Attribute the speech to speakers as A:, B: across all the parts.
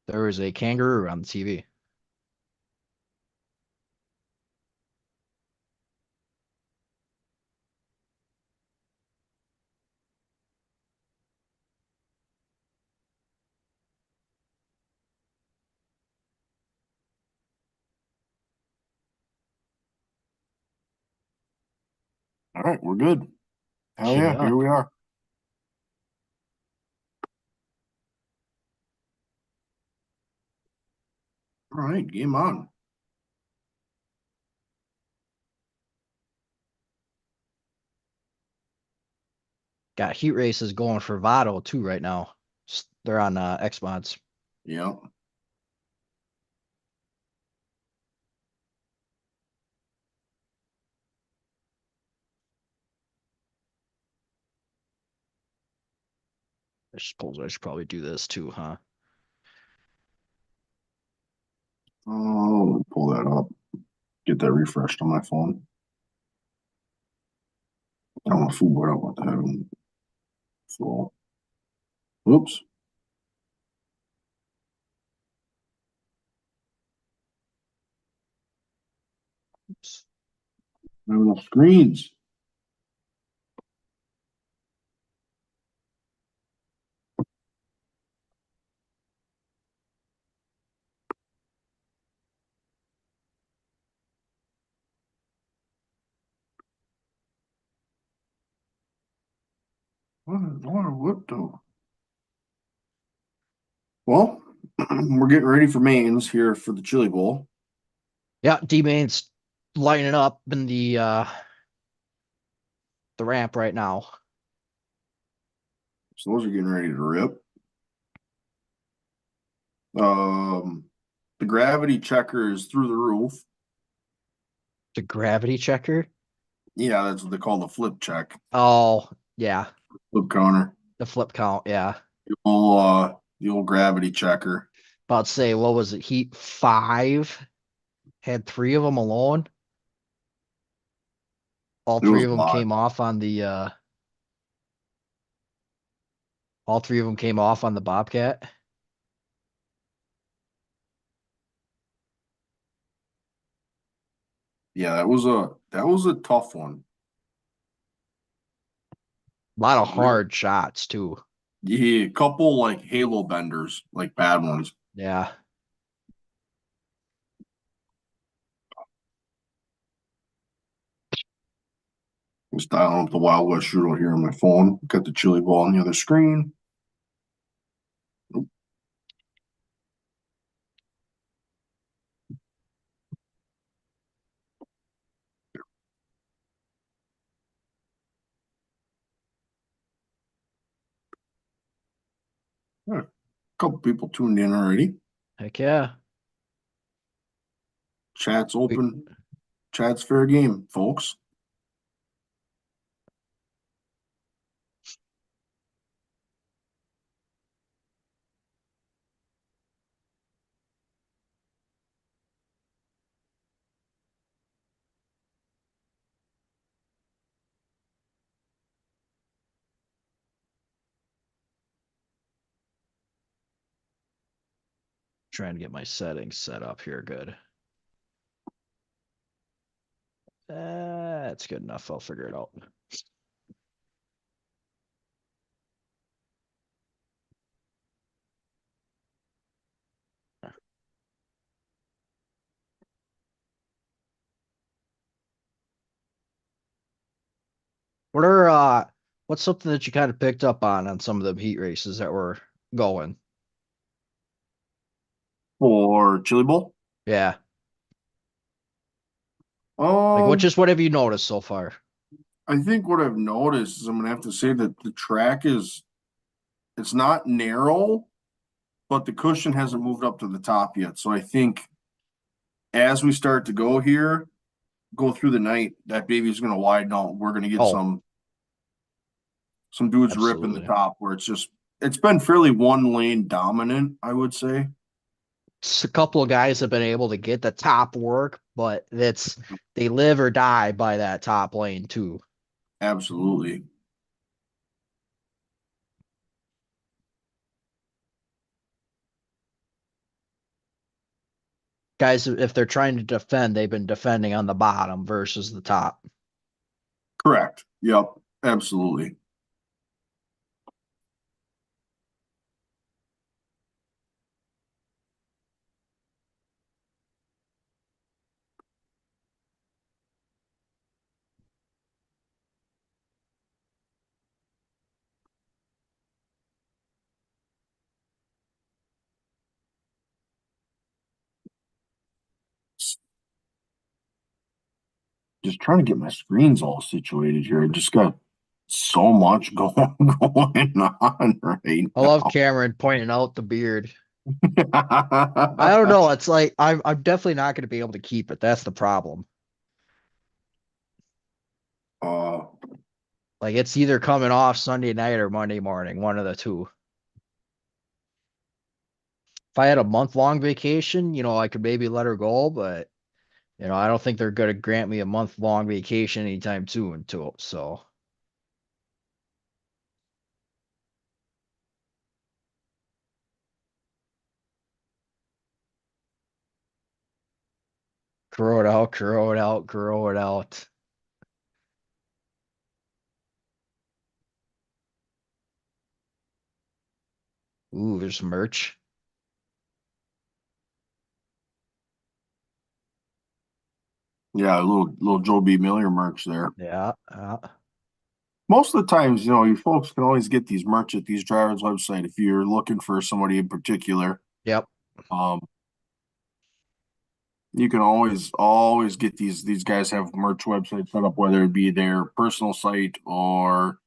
A: There was a kangaroo on the TV.
B: All right, we're good. Hell
A: Shoot
B: yeah, here
A: up.
B: we are. All right, game on.
A: Got heat races going for Votto too right now. They're on X mods.
B: Yeah.
A: I suppose I should probably do this too, huh?
B: Oh, let me pull that up. Get that refreshed on my phone. I don't want to fool what I want to have them full. Oops.
A: Oops.
B: I have enough screens. What the? Well, we're getting ready for mains here for the Chili Bowl.
A: Yeah, D main's lining up in the ramp right now.
B: So those are getting ready to rip. Um, the gravity checker is through the roof.
A: The gravity checker.
B: Yeah, that's what they call the flip check,
A: Oh, yeah.
B: flip counter.
A: The flip count, yeah.
B: The old gravity checker.
A: About to say, what was it? Heat five had three of them alone. All
B: It
A: three
B: was
A: of
B: a
A: them
B: lot.
A: came off on the all three of them came off on the Bobcat.
B: Yeah, that was a tough one.
A: A lot of
B: Real,
A: hard shots too.
B: yeah, a couple like halo benders, like bad ones.
A: Yeah.
B: I'm styling up the Wild West Shootout here on my phone. Got the chili ball on the other screen. A couple people tuned in already.
A: Heck yeah.
B: Chat's
A: We
B: open. Chat's fair game, folks.
A: trying to get my settings set up here good. That's good enough. I'll figure it out. What are what's something that you kind of picked up on some of the heat races that were going?
B: For chili bowl.
A: Yeah. Like
B: Um,
A: what have you noticed so far?
B: I think what I've noticed is I'm gonna have to say that the track is it's not narrow, but the cushion hasn't moved up to the top yet. So I think as we start to go here, go through the night, that baby's gonna widen out. We're gonna get
A: Oh,
B: some dudes ripping the
A: absolutely.
B: top where it's been fairly one lane dominant, I would say.
A: A couple of guys have been able to get the top work, but that's they live or die by that top lane too.
B: Absolutely.
A: Guys, if they're trying to defend, they've been defending on the bottom versus the top.
B: Correct. Yep. Absolutely. Just trying to get my screens all situated here. I just got so much going on right
A: I love Cameron pointing out the beard. I don't
B: now.
A: know. It's like I'm definitely not going to be able to keep it. That's the problem.
B: uh,
A: Like it's either coming off Sunday night or Monday morning, one of the two. If I had a month long vacation, I could maybe let her go, but I don't think they're going to grant me a month long vacation anytime soon. Too. So grow it out, grow it out, grow it out. Ooh, there's merch.
B: yeah, a little Joe B. Miller merch there.
A: Yeah.
B: Most of the times, you folks can always get these merch at these drivers' website if you're looking for somebody in particular.
A: Yep.
B: Um, you can always get these guys have merch websites set up, whether it be their personal site or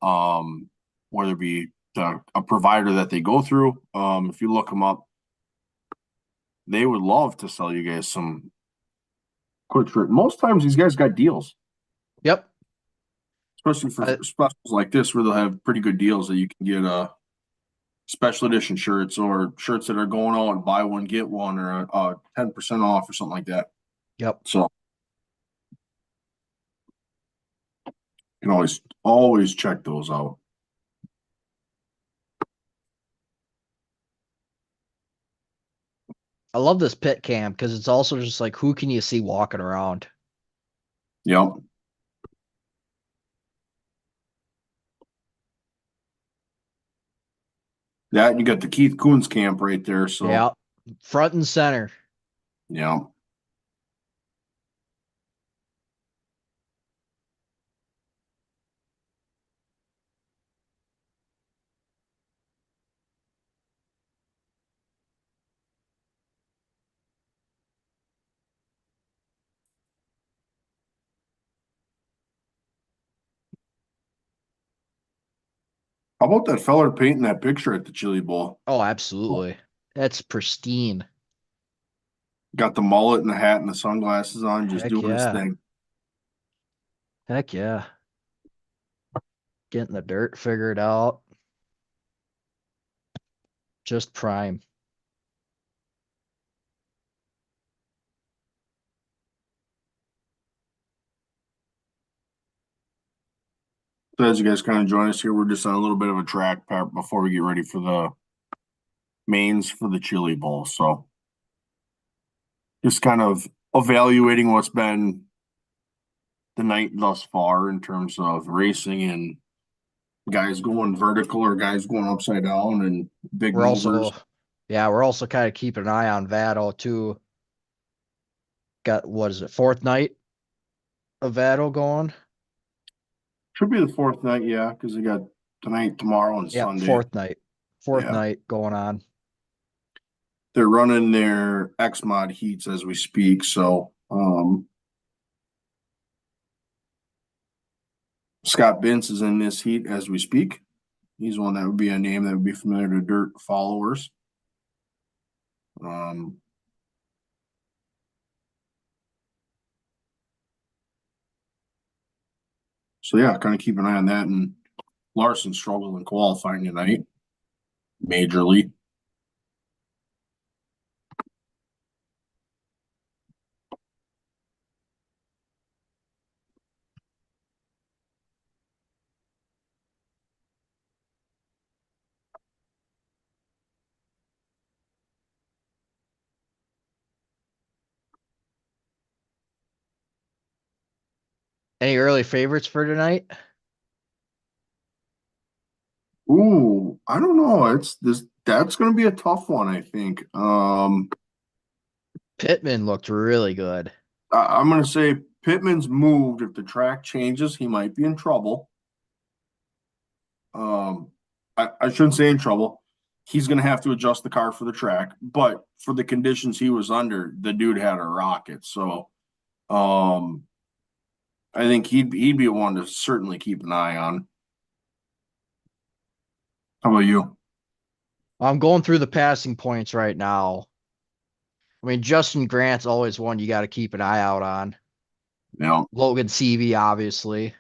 B: whether it be a provider that they go through. If you look them up, they would love to sell you guys some quick trip. Most times these guys got deals,
A: Yep.
B: especially for
A: I,
B: specials like this where they'll have pretty good deals that you can get special edition shirts or shirts that are going on buy one get one or 10% off or something like that.
A: yep.
B: So you can always check those out.
A: I love this pit cam because it's also just like who can you see walking around?
B: Yep. That you got the Keith Coons camp right there. So
A: Yeah. Front and center.
B: yeah. How about that feller painting that picture at the Chili Bowl?
A: Oh, absolutely. That's pristine.
B: Got the mullet and the hat and the sunglasses on, just
A: Heck
B: doing his
A: yeah.
B: thing.
A: Heck yeah. Getting the dirt figured out. Just prime.
B: So as you guys kind of join us here, we're just on a little bit of a track prep before we get ready for the mains for the Chili Bowl. So just kind of evaluating what's been the night thus far in terms of racing and guys going vertical or guys going upside down and big
A: We're
B: movers.
A: also, yeah, we're also kind of keeping an eye on Vado too. Got what is it, fourth night of Vado going?
B: Should be the fourth night, yeah, because they got tonight, tomorrow, and
A: Yep,
B: Sunday.
A: fourth night. Fourth
B: Yeah.
A: night going on.
B: They're running their X mod heats as we speak. So Scott Bince is in this heat as we speak. He's one that would be a name that would be familiar to dirt followers. Um, so yeah, kind of keep an eye on that. And Larson struggled in qualifying tonight, majorly.
A: Any early favorites for tonight?
B: Ooh, I don't know. It's this that's gonna be a tough one, I think.
A: Pittman looked really good.
B: I'm gonna say Pittman's moved. If the track changes, he might be in trouble. Um, I shouldn't say in trouble. He's gonna have to adjust the car for the track, but for the conditions he was under, the dude had a rocket. So um I think he'd be one to certainly keep an eye on. How about you?
A: I'm going through the passing points right now. I mean, Justin Grant's always one you got to keep an eye out on.
B: Yeah.
A: Logan Seavey, obviously.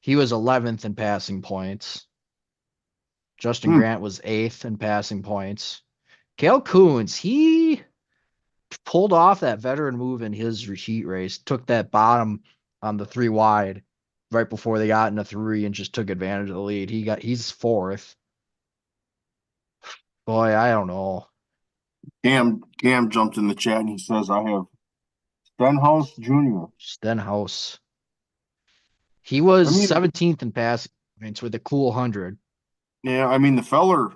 A: He was 11th in passing points. Justin
B: Hmm.
A: Grant was 8th in passing points. Cale Coons, he pulled off that veteran move in his heat race, took that bottom on the three wide right before they got into three and just took advantage of the lead. He's fourth. Boy, I don't know.
B: Cam jumped in the chat and he says I have Stenhouse Jr.
A: Stenhouse. He
B: I
A: was
B: mean,
A: 17th in passing points with a cool 100.
B: yeah, I mean the feller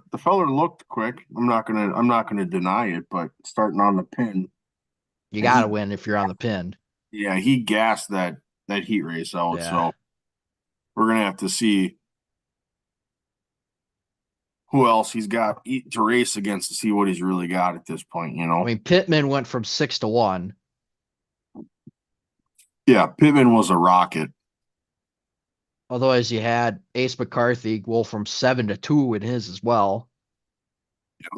B: looked quick. I'm not gonna deny it, but starting on the pin
A: You
B: and
A: got to win if you're on the pin.
B: he gassed that heat race out.
A: Yeah.
B: So we're gonna have to see who else he's got to race against to see what he's really got at this point, you
A: I
B: know?
A: mean, Pittman went from 6 to 1.
B: Yeah, Pittman was a rocket.
A: Otherwise, you had Ace McCarthy go from 7 to 2 in his as well. You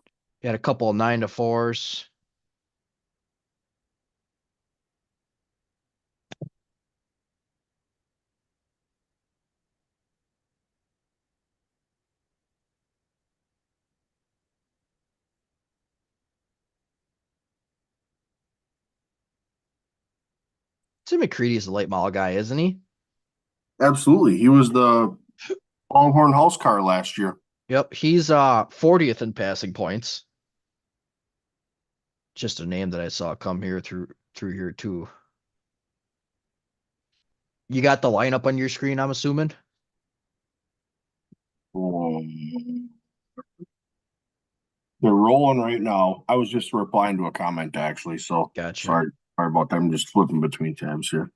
A: had a couple of 9 to 4s. Tim McCready's a late model guy, isn't he?
B: Absolutely. He was the Longhorn House car last year.
A: Yep, he's 40th in passing points. Just a name that I saw come here through here too. You got the lineup on your screen, I'm assuming.
B: Um, they're rolling right now. I was just replying to a comment actually, so
A: Gotcha.
B: sorry about that. I'm just flipping between tabs here.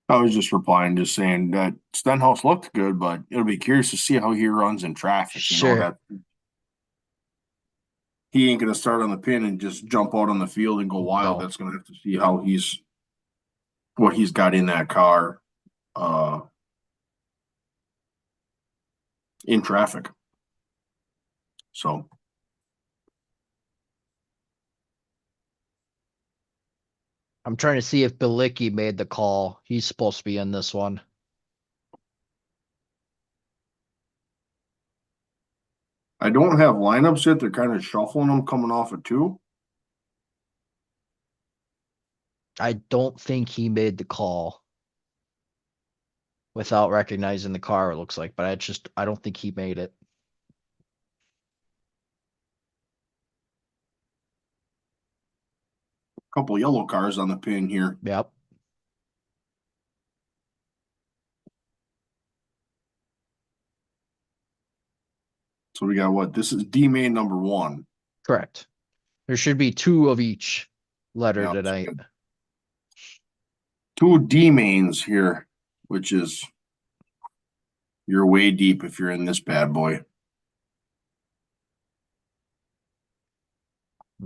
B: I was just replying, just saying that Stenhouse looked good, but it'll be curious to see how he runs in traffic. You know
A: Sure.
B: that he ain't gonna start on the pin and just jump out on the field and go wild.
A: No.
B: That's gonna have to see how he's what he's got in that car uh in traffic. So
A: I'm trying to see if Bilicki made the call. He's supposed to be in this one.
B: I don't have lineups yet. They're kind of shuffling them coming off of two.
A: I don't think he made the call without recognizing the car, it looks like, but I don't think he made it.
B: A couple yellow cars on the pin here.
A: Yep.
B: So we got what? This is D main number one.
A: Correct. There should be 2 of each letter
B: Yeah, so we
A: tonight.
B: got two D mains here, which is you're way deep if you're in this bad boy.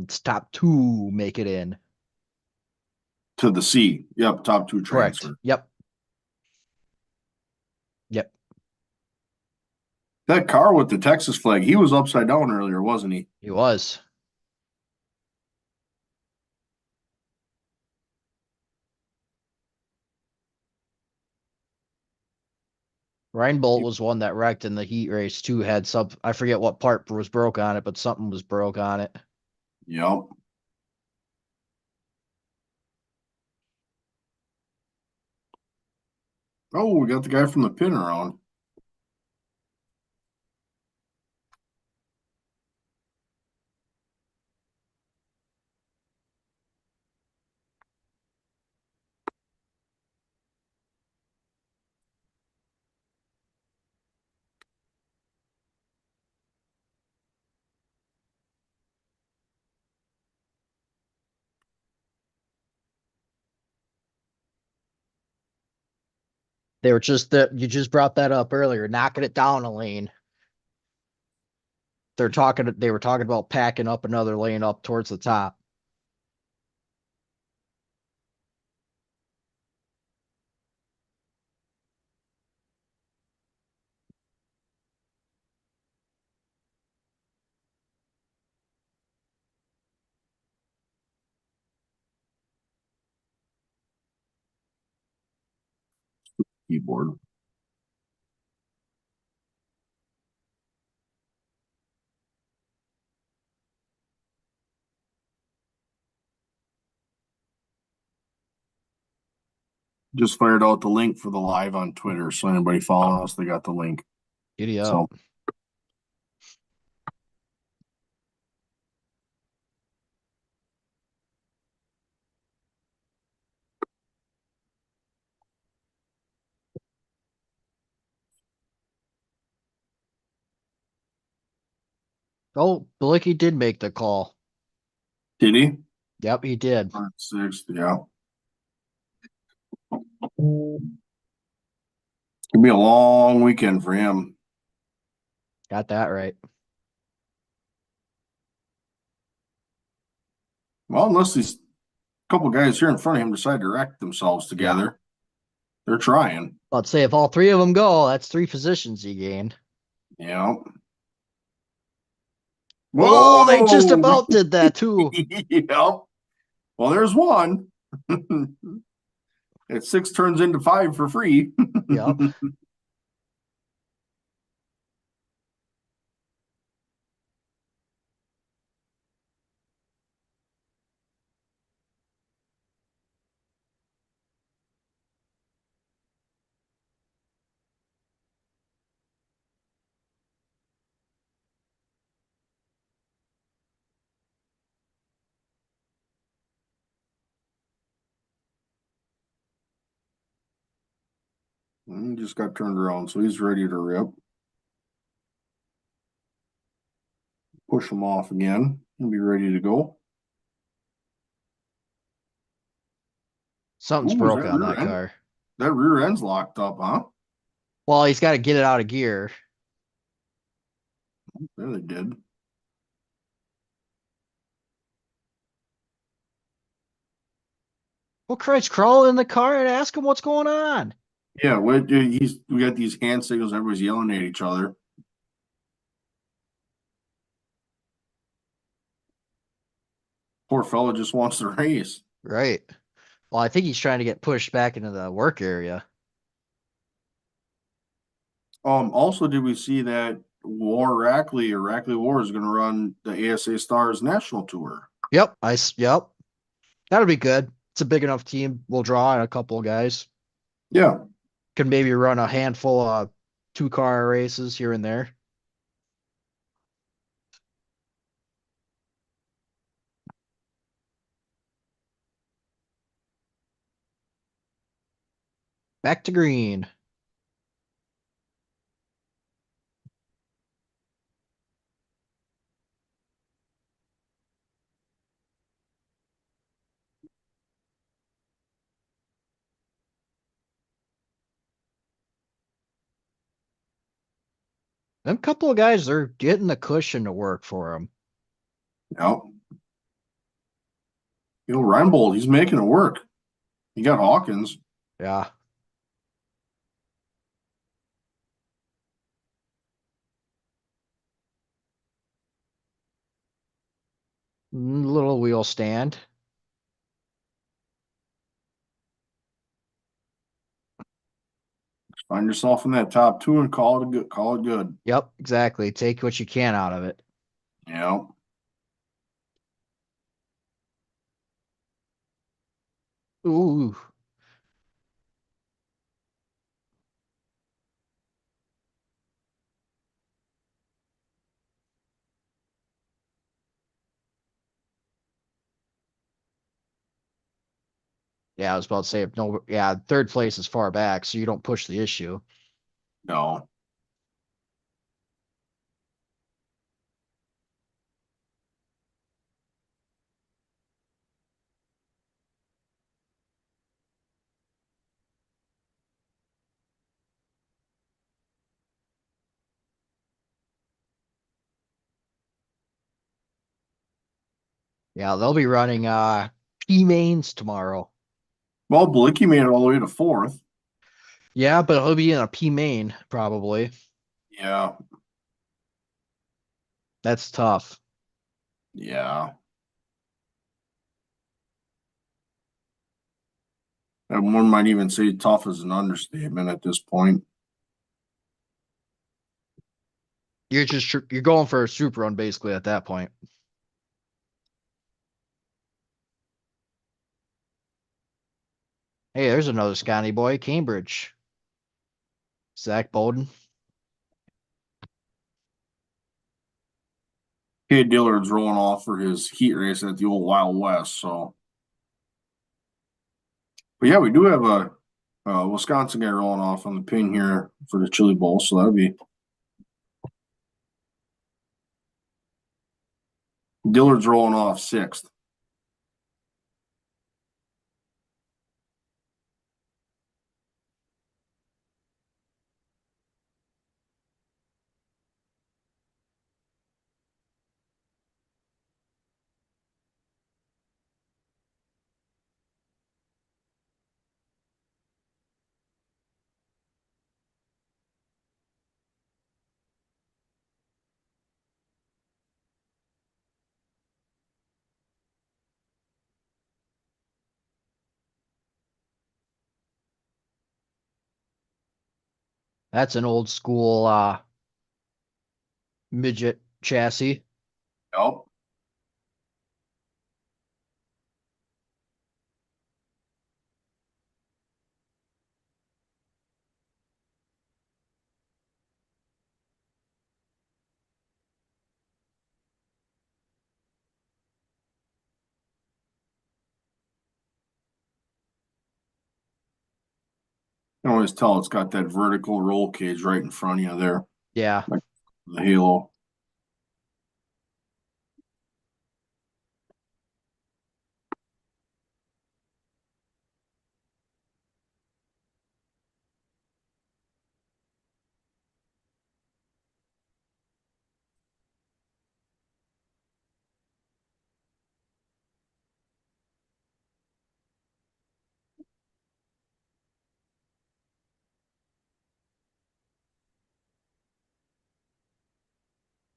A: It's top 2 make it in.
B: To the C. Yep, top two
A: Correct.
B: transfer.
A: Yep. Yep.
B: That car with the Texas flag, he was upside down earlier, wasn't he?
A: He was. Reinbold was one that wrecked in the heat race too. Had some, I forget what part was broke on it, but something was broke on it.
B: Yep. Oh, we got the guy from the pin around.
A: They were just that you just brought that up earlier, knocking it down a lane. They were talking about packing up another lane up towards the top.
B: Keyboard. Just fired out the link for the live on Twitter. So anybody following us, they got the link.
A: Giddy up.
B: So
A: Oh, Blicky did make the call.
B: did he?
A: Yep, he did.
B: Sixth, yeah. It'll be a long weekend for him.
A: Got that right.
B: Well, unless these couple guys here in front of him decide to wreck themselves
A: Yeah.
B: together, they're trying.
A: Let's say if all three of them go, that's three positions he gained.
B: Yeah.
A: Oh, they just
B: Whoa!
A: about did that too.
B: Yep. Well, there's one. It six turns into five for free.
A: Yep.
B: Just got turned around, so he's ready to rip. Push him off again and be ready to go.
A: Something's
B: Ooh, is
A: broke
B: that
A: on
B: rear
A: that
B: end?
A: car.
B: That rear end's locked up, huh?
A: Well, he's got to get it out of gear.
B: There they did.
A: Well, Christ, crawl in the car and ask him what's going on.
B: Yeah, we got these hand signals, everybody's yelling at each other. Poor fella just wants to race.
A: Right. Well, I think he's trying to get pushed back into the work area.
B: Also, did we see that War Rackley or Rackley War is going to run the ASA Stars National Tour?
A: Yep. Yep. That'll be good. It's a big enough team. We'll draw in a couple of guys.
B: Yeah.
A: Can maybe run a handful of 2-car races here and there. Back to green. Them couple of guys are getting the cushion to work for them.
B: Yep. Reinbold, he's making it work. He got Hawkins.
A: Yeah. Little wheel stand.
B: Find yourself in that top two and call it good. Call it good.
A: Yep, exactly. Take what you can out of it.
B: Yeah.
A: Ooh. Yeah, I was about to say, no, yeah, third place is far back, so you don't push the issue.
B: No.
A: Yeah, they'll be running P mains tomorrow.
B: Well, Blicky made it all the way to fourth.
A: Yeah, but he'll be in a P main probably.
B: Yeah,
A: That's tough.
B: yeah. And one might even say tough is an understatement at this point.
A: You're going for a super run basically at that point. Hey, there's another Scotty boy, Cambridge. Zach Bowden.
B: Cade Dillard's rolling off for his heat race at the old Wild West. So, but yeah, we do have a Wisconsin guy rolling off on the pin here for the Chili Bowl. So that'll be Dillard's rolling off sixth.
A: That's an old school midget chassis.
B: Yep. You can always tell it's got that vertical roll cage right in front of you there,
A: Yeah,
B: like the Halo.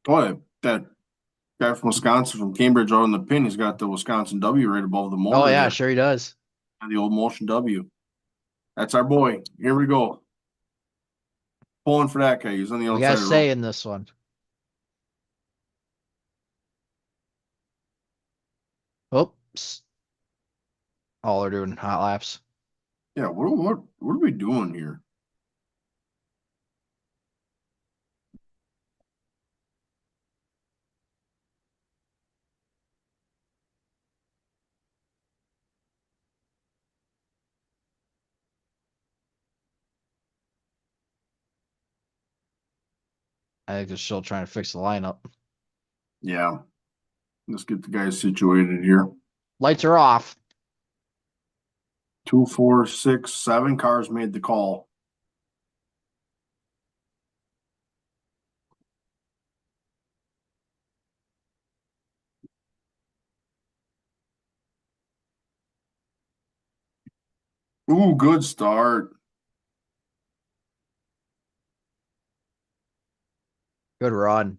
B: Oh, yeah, that guy from Wisconsin, from Cambridge, out on the pin, he's got the Wisconsin W right above the
A: oh
B: motor
A: yeah,
B: there,
A: sure he does.
B: and the old Motion W. That's our boy. Here we go. Pulling for that guy. He's on the
A: We got
B: outside
A: to
B: row.
A: say in this one. Oops. All they're doing hot laps.
B: Yeah, what are we doing here?
A: I think they're still trying to fix the lineup.
B: Yeah, let's get the guys situated here.
A: Lights are off.
B: Two, four, six, seven cars made the call. Ooh, good start.
A: Good run.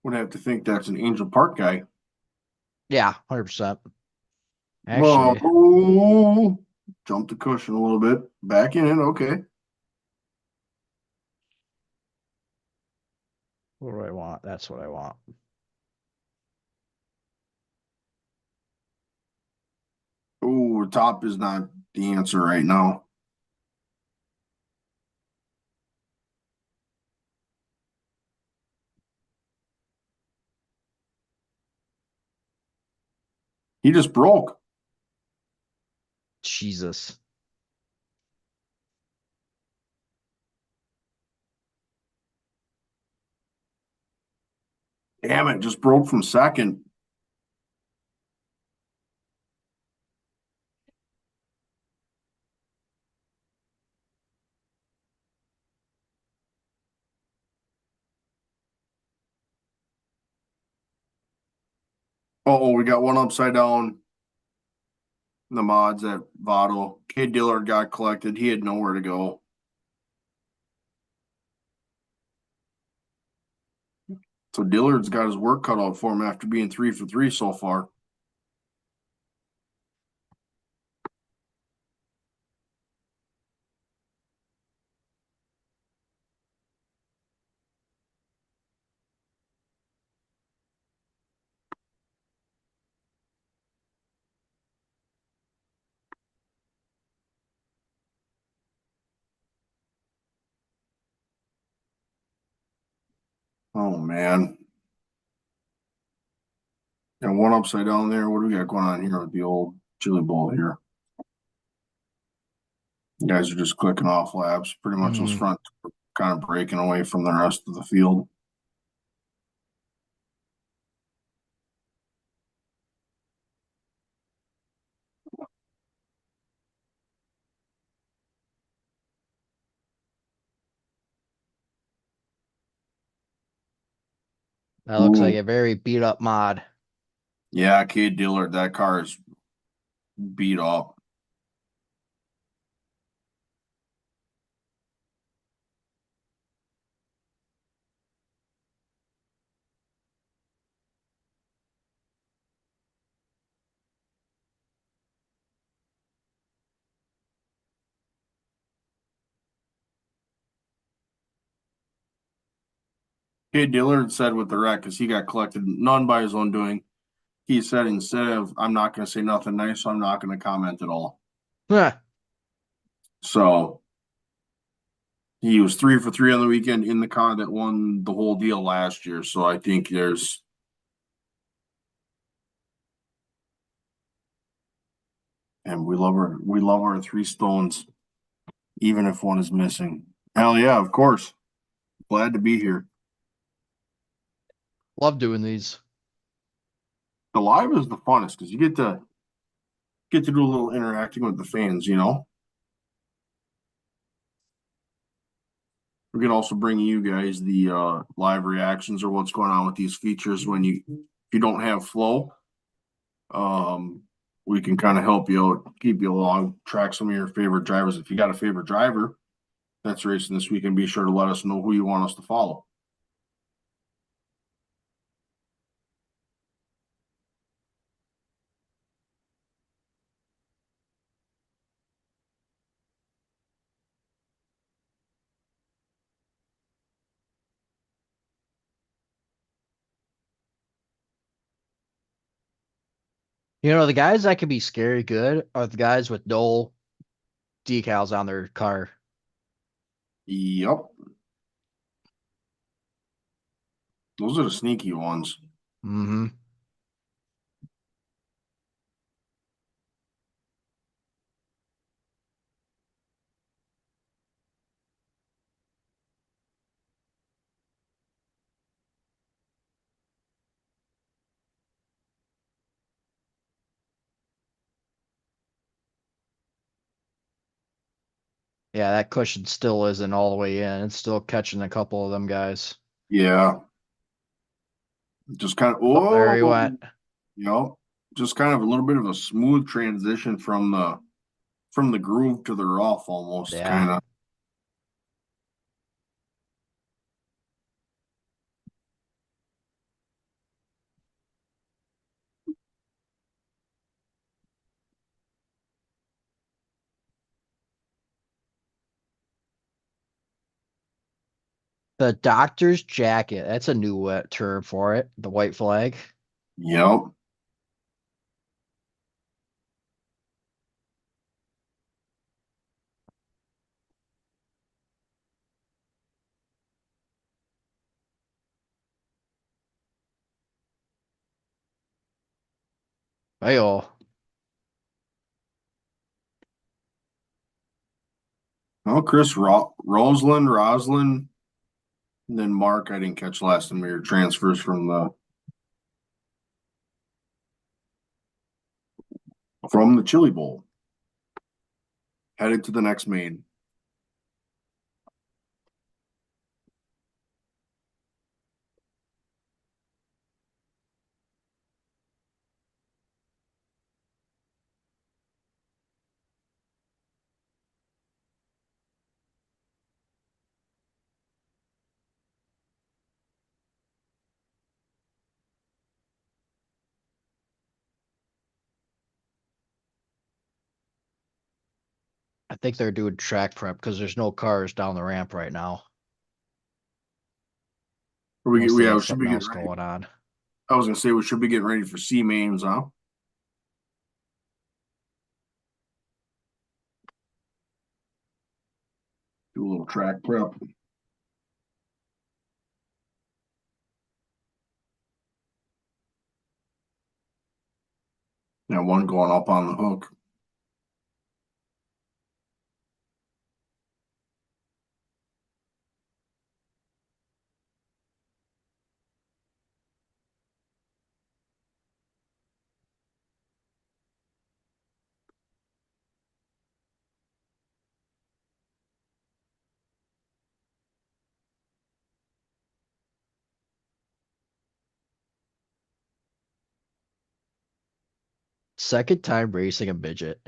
B: Would have to think that's an Angel Park guy.
A: Yeah, 100%. Actually,
B: Oh, jump the cushion a little bit. Back in it. Okay.
A: what do I want? That's what I want.
B: Ooh, top is not the answer right now. He just broke.
A: Jesus.
B: Damn it, just broke from second. Oh, we got one upside down. The mods at Votto. K Dillard got collected. He had nowhere to go. So Dillard's got his work cut out for him after being 3 for 3 so far. Oh man. And one upside down there. What do we got going on here with the old chili bowl here? You guys are just clicking off laps. Pretty much those
A: Mm.
B: front kind of breaking away from the rest of the field.
A: That looks like
B: Ooh.
A: a very beat up mod.
B: Yeah, Cade Dillard, that car is beat up. Cade Dillard said with the wreck, because he got collected none by his own doing. He said instead of I'm not going to say nothing nice, so I'm not going to comment at all.
A: Huh.
B: So he was 3 for 3 on the weekend in the car that won the whole deal last year. So I think there's and we love our three stones, even if one is missing. Hell yeah, of course. Glad to be here.
A: Love doing these.
B: The live is the funnest because you get to do a little interacting with the fans, you know. We can also bring you guys the live reactions or what's going on with these features when you if you don't have flow. Um, we can kind of help you out, keep you along, track some of your favorite drivers. If you got a favorite driver that's racing this weekend, be sure to let us know who you want us to follow.
A: You know, the guys that can be scary good are the guys with no decals on their car.
B: Yep, those are the sneaky ones.
A: Mm-hmm. Yeah, that cushion still isn't all the way in. It's still catching a couple of them guys.
B: Yeah, just kind of
A: Oh, there he went.
B: yep, just kind of a little bit of a smooth transition from the groove to the rough almost
A: Yeah.
B: kind of.
A: The doctor's jacket. That's a new term for it. The white flag.
B: Yep.
A: Ayo.
B: Well, Roslin, and then Mark. I didn't catch last time we were transfers from the Chili Bowl, headed to the next main.
A: I think they're doing track prep because there's no cars down the ramp right now, unless they
B: Yeah,
A: had
B: we should
A: something
B: be getting
A: else
B: ready.
A: going on.
B: I was gonna say we should be getting ready for C mains, huh? Do a little track prep. Yeah, one going up on the hook.
A: Second time racing a midget.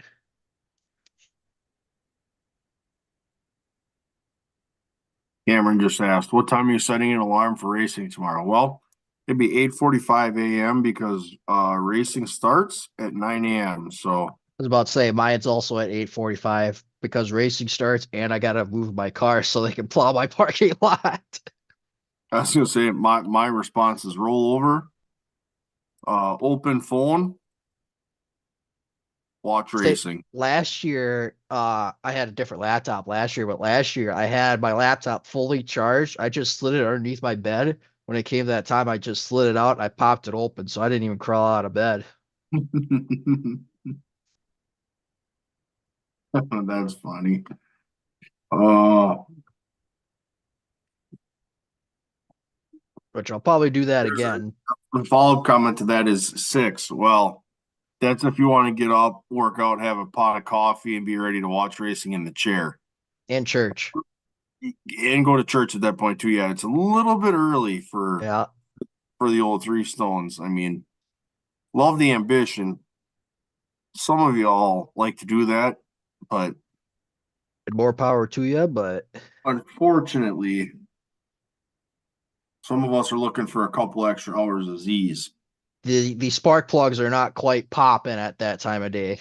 B: Cameron just asked, "What time are you setting an alarm for racing tomorrow?" Well, it'd be 8:45 a.m. because racing starts at 9 a.m. So
A: I was about to say mine's also at 8:45 because racing starts and I gotta move my car so they can plow my parking lot.
B: I was gonna say my response is roll over, open phone, watch
A: Say
B: racing.
A: last year, I had a different laptop last year, but last year I had my laptop fully charged. I just slid it underneath my bed. When it came to that time, I just slid it out and I popped it open, so I didn't even crawl out of bed.
B: That's funny. Uh,
A: Which I'll probably do that
B: there's
A: again.
B: the follow-up comment to that is 6. Well, that's if you want to get up, work out, have a pot of coffee, and be ready to watch racing in the chair.
A: In church.
B: And go to church at that point too. Yeah, it's a little bit early
A: Yeah.
B: for the old Three Stones. I mean, love the ambition. Some of y'all like to do that, but
A: And more power to you, but
B: unfortunately, some of us are looking for a couple extra hours of Z's.
A: the spark plugs are not quite popping at that time of day.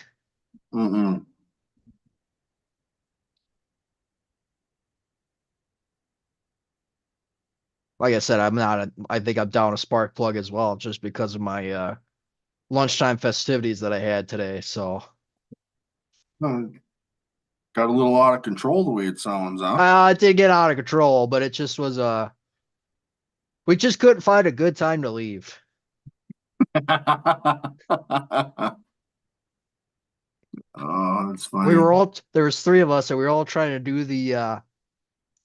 B: Mm-mm.
A: Like I said, I'm not I think I'm down a spark plug as well, just because of my lunchtime festivities that I had today. So
B: Got a little out of control the way it sounds, huh?
A: it did get out of control, but it just was we just couldn't find a good time to leave.
B: Oh, that's
A: We
B: funny.
A: were all there was three of us and we were all trying to do the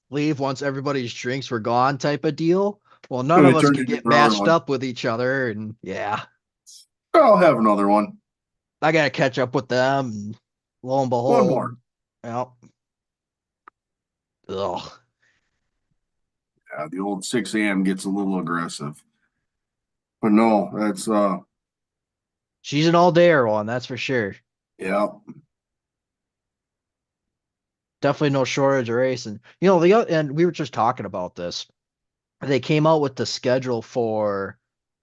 A: leave once everybody's drinks were gone type of deal. Well, none
B: So
A: of
B: they
A: us
B: turned
A: could
B: into
A: get
B: another
A: matched
B: one.
A: up with each other, and yeah,
B: I'll have another one.
A: I gotta catch up with them. And lo and
B: One more.
A: behold, well, ugh.
B: Yeah, the old 6 a.m. gets a little aggressive. But no, that's
A: She's an all dayer one, that's for sure.
B: yeah.
A: Definitely no shortage of racing. And we were just talking about this. They came out with the schedule for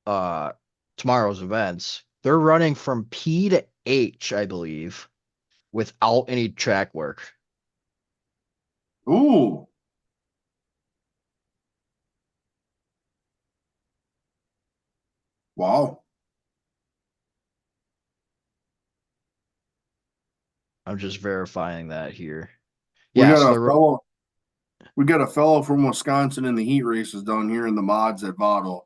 A: uh tomorrow's events. They're running from P to H, I believe, without any track work.
B: Ooh, wow.
A: I'm just verifying that here.
B: We
A: Yeah,
B: got
A: so
B: a fellow we got a fellow from Wisconsin in the heat races down here in the mods at Votto.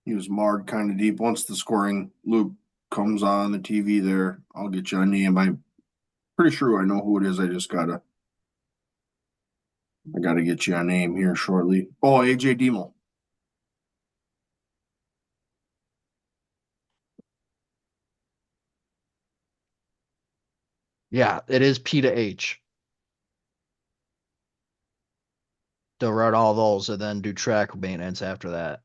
B: He was marred kind of deep. Once the scoring loop comes on the TV there, I'll get you a name. I'm pretty sure I know who it is. I gotta get you a name here shortly. Oh, AJ Demel.
A: yeah, it is P to H. They'll run all those and then do track maintenance after that.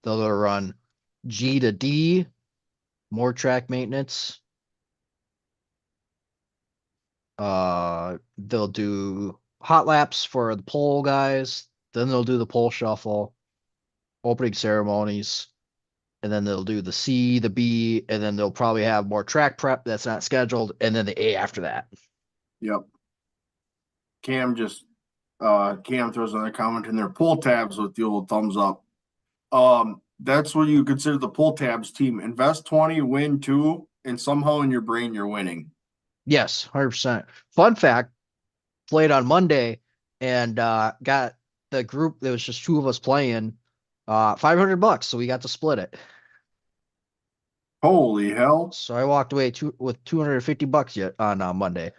A: They'll run G to D, more track maintenance. They'll do hot laps for the pole guys. Then they'll do the pole shuffle, opening ceremonies. and then they'll do the C, the B, and then they'll probably have more track prep that's not scheduled, and then the A after that.
B: Yep. Cam just Cam throws another comment in there. Pull tabs with the old thumbs up. That's what you consider the pull tabs team. Invest 20, win two, and somehow in your brain you're winning.
A: Yes, 100%. Fun fact, played on Monday and got the group, there was just two of us playing, $500, so we got to split it.
B: Holy hell.
A: So I walked away with $250 yet on Monday.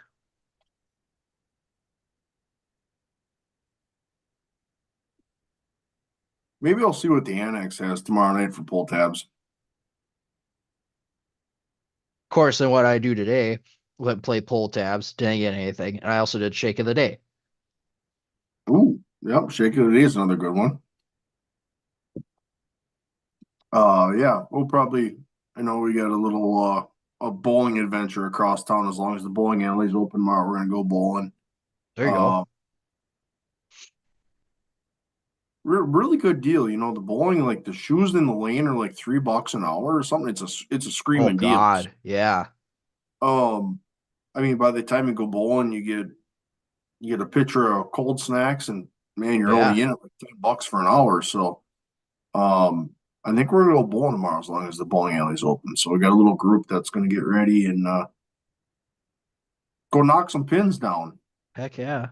B: Maybe I'll see what the annex has tomorrow night for pull tabs.
A: Of course, then what I do today, went and play pull tabs, didn't get anything, and I also did shake of the day.
B: Ooh, yep, shake of the day is another good one. Yeah, we'll probably. I know we got a little a bowling adventure across town. As long as the bowling alley's open tomorrow, we're gonna go bowling.
A: There you go.
B: Uh, really good deal. You know, the bowling, like the shoes in the lane are like $3 an hour or something. It's a
A: Oh
B: screaming deal.
A: God, yeah,
B: Um, I mean, by the time you go bowling, you get a pitcher of cold snacks, and man, you're
A: yeah.
B: only in at like $10 for an hour. So, I think we're gonna go bowling tomorrow as long as the bowling alley's open. So we got a little group that's gonna get ready and go knock some pins down.
A: Heck yeah.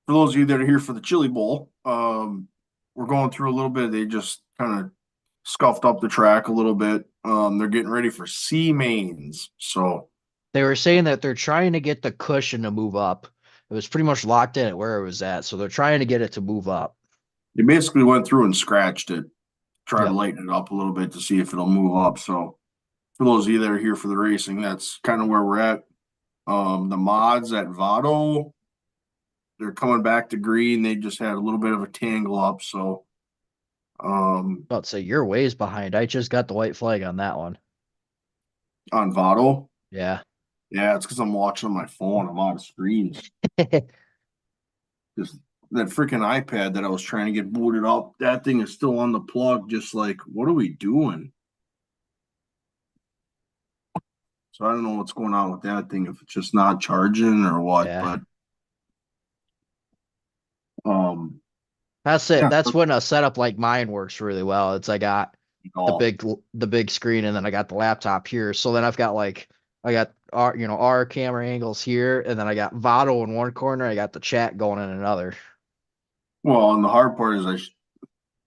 B: For those of you that are here for the Chili Bowl, we're going through a little bit. They just kind of scuffed up the track a little bit. They're getting ready for C mains. So
A: They were saying that they're trying to get the cushion to move up. It was pretty much locked in at where it was at, so they're trying to get it to move up.
B: they basically went through and scratched it, try to
A: Yep.
B: lighten it up a little bit to see if it'll move up. So for those of you that are here for the racing, that's kind of where we're at. The mods at Vado, they're coming back to green. They just had a little bit of a tangle up. So
A: About to say you're ways behind. I just got the white flag on that one.
B: on Vado,
A: Yeah.
B: yeah, it's because I'm watching on my phone. I'm out of screens. Just that freaking iPad that I was trying to get booted up, that thing is still on the plug. Just like, what are we doing? So I don't know what's going on with that thing, if it's just not charging or what,
A: Yeah.
B: but um
A: That's it.
B: yeah,
A: That's when a setup like mine works really well. It's I got the
B: all
A: big screen and then I got the laptop here. So then I've got like I got our camera angles here and then I got Vado in one corner, I got the chat going in another.
B: well, and the hard part is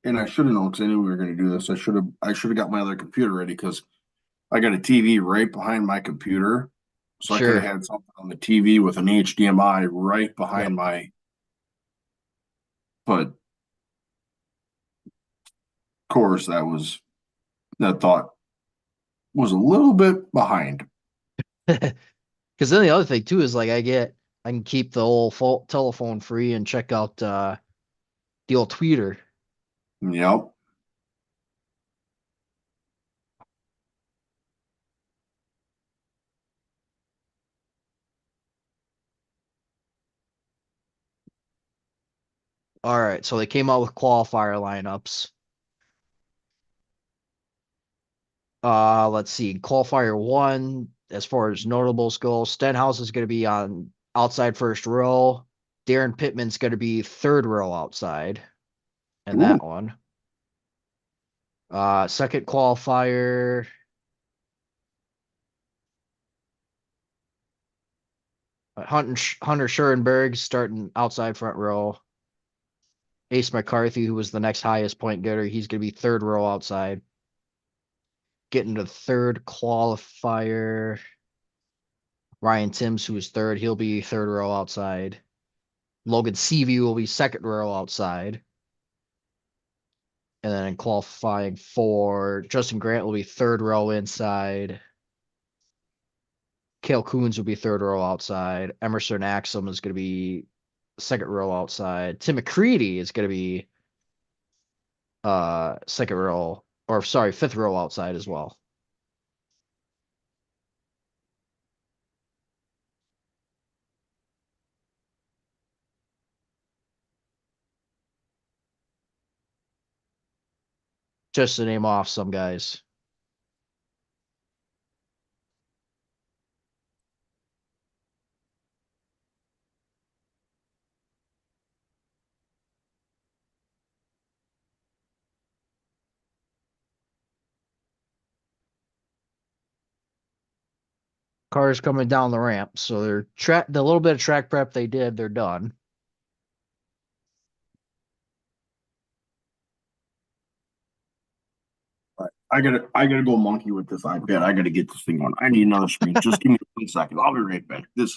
B: and I should have known because I knew we were going to do this. I should have got my other computer ready because I got a TV right behind my computer, so I could have
A: Sure.
B: had something on the TV with an HDMI right behind
A: Yep.
B: my. But of course, that thought was a little bit behind.
A: Because then the other thing too is like I can keep the old telephone free and check out the old tweeter.
B: Yep.
A: All right, so they came out with qualifier lineups. Let's see. Qualifier one, as far as notables go, Stenhouse is going to be on outside first row. Darren Pittman's going to be third row outside in
B: Ooh.
A: that one. Second qualifier, Hunter Schurenberg starting outside front row. Ace McCarthy, who was the next highest point getter, he's going to be third row outside. Getting to third qualifier. Ryan Timms, who is third, he'll be third row outside. Logan Seavey will be second row outside. And then in qualifying for Justin Grant will be third row inside. Cale Coons will be third row outside. Emerson Axum is going to be second row outside. Tim McCready is going to be second row or sorry, fifth row outside as well. just to name off some guys. Cars coming down the ramp, so they're the little bit of track prep they did, they're done.
B: I gotta go monkey with this iPad. I gotta get this thing on. I need another screen. Just give me 1 second. I'll be right back. This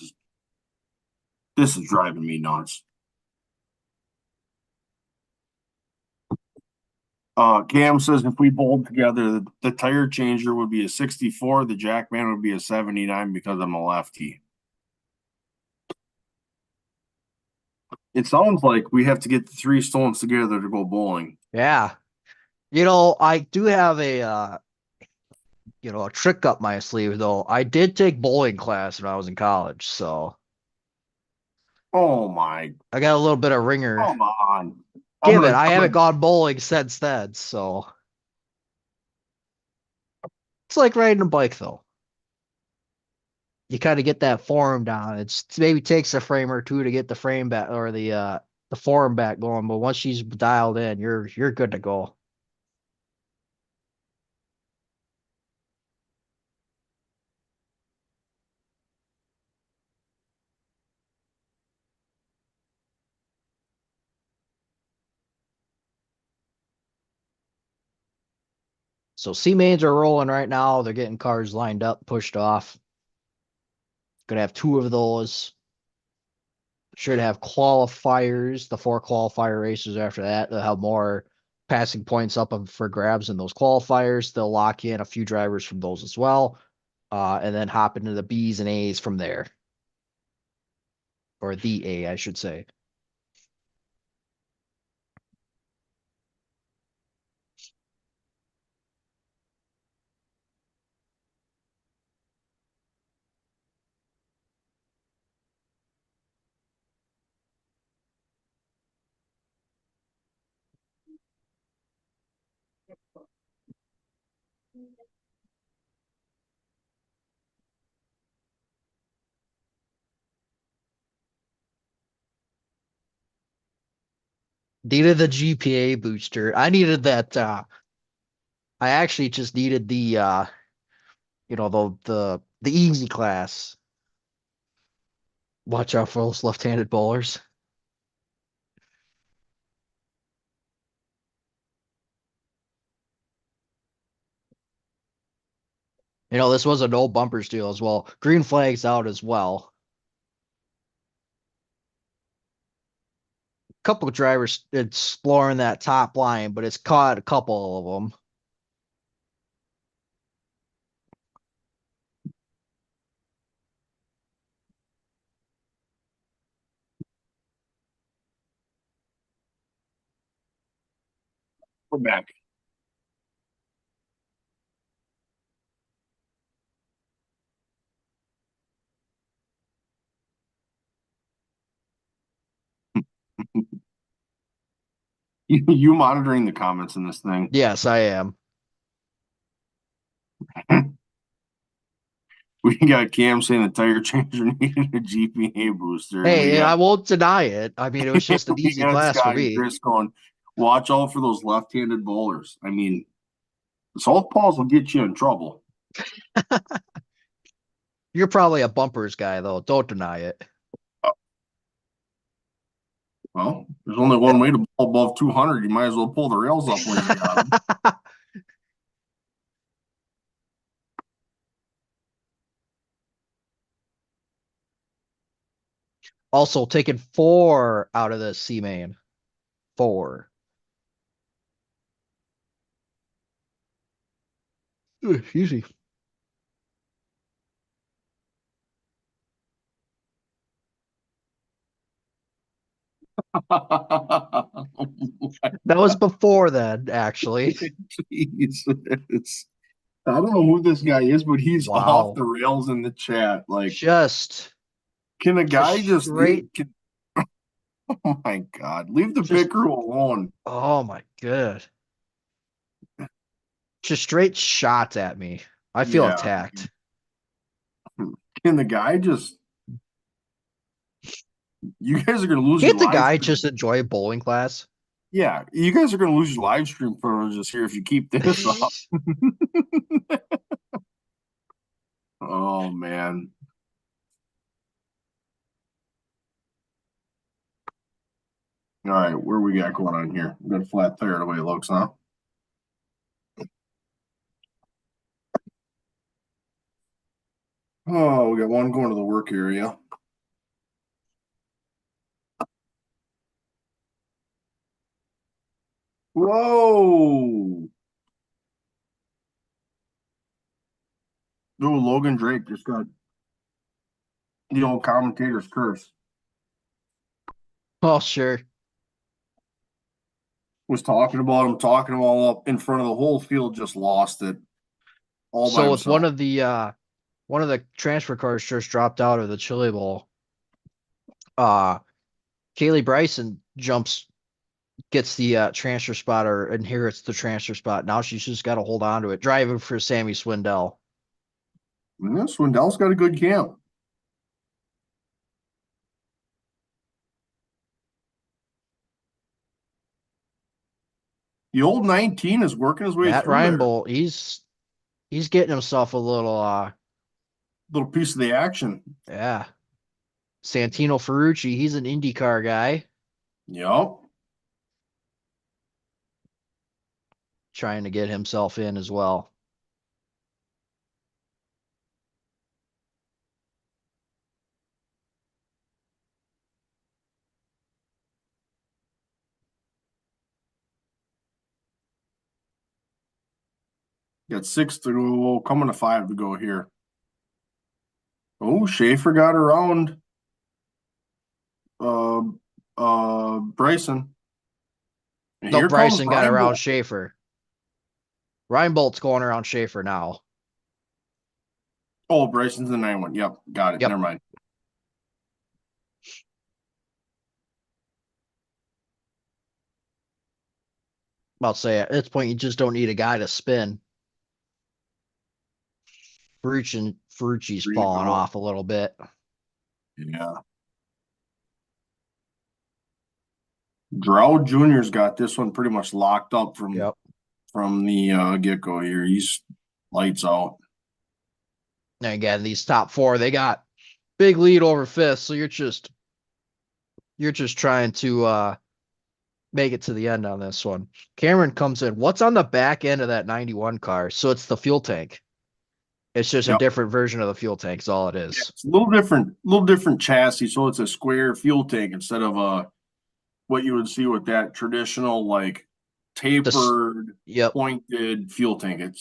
B: is driving me nuts. Cam says if we bowled together, the tire changer would be a 64, the jackman would be a 79 because I'm a lefty. It sounds like we have to get the three stones together to go bowling.
A: Yeah. I do have a trick up my sleeve though. I did take bowling class when I was in college, so
B: Oh my,
A: I got a little bit of ringer.
B: come on. I'm
A: Give it.
B: gonna,
A: I
B: I'm
A: haven't
B: gonna,
A: gone bowling since then, so it's like riding a bike though. You kind of get that form down. It's maybe takes a frame or two to get the frame back or the form back going, but once she's dialed in, you're good to go. So C mains are rolling right now. They're getting cars lined up, pushed off. Gonna have two of those. Should have qualifiers, the four qualifier races after that. They'll have more passing points up for grabs in those qualifiers. They'll lock in a few drivers from those as well, and then hop into the B's and A's from there, or the A, I should say. Needed the GPA booster. I needed that. I actually just needed the easy class. Watch out for those left-handed bowlers. This was a no bumpers deal as well. Green flags out as well. Couple of drivers exploring that top line, but it's caught a couple of them.
B: we're back. You monitoring the comments in this thing?
A: Yes, I am.
B: We got Cam saying the tire changer needed a GPA booster, and we
A: Hey, I
B: got
A: won't deny it. I mean, it was just an
B: we
A: easy
B: got
A: class for
B: Scott and
A: me.
B: Chris going, watch out for those left-handed bowlers. I mean, southpaws will get you in trouble.
A: You're probably a bumpers guy, though. Don't deny it.
B: Well, there's only one way to bowl above 200. You might as well pull the rails up while you got them.
A: Also, taking four out of the C main. Four. Easy. That was before then, actually.
B: Jeez. I don't know who this guy is, but he's off
A: Wow.
B: the rails in the chat. Like,
A: Just,
B: can a
A: just
B: guy just leave?
A: straight,
B: Oh my God, leave the pit
A: just,
B: crew alone.
A: oh my God. Just straight shots at me. I feel
B: Yeah.
A: attacked.
B: Can the guy just, you guys are going to lose your
A: Can't the
B: live
A: guy
B: stream.
A: just enjoy bowling class?
B: Yeah, you guys are going to lose your live stream privileges here if you keep this up. Oh, man. All right, where we got going on here? We got a flat tire the way it looks, huh? Oh, we got one going to the work area. Whoa! No, Logan Drake just got the old commentator's curse.
A: Oh, sure.
B: Was talking about him, talking him all up in front of the whole field, just lost it all by
A: So with
B: himself.
A: one of the transfer cards just dropped out of the Chili Bowl. Uh Kaylee Bryson gets the transfer spot or inherits the transfer spot. Now she's just got to hold on to it. Driving for Sammy Swindell.
B: Yeah, Swindell's got a good camp. The old 19 is working his way
A: Matt
B: through there.
A: Reinbold, he's getting himself a little
B: Little piece of the action.
A: yeah. Santino Ferrucci, he's an IndyCar guy
B: Yep.
A: trying to get himself in as well.
B: Got six to go, coming to five to go here. Oh, Schaefer got around uh Bryson. And
A: No,
B: here comes
A: Bryson got around
B: Reinbold.
A: Schaefer. Reinbold's going around Schaefer now.
B: Oh, Bryson's the 9-1. Yep, got it.
A: Yep.
B: Never mind.
A: I'll say at this point you just don't need a guy to spin. Ferrucci's
B: Three to
A: falling
B: go.
A: off a little bit.
B: Yeah. Drow Jr.'s got this one pretty much locked up
A: Yep.
B: from the get-go here. He's lights out.
A: And again, these top four, they got big lead over fifth, so you're just trying to make it to the end on this one. Cameron comes in. What's on the back end of that 91 car? So it's the fuel tank. It's just a
B: Yep.
A: different version of the fuel tank, is all it is.
B: It's a little different chassis, so it's a square fuel tank instead of what you would see with that traditional like
A: The
B: tapered
A: yep.
B: pointed fuel tank.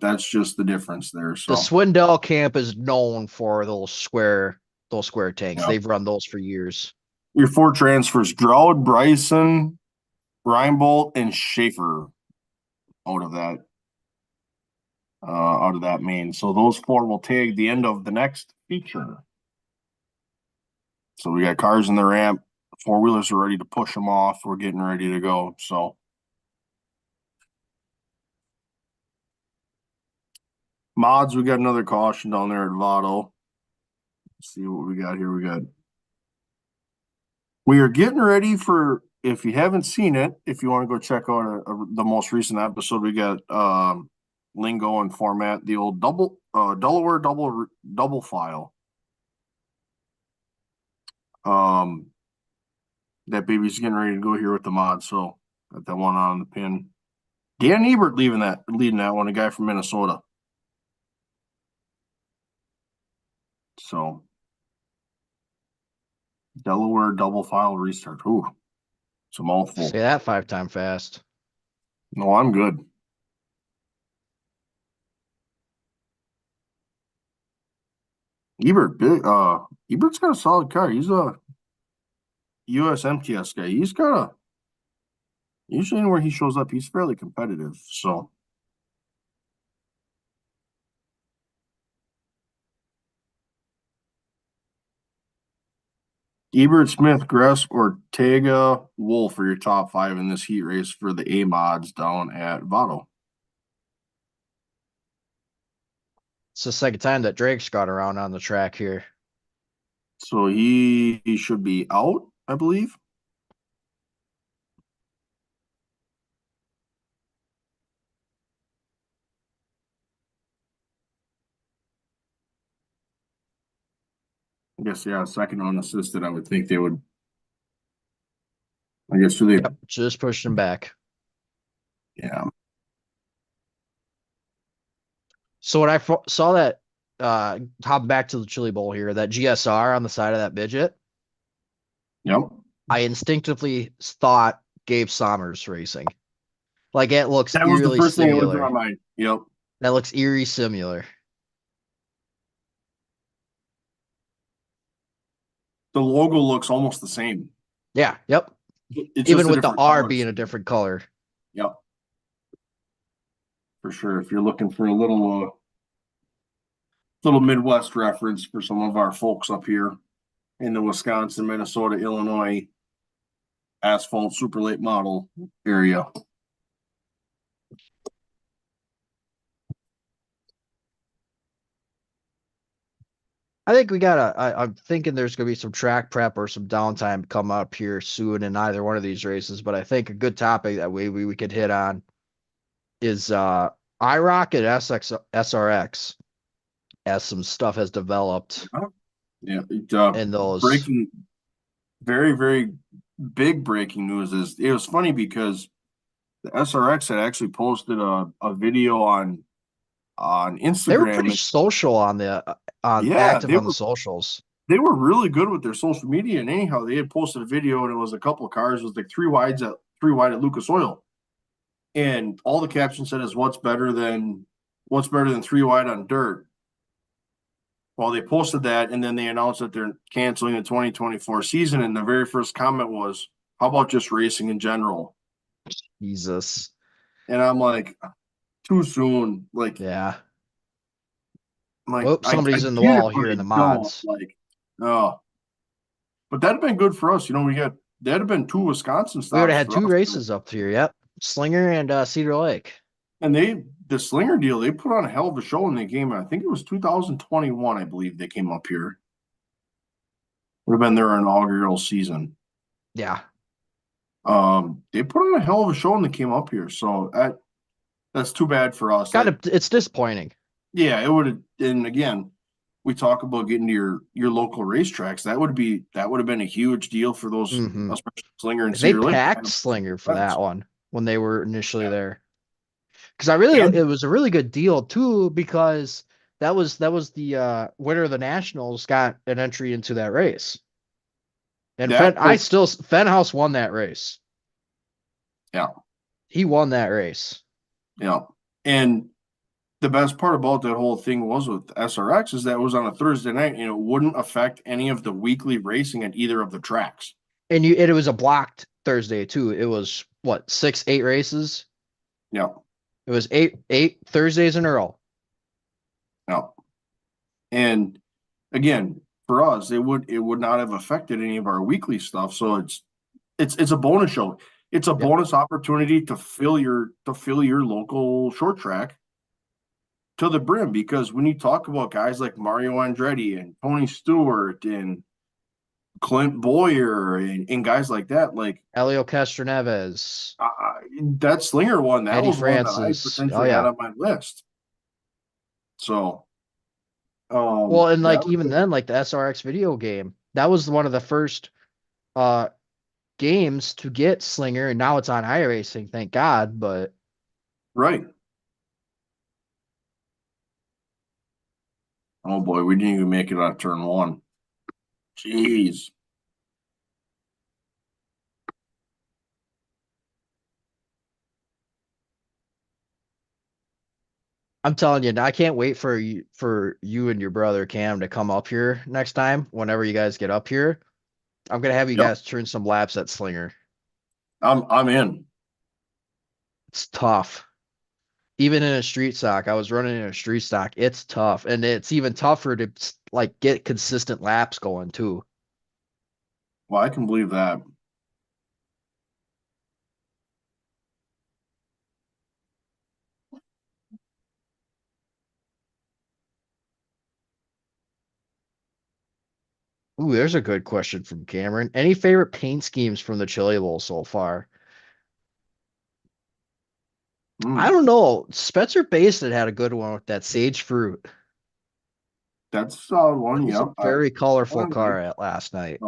B: That's just the difference there.
A: The
B: So
A: Swindell camp is known for those square tanks.
B: yeah.
A: They've run those for years.
B: Your four transfers: Stroud, Bryson, Reinbold, and Schaefer out of that main. So those four will tag the end of the next feature. So we got cars in the ramp. Four wheelers are ready to push them off. We're getting ready to go. So mods, we got another caution down there at Votto. Let's see what we got here. We are getting ready for, if you haven't seen it, if you want to go check out the most recent episode, we got lingo and format, the old Delaware double file. That baby's getting ready to go here with the mod, so got that one on the pin. Dan Ebert leading that one, a guy from Minnesota. So Delaware double file restart. Ooh, it's a mouthful.
A: Say that 5 times fast.
B: No, I'm good. Ebert's got a solid car. He's a US MTS guy. Usually anywhere he shows up, he's fairly competitive. So Ebert, Smith, Gress, Ortega, Wolf are your top five in this heat race for the A mods down at Votto.
A: It's the second time that Drake's got around on the track here.
B: So he should be out, I believe. I guess yeah, second unassisted. I would think they would. I guess do they?
A: Yep, just pushed him back.
B: Yeah.
A: So when I saw that, hop back to the Chili Bowl here, that GSR on the side of that midget,
B: Yep.
A: I instinctively thought Gabe Sommers racing. Like it looks
B: That was the
A: eerily
B: first thing that went through my
A: similar.
B: mind. Yep.
A: That looks eerie similar.
B: The logo looks almost the same.
A: Yeah, yep.
B: It's
A: Even
B: just a
A: with the
B: different
A: R
B: color
A: being a
B: scheme.
A: different color.
B: Yep. For sure. If you're looking for a little Midwest reference for some of our folks up here in the Wisconsin, Minnesota, Illinois asphalt super late model area.
A: I think we gotta. I'm thinking there's gonna be some track prep or some downtime come up here soon in either one of these races. But I think a good topic that we could hit on is IROC and SRX as some stuff has developed
B: Yeah.
A: in those.
B: Breaking, very, very big breaking news is it was funny because the SRX had actually posted a video on
A: They were pretty
B: Instagram. And
A: social on the on
B: yeah,
A: active on the socials.
B: they were really good with their social media. And anyhow, they had posted a video and it was a couple of cars. It was like three wide at Lucas Oil. And all the caption said is what's better than three wide on dirt. Well, they posted that and then they announced that they're canceling the 2024 season. And the very first comment was, how about just racing in general?
A: Jesus.
B: And I'm like, too soon.
A: Yeah. Oh,
B: I
A: somebody's in the
B: get it,
A: wall
B: but
A: here
B: I
A: in the
B: don't.
A: mods.
B: Oh, but that'd have been good for us. That'd have been two Wisconsin
A: We would
B: stops
A: have had
B: for
A: two
B: us.
A: races up here. Yep. Slinger and Cedar Lake.
B: And the Slinger deal, they put on a hell of a show in the game. I think it was 2021, I believe they came up here. Would have been their inaugural season.
A: Yeah.
B: They put on a hell of a show when they came up here. So that's too bad for us.
A: Kind of it's disappointing.
B: Yeah, it would have. And again, we talk about getting to your local racetracks. That would have been a huge deal for those,
A: Hmm.
B: especially Slinger and
A: They
B: Cedar Lake.
A: packed Slinger for
B: Friends.
A: that one when they were initially
B: Yeah.
A: there. Because I really it
B: And
A: was a really good deal too, because that was the winner of the Nationals got an entry into that race. And
B: that was
A: Fenhouse won that race.
B: yeah,
A: He won that race.
B: yeah. And the best part about that whole thing was with SRX is that it was on a Thursday night and it wouldn't affect any of the weekly racing at either of the tracks.
A: And it was a blocked Thursday too. It was what, 6, 8 races?
B: Yeah,
A: It was eight Thursdays in a row.
B: yeah. And again, for us, it would not have affected any of our weekly stuff. So it's a bonus show. It's a
A: Yep.
B: bonus opportunity to fill your local short track to the brim because when you talk about guys like Mario Andretti and Tony Stewart and Clint Boyer and guys like that, like
A: Elio Castroneves,
B: that Slinger one, that
A: Eddie
B: was one that I
A: Francis. Oh
B: potentially had
A: yeah.
B: on my list. So,
A: Well, and
B: that
A: like
B: would have
A: even
B: been
A: then, like the SRX video game, that was one of the first uh games to get Slinger, and now it's on iRacing, thank God. But
B: right. Oh boy, we didn't even make it out of turn one. Jeez.
A: I'm telling you, I can't wait for you and your brother Cam to come up here next time. Whenever you guys get up here, I'm gonna have you
B: Yep.
A: guys turn some laps at Slinger.
B: I'm in.
A: It's tough. Even in a street stock, I was running in a street stock. It's tough, and it's even tougher to like get consistent laps going too.
B: Well, I can believe that.
A: Ooh, there's a good question from Cameron. Any favorite paint schemes from the Chili Bowl so far? I
B: Hmm,
A: don't know. Spencer Basin had a good one with that sage fruit.
B: that's a solid
A: That
B: one.
A: was a
B: Yep.
A: very
B: I
A: colorful car
B: like.
A: at last night.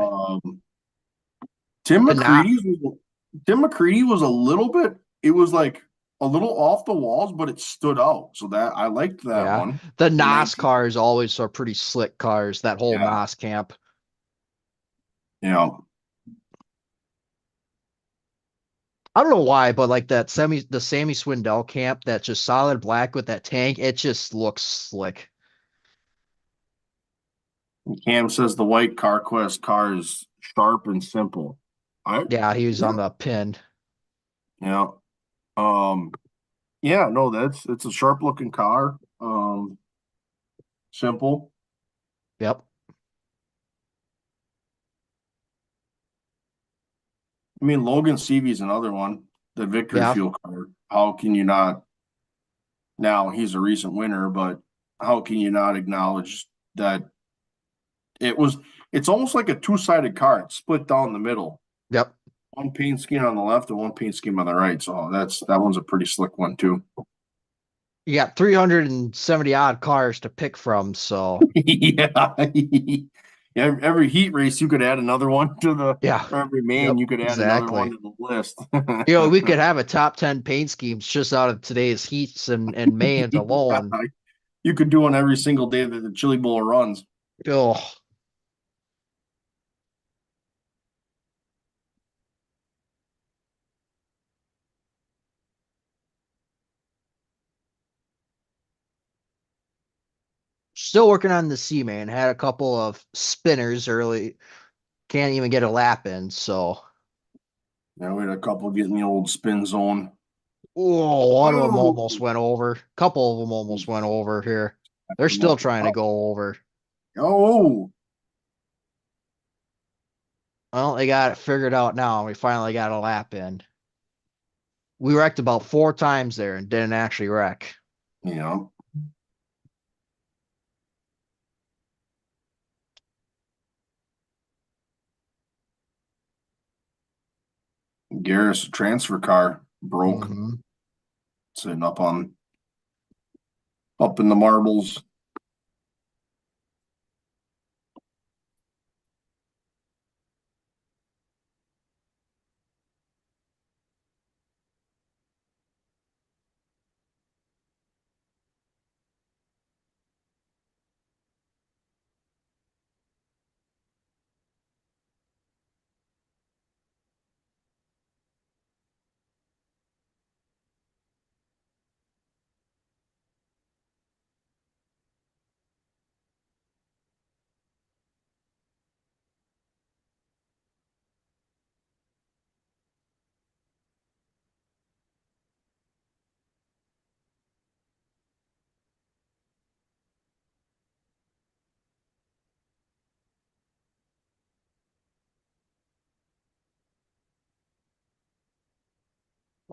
B: Tim
A: The not,
B: McCready's was Tim McCready was a little bit. It was like a little off the walls, but it stood out. So that I liked that
A: yeah.
B: one.
A: The
B: The
A: NOS
B: 19.
A: cars always are pretty slick cars. That whole
B: Yeah.
A: NOS camp.
B: Yeah.
A: I don't know why, but like the Sammy Swindell camp, that just solid black with that tank, it just looks slick.
B: Cam says the white CarQuest car is sharp and simple. I
A: Yeah, he was
B: yeah.
A: on the pin.
B: Yeah. Um yeah, no, it's a sharp looking car. Simple.
A: Yep.
B: I mean Logan Seavey's another one. The Victory
A: Yeah.
B: Fuel car. How can you not now he's a recent winner, but how can you not acknowledge that it was it's almost like a two-sided car. It's split down the middle.
A: Yep.
B: One paint scheme on the left and one paint scheme on the right. So that one's a pretty slick one too.
A: You got 370 odd cars to pick from, so
B: Yeah. Yeah, every heat race you could add another one to the
A: yeah.
B: or every main
A: Yep.
B: you could add another one
A: Exactly.
B: to the list.
A: We could have a top 10 paint schemes just out of today's heats and mains
B: Yeah,
A: alone.
B: you could do one every single day that the Chili Bowl runs.
A: Oh, still working on the C main. Had a couple of spinners early. Can't even get a lap in, so
B: Yeah, we had a couple getting the old spin zone.
A: oh, one of them
B: Oh,
A: almost went over. A couple of them almost went over here. They're
B: them
A: still
B: up.
A: trying to go over.
B: Oh,
A: Well, they got it figured out now. We finally got a lap in. We wrecked about 4 times there and didn't actually wreck.
B: yeah. Garris transfer car broke
A: Mm-hmm.
B: sitting up in the marbles.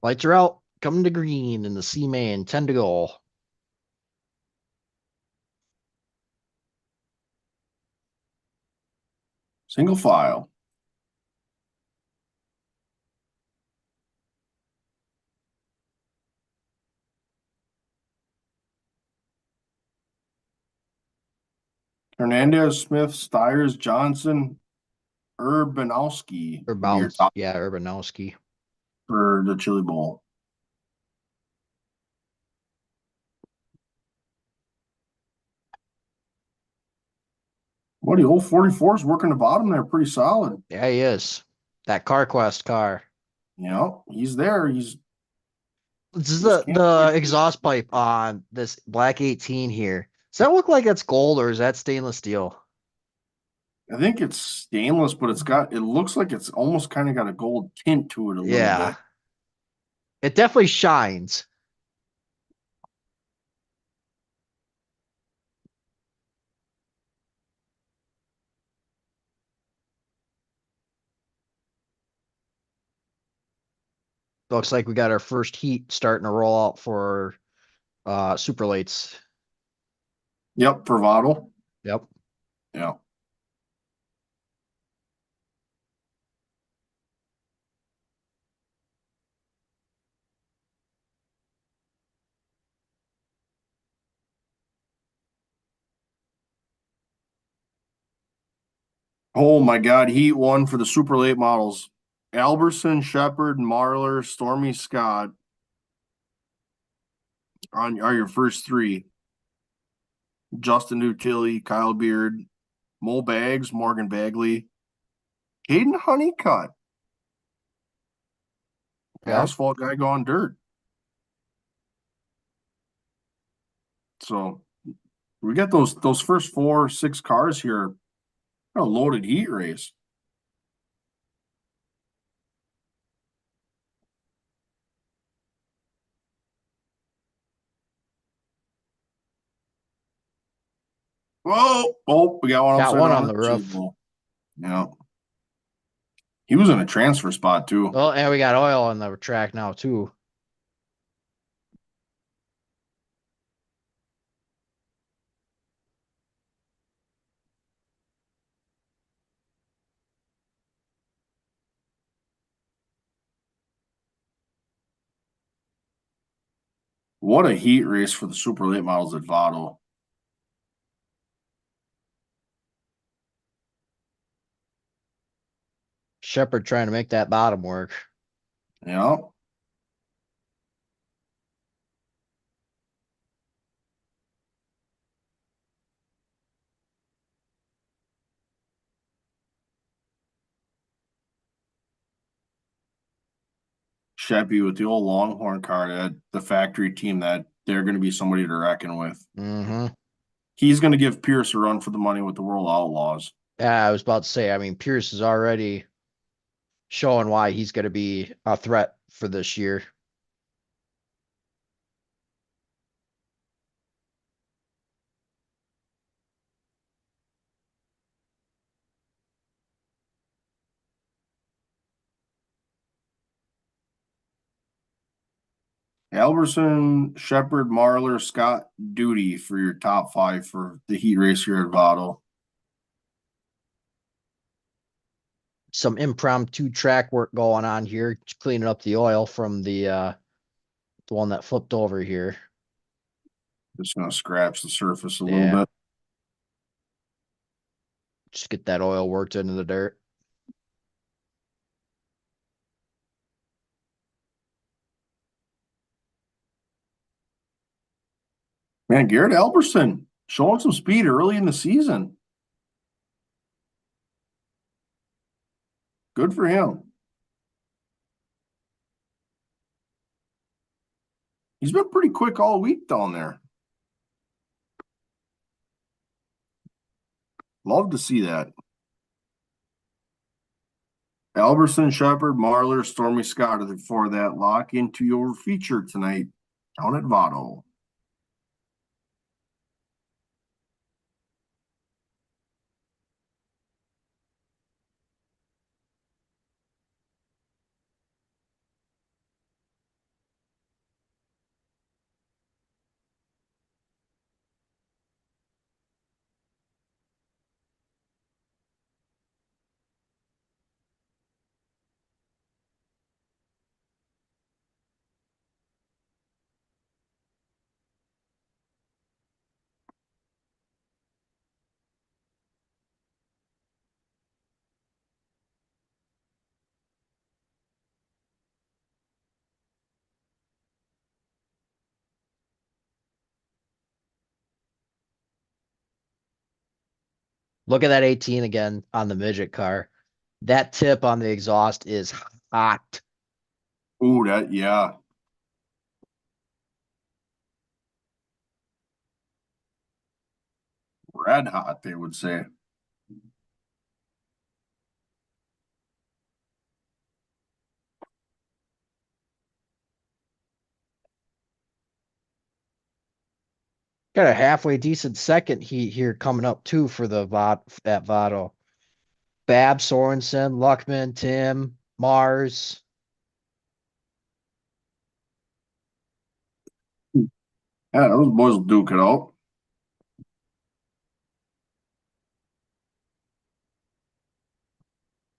A: Lights are out. Coming to green in the C main. 10 to go.
B: Single file. Hernandez, Smith, Stiers, Johnson, Urbanowski
A: Or
B: would be your
A: bounce.
B: top
A: Yeah, Urbanowski.
B: for the Chili Bowl. What the old 44 is working the bottom there pretty solid.
A: Yeah, he is. That CarQuest car.
B: You know, he's there. He's
A: This is
B: just can't
A: the
B: quite put it.
A: exhaust pipe on this black 18 here. Does that look like it's gold or is that stainless steel?
B: I think it's stainless, but it looks like it's almost kind of got a gold tint to it a little
A: Yeah.
B: bit.
A: It definitely shines. Looks like we got our first heat starting to roll out for super lates.
B: Yep, Bravado.
A: Yep.
B: Yeah. Oh my God, Heat won for the super late models. Alberson, Shepard, Marler, Stormy Scott are your first three. Justin Utility, Kyle Beard, Mo Bags, Morgan Bagley, Hayden Honeycutt,
A: Okay.
B: asphalt guy gone dirt. So we got those first 4, 6 cars here. A loaded heat race. Whoa! Oh, we got one
A: Got
B: upside
A: one
B: down
A: on
B: in
A: the
B: the
A: roof.
B: table. Yeah. He was in a transfer spot too.
A: Well, and we got oil on the track now too.
B: What a heat race for the super late models at Votto.
A: Shepard trying to make that bottom work.
B: Yeah. Sheppy with the old Longhorn car at the factory team that they're going to be somebody to reckon with.
A: Mm-hmm.
B: He's going to give Pierce a run for the money with the World Outlaws.
A: Yeah, I was about to say, I mean, Pierce is already showing why he's going to be a threat for this year.
B: Alberson, Shepard, Marler, Scott, Duty for your top 5 for the heat race here at Votto.
A: Some impromptu track work going on here, cleaning up the oil from the one that flipped over here.
B: Just going to scratch the surface a little
A: Yeah,
B: bit.
A: just get that oil worked into the dirt.
B: Man, Garrett Alberson showing some speed early in the season. Good for him. He's been pretty quick all week down there. Love to see that. Alberson, Shepard, Marler, Stormy Scott for that lock into your feature tonight down at Votto.
A: Look at that 18 again on the midget car. That tip on the exhaust is hot.
B: Ooh, that, yeah. Red hot, they would say.
A: Got a halfway decent second heat here coming up too for the at Votto. Bab, Sorensen, Luckman, Tim, Mars.
B: Yeah, those boys will duke it out.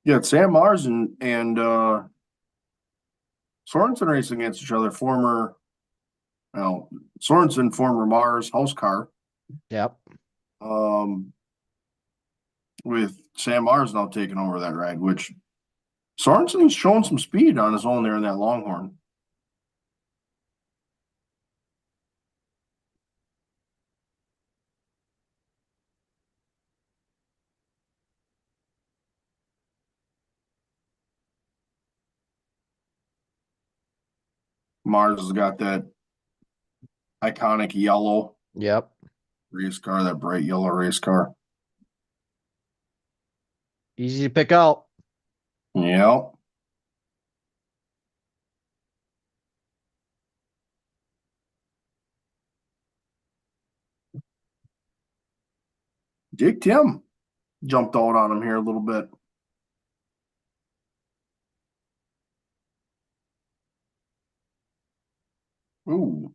B: Yeah, Sam Mars and Sorensen racing against each other. Well, Sorensen, former Mars house car.
A: Yep.
B: Um, with Sam Mars now taking over that ride, which Sorensen's showing some speed on his own there in that Longhorn. Mars has got that iconic yellow
A: Yep.
B: race car, that bright yellow race car.
A: Easy to pick out.
B: Yep. Jake Tim jumped out on him here a little bit. Ooh.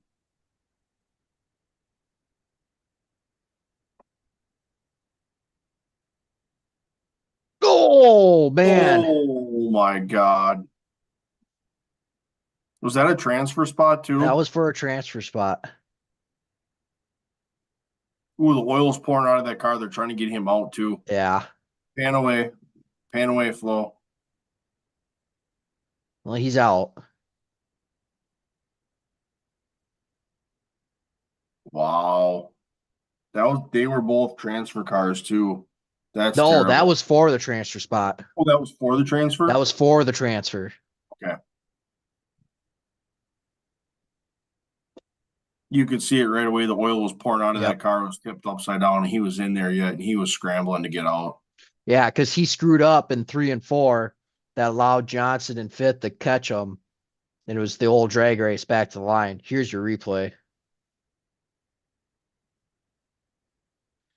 A: Oh man.
B: Oh my God. Was that a transfer spot
A: That
B: too?
A: was for a transfer spot.
B: Ooh, the oil's pouring out of that car. They're trying to get him out too.
A: Yeah.
B: Pan away. Pan away, Flo.
A: Well, he's out.
B: Wow. They were both transfer cars too. That's
A: No, that
B: terrible.
A: was for the transfer spot.
B: Oh, that was for the
A: That
B: transfer?
A: was for the transfer.
B: Okay. You could see it right away. The oil was pouring out of that
A: Yep.
B: car. It was tipped upside down, and he was in there yet, and he was scrambling to get out.
A: Yeah, because he screwed up in 3 and 4 that allowed Johnson and fifth to catch him. And it was the old drag race back to the line. Here's your replay.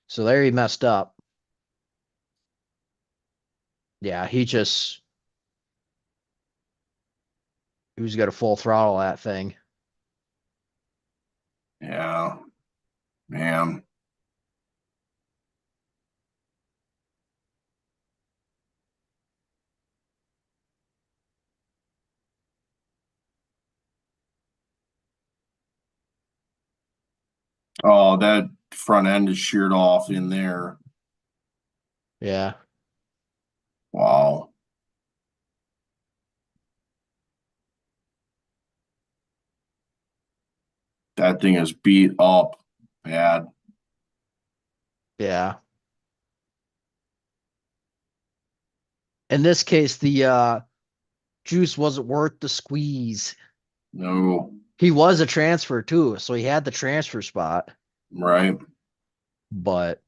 A: So there he messed up. Yeah, he was got a full throttle that thing.
B: Yeah, man. Oh, that front end is sheared off in there.
A: Yeah.
B: Wow. That thing is beat up bad.
A: Yeah. In this case, the juice wasn't worth the squeeze.
B: No,
A: He was a transfer too, so he had the transfer spot,
B: right?
A: but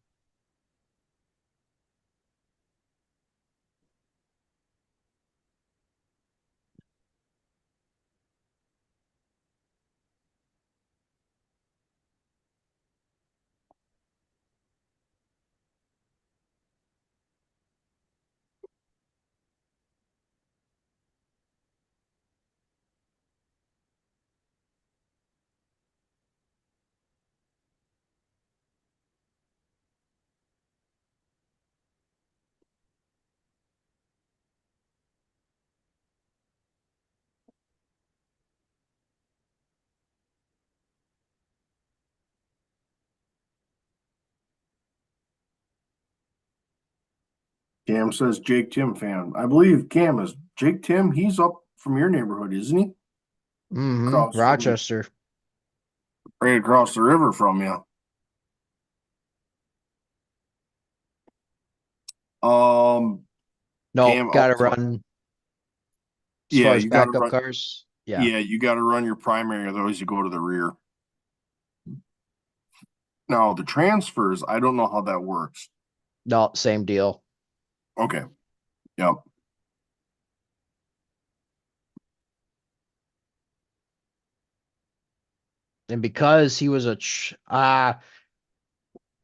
B: Cam says Jake Tim fan. I believe Cam is Jake Tim. He's up from your neighborhood, isn't he? Across
A: Rochester.
B: right across the river from you. Um,
A: No,
B: Cam
A: gotta
B: also,
A: run as far
B: yeah,
A: as
B: you got to
A: backup
B: run.
A: cars. Yeah.
B: Yeah, you got to run your primary, otherwise you go to the rear. Now the transfers, I don't know how that works.
A: No, same deal.
B: Okay, yep,
A: And because he was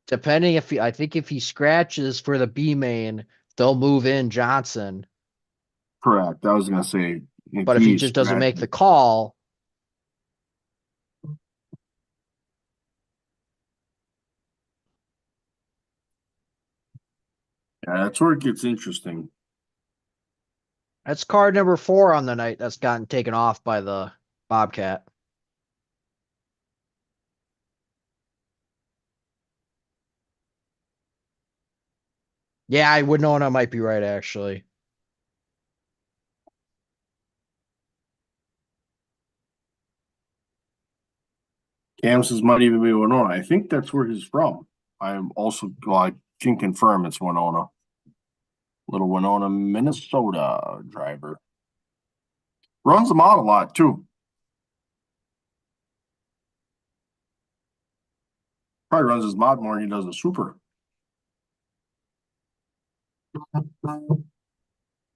A: depending I think if he scratches for the B main, they'll move in Johnson.
B: correct. I was gonna say if
A: But if he
B: he's
A: just doesn't make the
B: scratching,
A: call,
B: yeah, that's where it gets interesting.
A: that's card number 4 on the night that's gotten taken off by the Bobcat. Yeah, Winona might be right actually.
B: Kansas might even be Winona. I think that's where he's from. I'm also, well, I can confirm it's Winona. Little Winona, Minnesota driver. Runs them out a lot too. Probably runs his mod more than he does a super.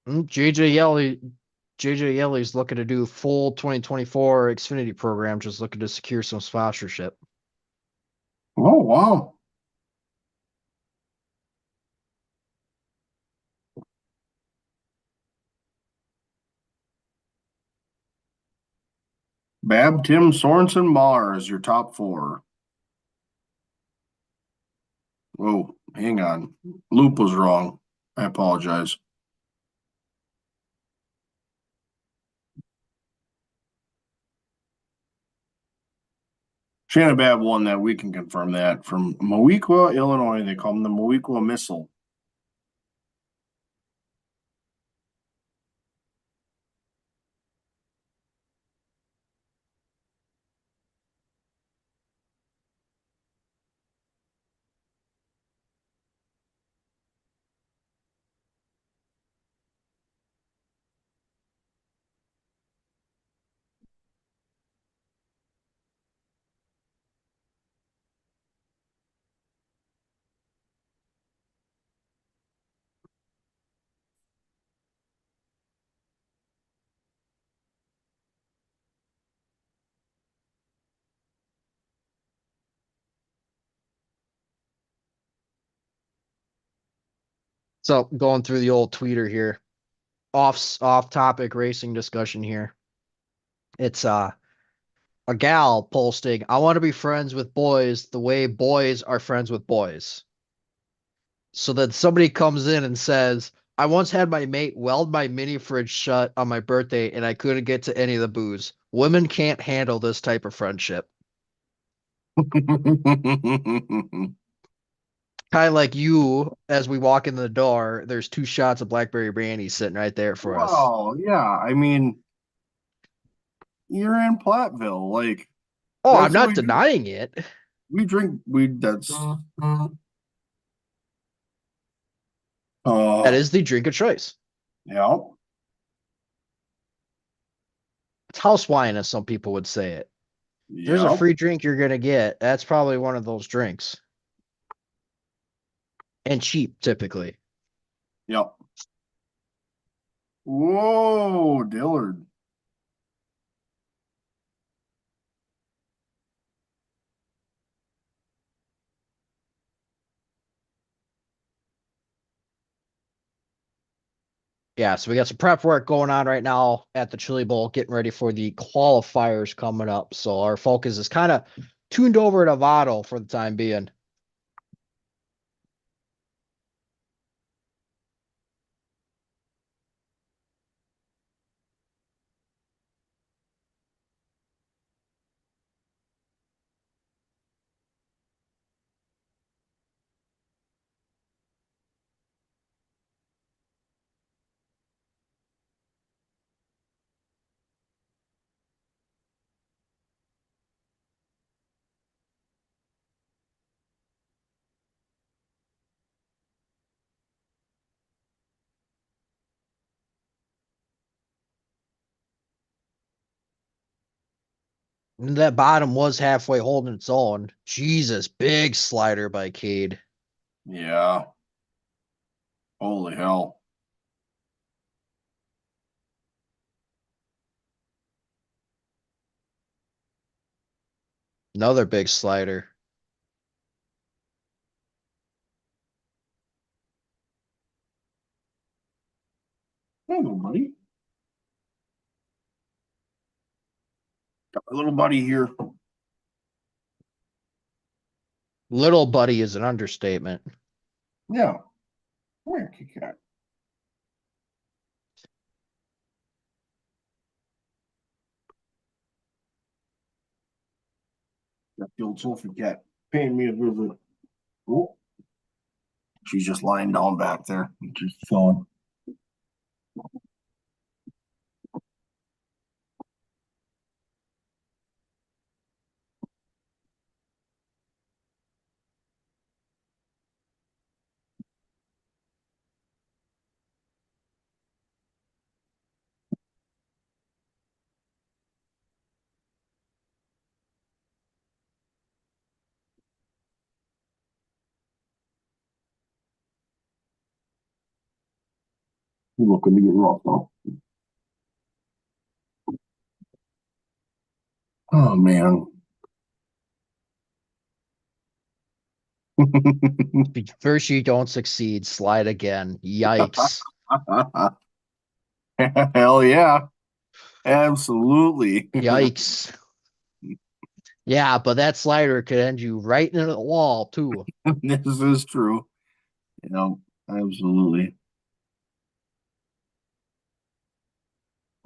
A: JJ Yelly's looking to do full 2024 Xfinity program, just looking to secure some sponsorship.
B: Oh, wow. Bab, Tim, Sorensen, Mars, your top four. Whoa, hang on. Loop was wrong. I apologize. Shannon Bab won that. We can confirm that from Moequa, Illinois. They call him the Moequa Missile.
A: So going through the old tweeter here, off topic racing discussion here. It's a gal posting, I want to be friends with boys the way boys are friends with boys. So then somebody comes in and says, I once had my mate weld my mini fridge shut on my birthday and I couldn't get to any of the booze. Women can't handle this type of friendship. Kind of like you, as we walk in the door, there's two shots of blackberry brandy sitting right there for us.
B: Well, yeah. I mean, you're in Platteville. Like,
A: Oh, I'm
B: that's what
A: not
B: we do.
A: denying it.
B: We drink, we, that's,
A: That
B: uh,
A: is the drink of choice.
B: yeah,
A: It's house wine, as some people would say it. If there's a
B: yeah,
A: free drink you're gonna get, that's probably one of those drinks. And cheap, typically.
B: yeah. Whoa, Dillard.
A: Yeah, so we got some prep work going on right now at the Chili Bowl, getting ready for the qualifiers coming up. So our focus is kind of tuned over to Votto for the time being. And that bottom was halfway holding its own. Jesus, big slider by Cade.
B: Yeah, holy hell.
A: Another big slider.
B: Hello, buddy. Got my little buddy here.
A: Little buddy is an understatement.
B: Yeah, come here, Kit Kat. Got the old Sophie cat paying me a visit. Oh, She's just lying down back there, just chilling. Looking to get rough though. Oh man.
A: First you don't succeed, slide again. Yikes.
B: Hell yeah. Absolutely.
A: Yikes. Yeah, but that slider could end you right into the wall too.
B: This is true. You know, absolutely.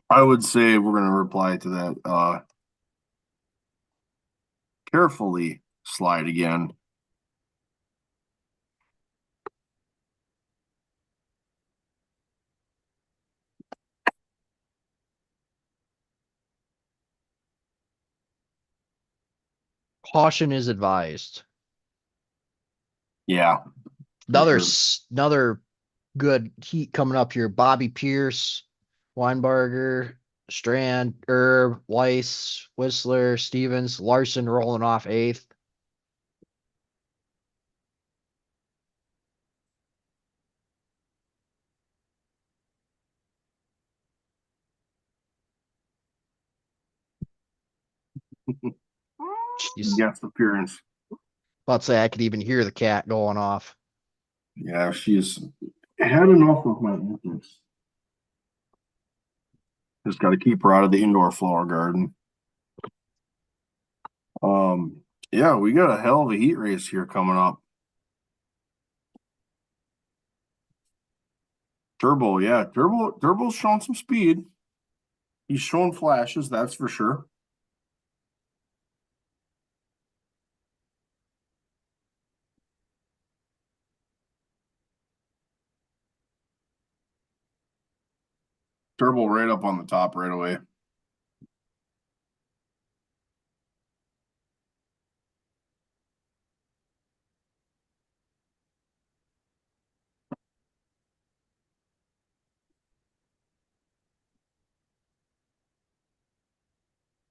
B: I would say we're gonna reply to that carefully slide again.
A: Caution is advised.
B: Yeah, for
A: Another
B: sure.
A: another good heat coming up here. Bobby Pierce, Weinberger, Strand, Erb, Weiss, Whistler, Stevens, Larson rolling off eighth. Jeez.
B: Guest appearance.
A: About to say I could even hear the cat going off.
B: Yeah, she's had enough of my antics. Just got to keep her out of the indoor flower garden. Um, yeah, we got a hell of a heat race here coming up. Turbo, yeah, Turbo's showing some speed. He's showing flashes, that's for sure. Turbo right up on the top right away.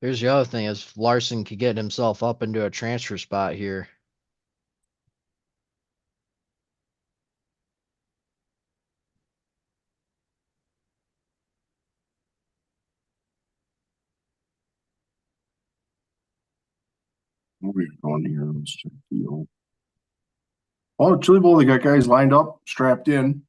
A: Here's the other thing is Larson could get himself up into a transfer spot here.
B: Where are we going here? Let's check the old. Oh, Chili Bowl, they got guys lined up, strapped in.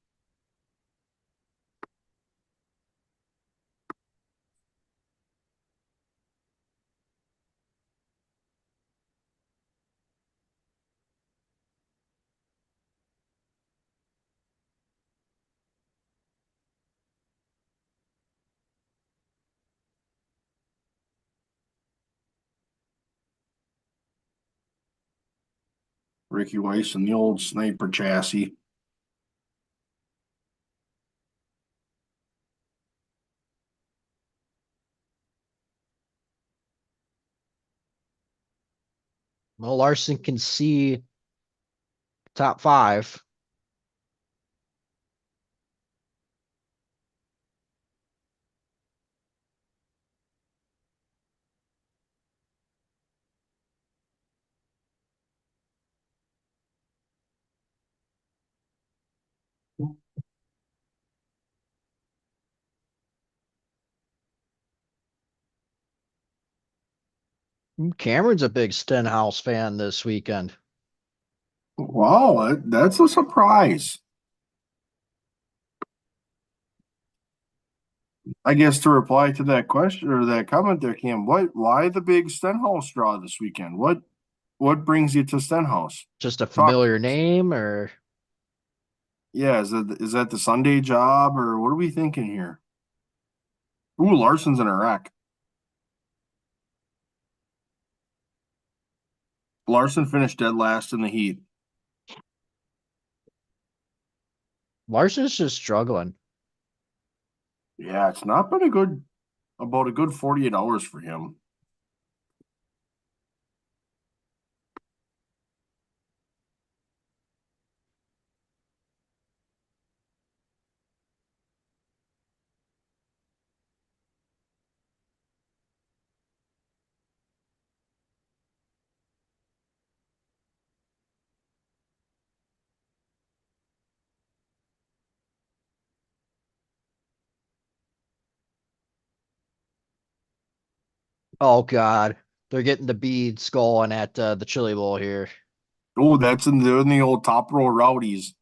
B: Ricky Weiss and the old sniper chassis.
A: Well, Larson can see top five. Cameron's a big Stenhouse fan this weekend.
B: Wow, that's a surprise. I guess to reply to that question or that comment there, Cam, why the big Stenhouse draw this weekend? What brings you to Stenhouse?
A: Just a
B: Talk to
A: familiar
B: us.
A: name, or
B: Yeah, is that the Sunday job or what are we thinking here? Ooh, Larson's in a wreck. Larson finished dead last in the heat.
A: Larson's just struggling.
B: Yeah, it's not been a good about a good 48 hours for him.
A: Oh God, they're getting the beads going at the Chili Bowl here.
B: Oh, that's in the old top row rowdies.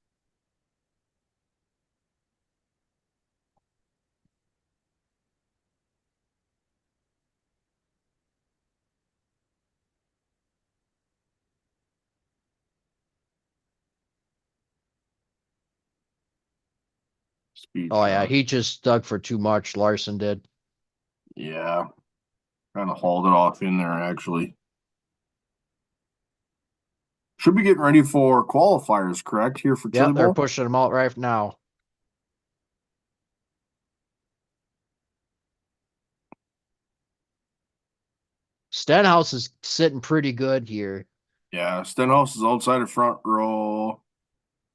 B: Speed
A: Oh yeah,
B: shot.
A: he just dug for too much. Larson did.
B: Yeah, kind of hauled it off in there actually. Should be getting ready for qualifiers, correct? Here for Chili
A: Yep, they're
B: Bowl.
A: pushing him out right now. Stenhouse is sitting pretty good here,
B: Yeah, Stenhouse is outside of front row.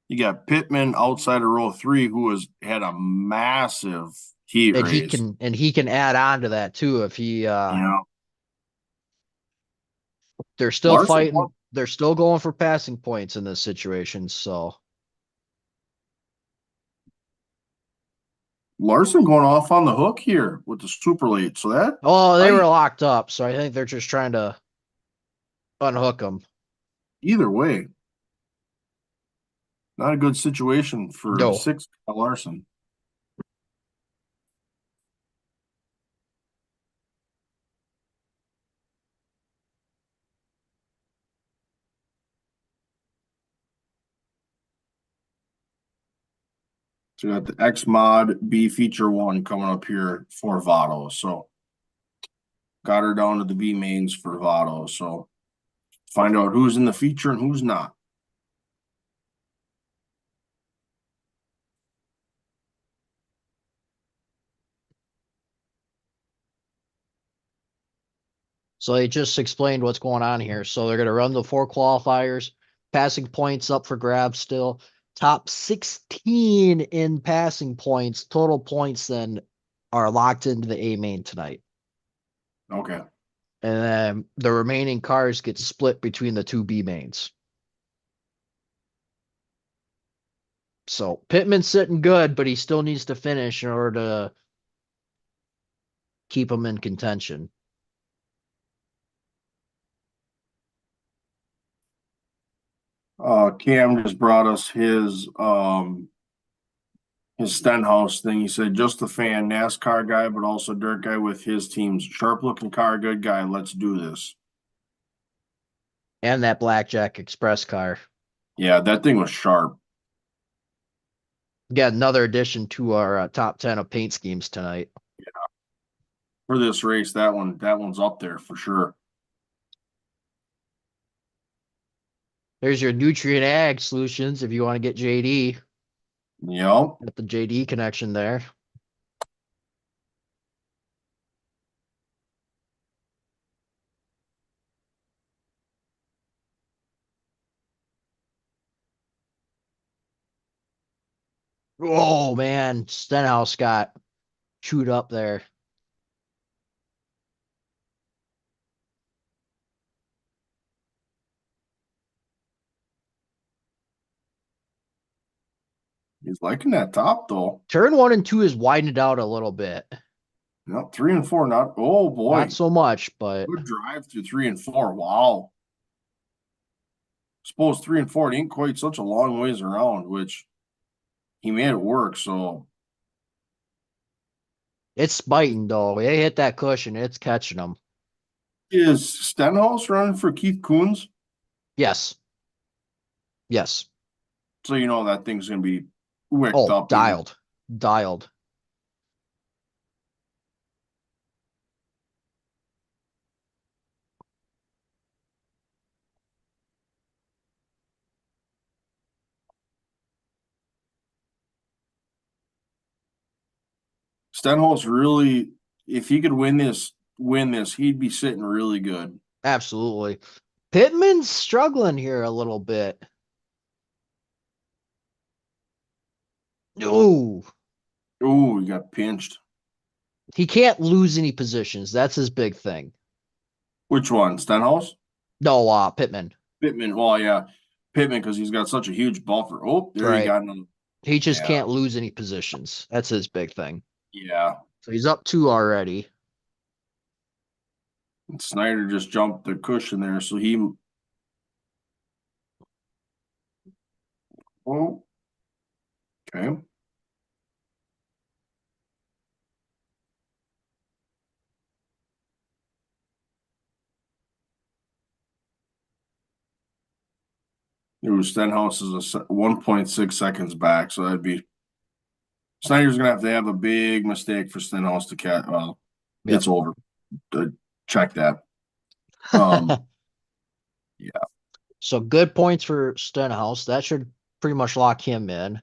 B: You got Pittman outside of row three, who has had a massive heat
A: and
B: race.
A: he can add on to that too if he
B: Yeah,
A: they're still
B: Larson
A: fighting. They're still going for passing points in this situation. So,
B: Larson going off on the hook here with the super late. So that
A: oh, they
B: I
A: were locked up. So I think they're just trying to unhook him.
B: either way, not a good situation for the
A: No.
B: six Larson. So we got the X Mod B feature one coming up here for Votto. So got her down to the B mains for Votto. So find out who's in the feature and who's not.
A: So they just explained what's going on here. So they're going to run the four qualifiers, passing points up for grabs still. Top 16 in passing points, total points then are locked into the A main tonight.
B: Okay.
A: And then the remaining cars get split between the two B mains. So Pittman's sitting good, but he still needs to finish in order to keep him in contention.
B: Cam just brought us his Stenhouse thing. He said just a fan, NASCAR guy, but also dirt guy with his teams. Sharp looking car, good guy. Let's do this.
A: And that Blackjack Express car.
B: Yeah, that thing was sharp
A: Got another addition to our top 10 of paint schemes tonight.
B: for this race. That one's up there for sure.
A: There's your nutrient ag solutions if you want to get JD.
B: Yep.
A: Got the JD connection there. Oh man, Stenhouse got chewed up there.
B: He's liking that top though.
A: Turn 1 and 2 is widened out a little bit.
B: Yep, three and four. Not oh
A: Not
B: boy.
A: so much, but
B: Good drive through three and four. Wow. Suppose three and four it ain't quite such a long ways around, which he made it work. So
A: it's biting though. They hit that cushion, it's catching them.
B: is Stenhouse running for Keith Coons?
A: Yes. Yes.
B: So you know that thing's gonna be wicked
A: Oh,
B: up in
A: dialed. Dialed.
B: Stenhouse really, if he could win this, he'd be sitting really good.
A: Absolutely. Pittman's struggling here a little bit. Ooh,
B: Oh, he got pinched.
A: he can't lose any positions. That's his big thing.
B: Which one? Stenhouse?
A: No, Pittman.
B: Pittman. Well, yeah, Pittman because he's got such a huge buffer. Oh, there you
A: Right.
B: got another.
A: He just
B: Yeah,
A: can't lose any positions. That's his big thing.
B: yeah.
A: So he's up two already.
B: And Snyder just jumped the cushion there, so he. Oh, okay. It was Stenhouse is 1.6 seconds back, so that'd be Snyder's gonna have a big mistake for Stenhouse to catch. Well,
A: Yep.
B: it's over. Check that. Um, yeah.
A: So good points for Stenhouse. That should pretty much lock him in.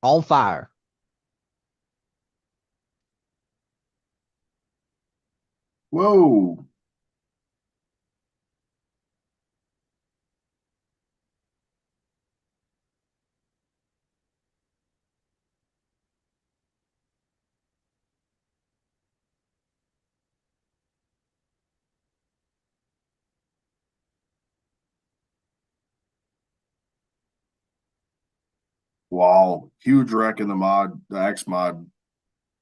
A: On fire.
B: Whoa. Wow. Huge wreck in the X mod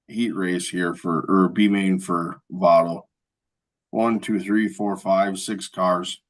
B: heat race here for or B main for Votto. One, two, three, four, five, six cars.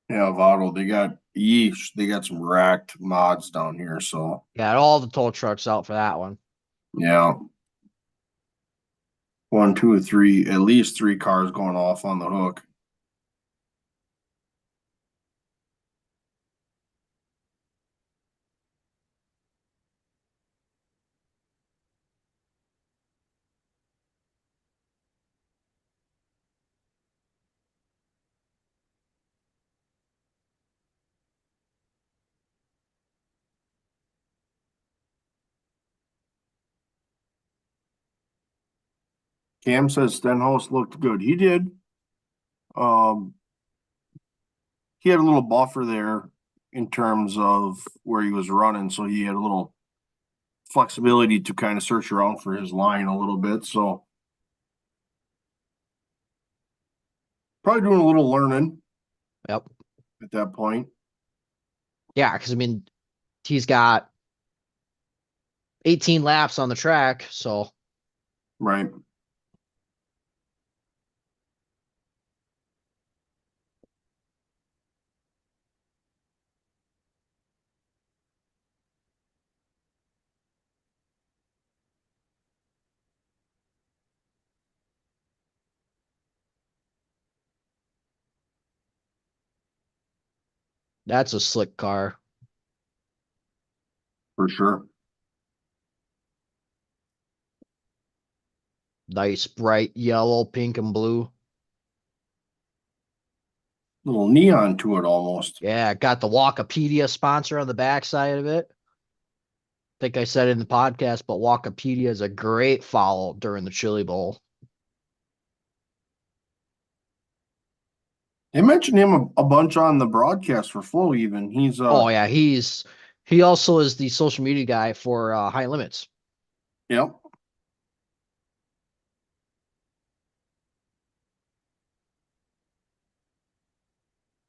B: Yeah, Votto, they got yeesh, they got some racked mods down here. So
A: Got all the tow trucks out for that one.
B: yeah. One, two, three, at least three cars going off on the hook. Cam says Stenhouse looked good. He did. Um, he had a little buffer there in terms of where he was running, so he had a little flexibility to kind of search around for his line a little bit. So probably doing a little learning
A: Yep.
B: at that point.
A: Yeah, because I mean, he's got 18 laps on the track, so
B: Right.
A: That's a slick car.
B: for sure.
A: Nice bright yellow, pink, and blue.
B: Little neon to it almost.
A: Yeah, got the Walkipedia sponsor on the backside of it. Think I said in the podcast, but Walkipedia is a great follow during the Chili Bowl.
B: They mentioned him a bunch on the broadcast for Flow. Even
A: Oh yeah, he also is the social media guy for High Limits.
B: yep.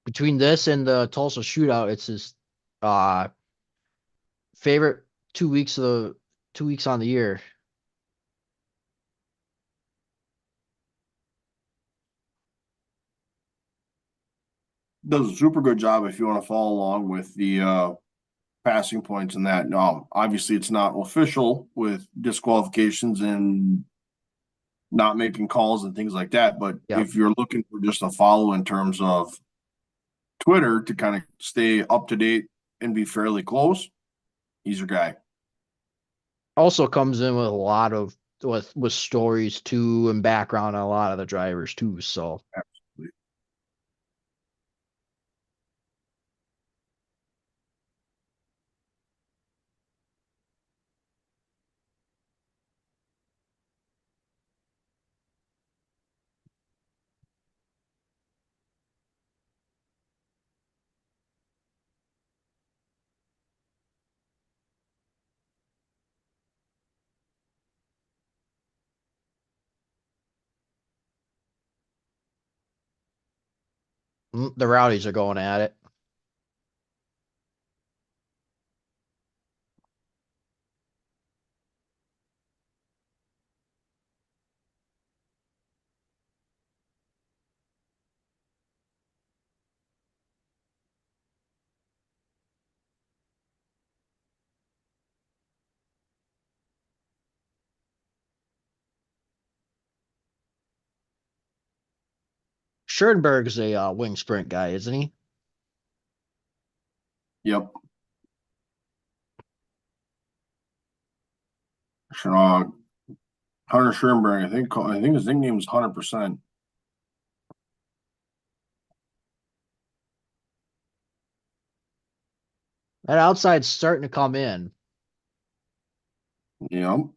A: Between this and the Tulsa Shootout, it's his uh favorite 2 weeks of the 2 weeks on the year.
B: Does a super good job if you want to follow along with the passing points and that. No, obviously it's not official with disqualifications and not making calls and things like that. But
A: Yep.
B: if you're looking for just a follow in terms of Twitter to kind of stay up to date and be fairly close, he's your guy.
A: Also comes in with a lot of with stories too and background on a lot of the drivers too. So the Rowdies are going at it. Schoenberg's a wing sprint guy, isn't he?
B: Yep. Uh, Hunter Schoenberg, I think his nickname is 100%.
A: That outside's starting to come in.
B: Yep.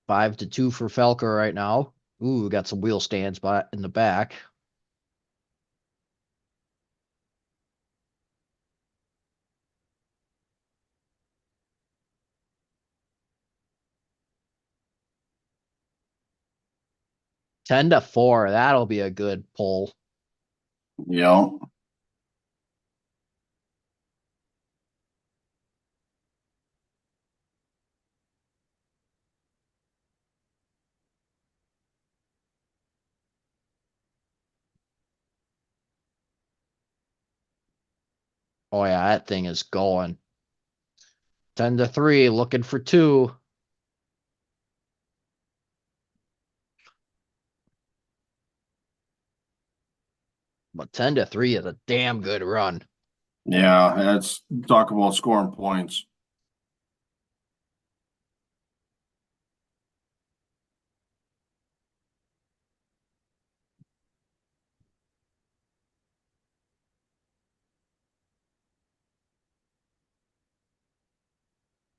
A: 5-2 for Felker right now. Ooh, got some wheel stands by in the back. Ten to four. That'll be a good pull.
B: Yep.
A: Oh yeah, that thing is going. 10-3, looking for two. But 10-3 is a damn good run.
B: Yeah, that's talk about scoring points.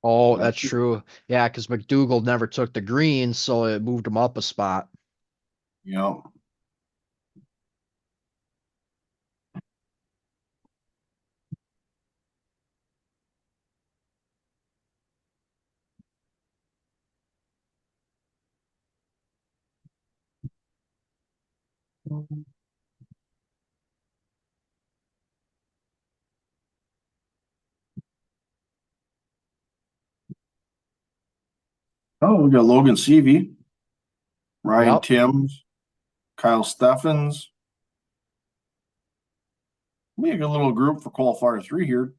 A: Oh,
B: That's
A: that's true. Yeah, because McDougal never took the green, so it moved him up a spot.
B: yep. Oh, we got Logan Seavey, Ryan
A: Yep.
B: Timms, Kyle Steffens. We have a little group for qualifier 3 here.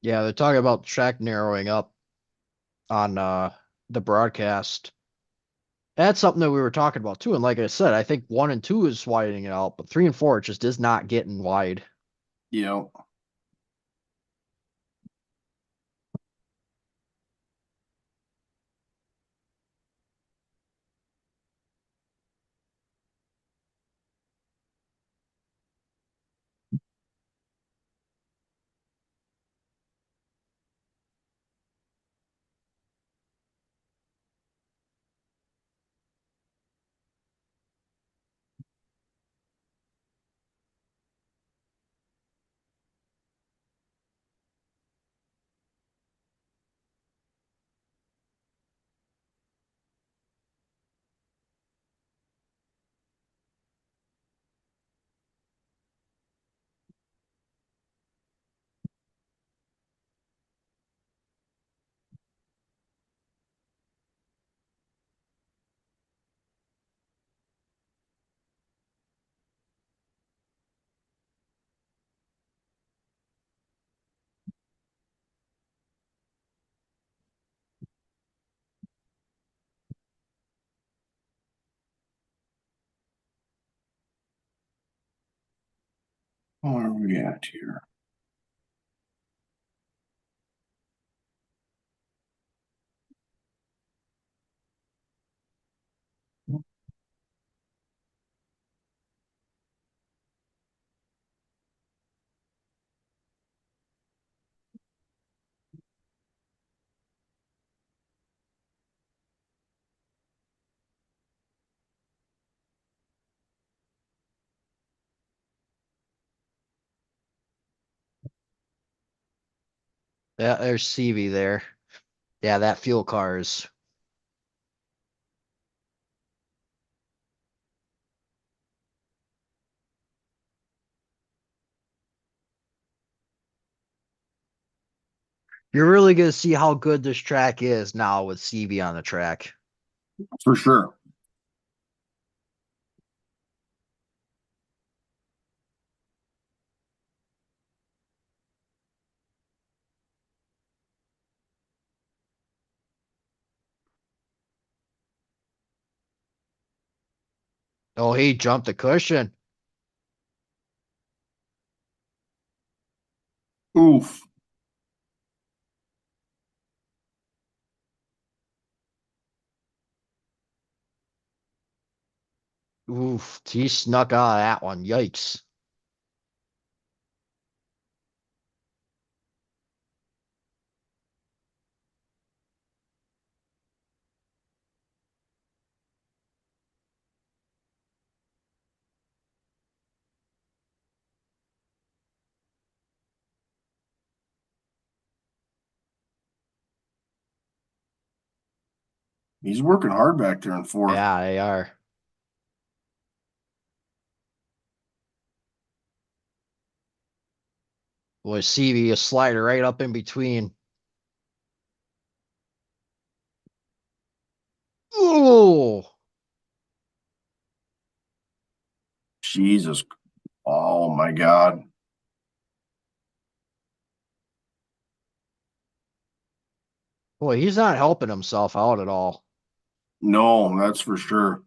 A: Yeah, they're talking about track narrowing up on the broadcast. That's something that we were talking about too. And like I said, I think 1 and 2 is widening it out, but 3 and 4 just is not getting wide.
B: Yeah. Where are we at here?
A: Yeah, there's CV there. Yeah, that fuel car is. You're really gonna see how good this track is now with CV on the track.
B: For sure.
A: Oh, he jumped the cushion.
B: Oof.
A: Oof, he snuck out of that one. Yikes.
B: He's working hard back there in fourth.
A: Yeah, they are. Boy, CV a slider right up in between. Ooh.
B: Jesus. Oh my God.
A: Boy, he's not helping himself out at all.
B: No, that's for sure.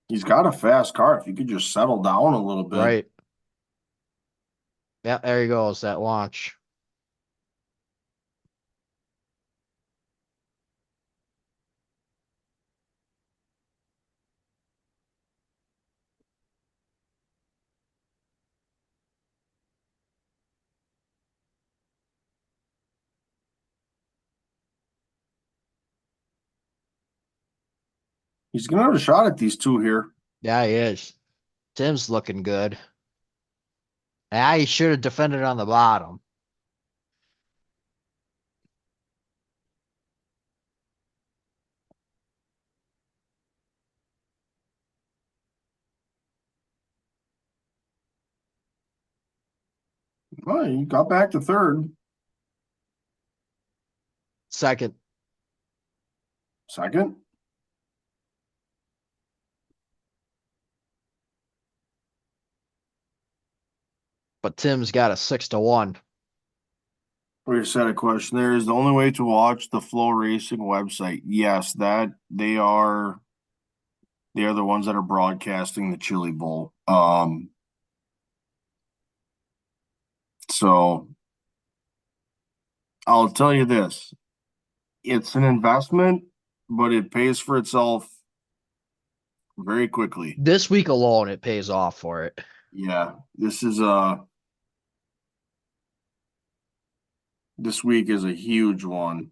B: He's got a fast car. If he could just settle down a little bit.
A: Right. Yeah, there he goes, that launch.
B: He's gonna have a shot at these two here.
A: Yeah, he is. Tim's looking good. Yeah, he should have defended on the bottom.
B: Well, he got back to third.
A: Second,
B: Second.
A: but Tim's got a 6-1.
B: We just had a question there. Is the only way to watch the Flow Racing website? Yes, that they are the ones that are broadcasting the Chili Bowl. So I'll tell you this. It's an investment, but it pays for itself very quickly.
A: This week alone, it pays off for it.
B: Yeah, this week is a huge one.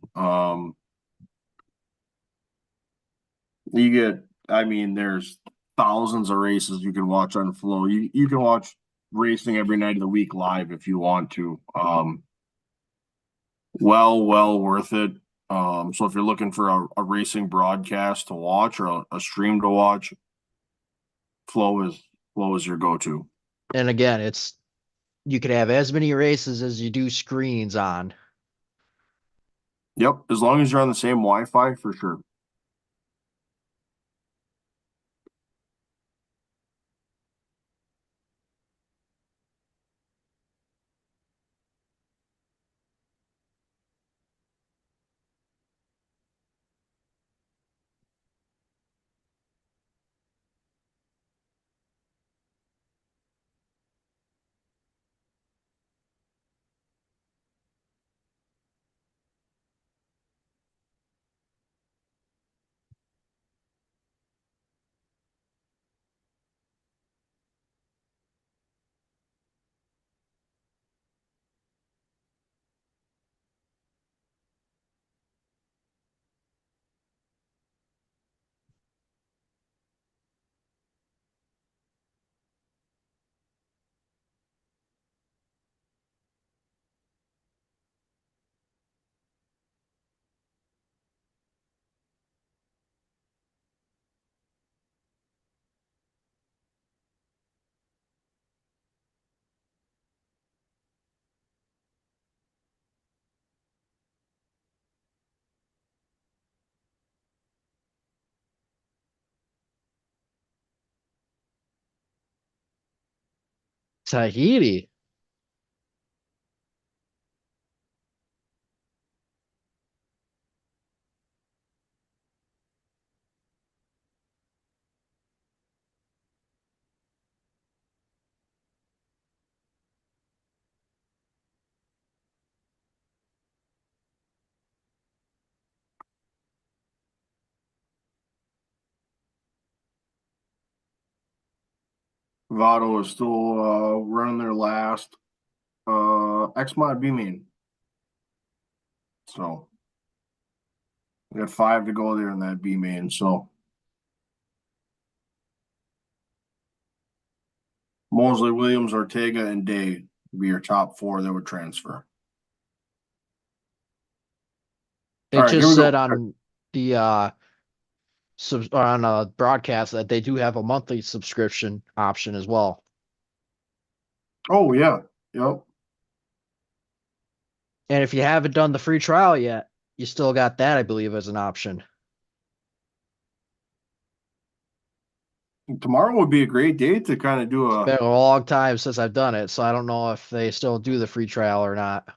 B: You get, I mean, there's thousands of races you can watch on Flow. You can watch racing every night of the week live if you want to. Well worth it. So if you're looking for a racing broadcast to watch or a stream to watch, Flow is Flow is your go-to.
A: And again, it's you could have as many races as you do screens on.
B: Yep, as long as you're on the same Wi-Fi, for sure.
A: Tahiti.
B: Votto is still running their last X-Mod B main. So we got five to go there in that B main. So Mosley, Williams, Ortega, and Day would be your top four that would transfer. All
A: It
B: right, here
A: just
B: we
A: said
B: go.
A: on the on a broadcast that they do have a monthly subscription option as well.
B: Oh yeah, yep.
A: And if you haven't done the free trial yet, you still got that, I believe, as an option.
B: Tomorrow would be a great day to kind of do
A: It's
B: a
A: been a long time since I've done it, so I don't know if they still do the free trial or not.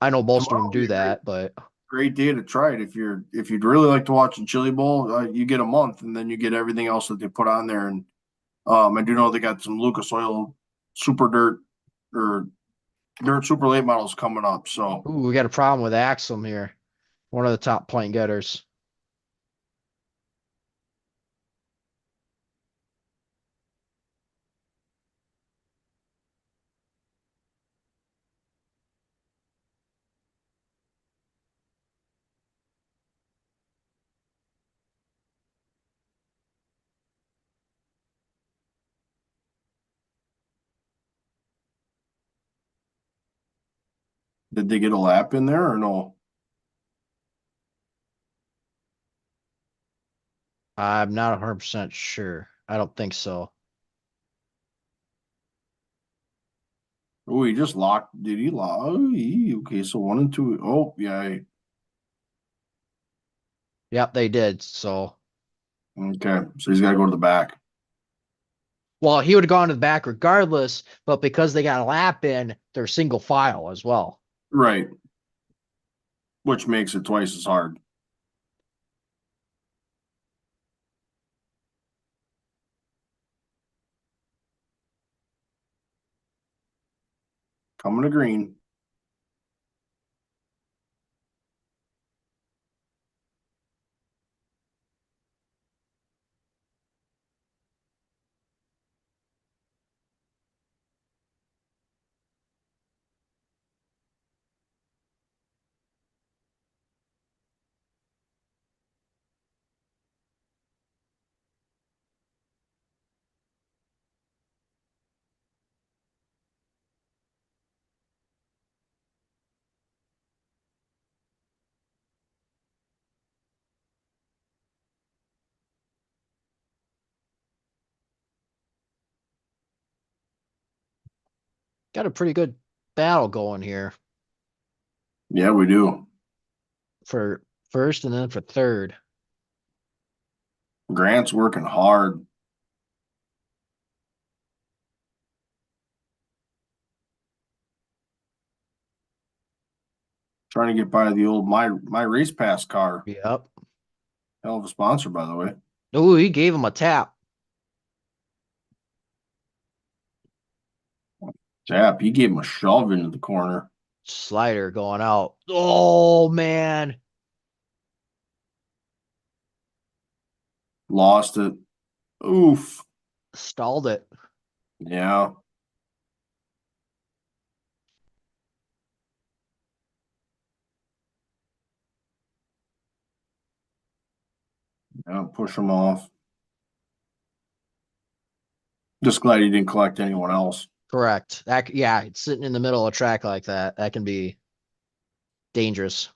A: I know most of
B: tomorrow
A: them
B: would be
A: do
B: a great
A: that, but
B: great day to try it if you'd really like to watch the Chili Bowl. You get a month, and then you get everything else that they put on there. And I do know they got some Lucas Oil Super Dirt or Dirt Super Late models coming up. So
A: ooh, we got a problem with Axum here. One of the top point getters.
B: Did they get a lap in there or no?
A: I'm not 100% sure. I don't think so.
B: Oh, he just locked. Did he lock? Oh, okay, so 1 and 2. Oh, yeah.
A: Yep, they did. So,
B: Okay, so he's got to go to the back.
A: well, he would have gone to the back regardless, but because they got a lap in, they're single file as well.
B: Right, which makes it twice as hard. Coming to green.
A: Got a pretty good battle going here
B: Yeah, we do.
A: for first and then for third.
B: Grant's working hard, trying to get by the old my race pass car.
A: Yep.
B: Hell of a sponsor, by the way.
A: Oh, he gave him a tap.
B: Tap. He gave him a shove into the corner.
A: Slider going out. Oh, man.
B: Lost it. Oof.
A: Stalled it.
B: Yeah. Yeah. Push him off. Just glad he didn't collect anyone else.
A: Correct. That, yeah, it's sitting in the middle of a track like that. That can be dangerous.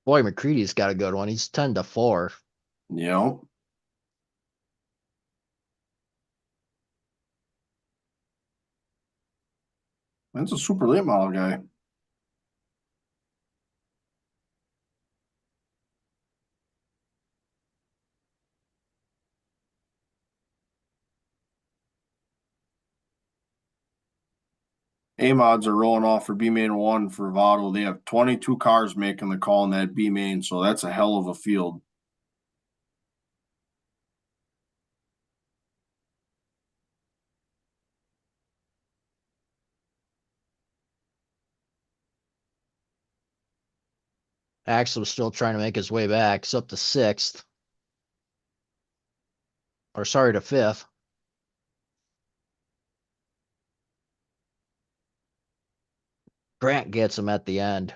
A: Boy, McCready's got a good one. He's 10-4.
B: Yeah. That's a super late model guy. A mods are rolling off for B main one for Votto. They have 22 cars making the call in that B main, so that's a hell of a field.
A: Axel's still trying to make his way back. It's up to sixth. Or sorry, to fifth. Grant gets him at the end.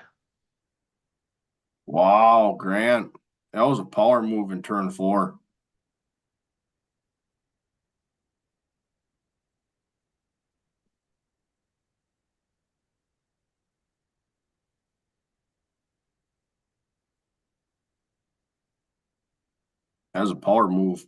B: Wow, Grant. That was a power move in turn 4. That was a power move.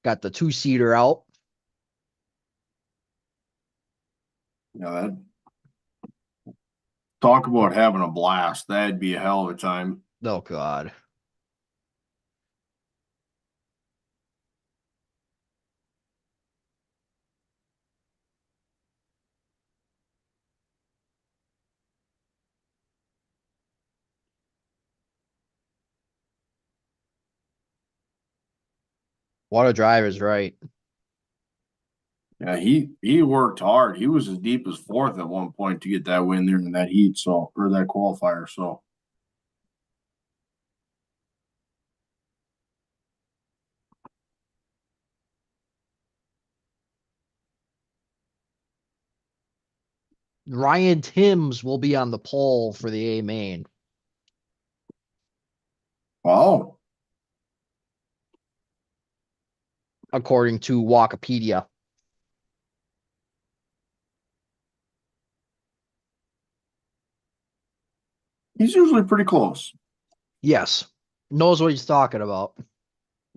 A: Got the two-seater out.
B: Yeah, that talk about having a blast. That'd be a hell of a time.
A: Oh God. What a driver's right.
B: Yeah, he worked hard. He was as deep as fourth at one point to get that win there in that heat, so or that qualifier. So
A: Ryan Timms will be on the pole for the A main,
B: wow.
A: according to Wikipedia.
B: He's usually pretty close.
A: Yes. Knows what he's talking about.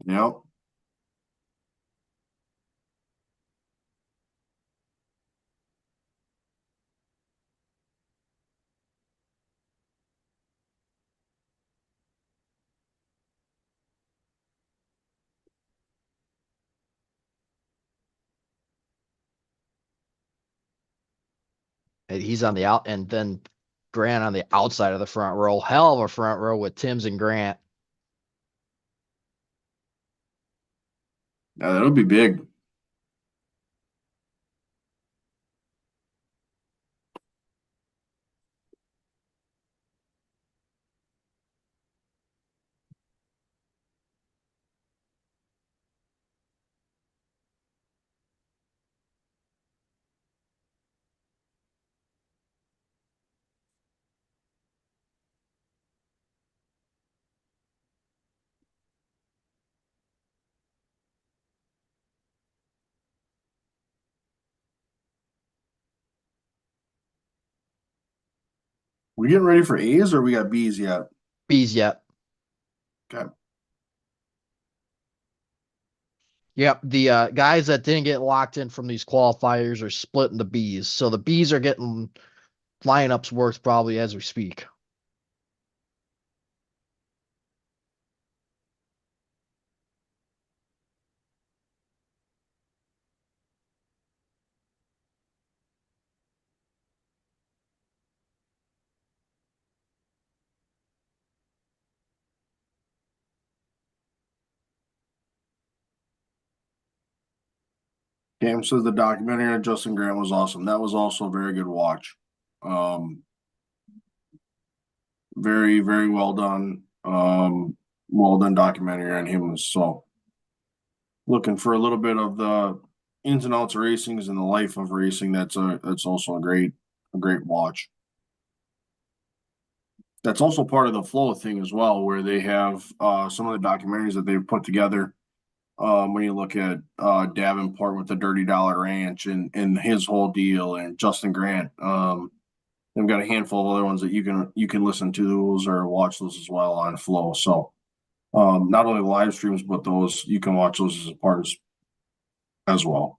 B: Yep.
A: And he's on the out, and then Grant on the outside of the front row. Hell of a front row with Timms and Grant.
B: Yeah, that'll be big. We getting ready for A's or we got B's yet?
A: B's yet.
B: Okay.
A: Yep. The guys that didn't get locked in from these qualifiers are splitting the B's. So the B's are getting lineups worked probably as we speak.
B: Cam says the documentary on Justin Grant was awesome. That was also a very good watch. Um, very, very well done. Well done documentary on him. So looking for a little bit of the ins and outs of racing and the life of racing. That's also a great watch. That's also part of the flow thing as well, where they have some of the documentaries that they've put together. When you look at Davenport with the Dirty Dollar Ranch and his whole deal, and Justin Grant, they've got a handful of other ones that you can listen to those or watch those as well on Flow. So not only live streams, but those you can watch those as a part as well.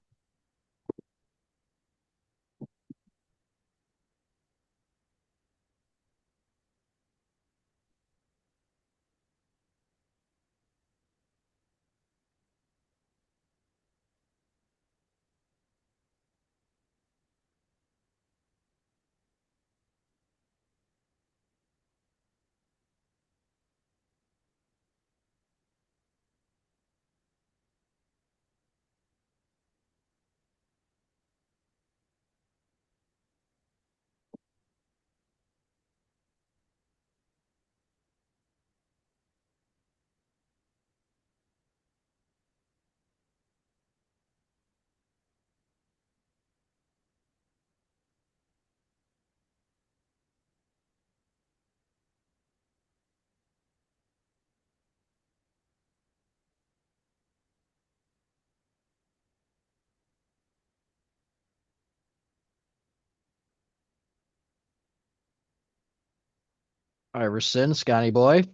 A: Iverson, Scotty boy.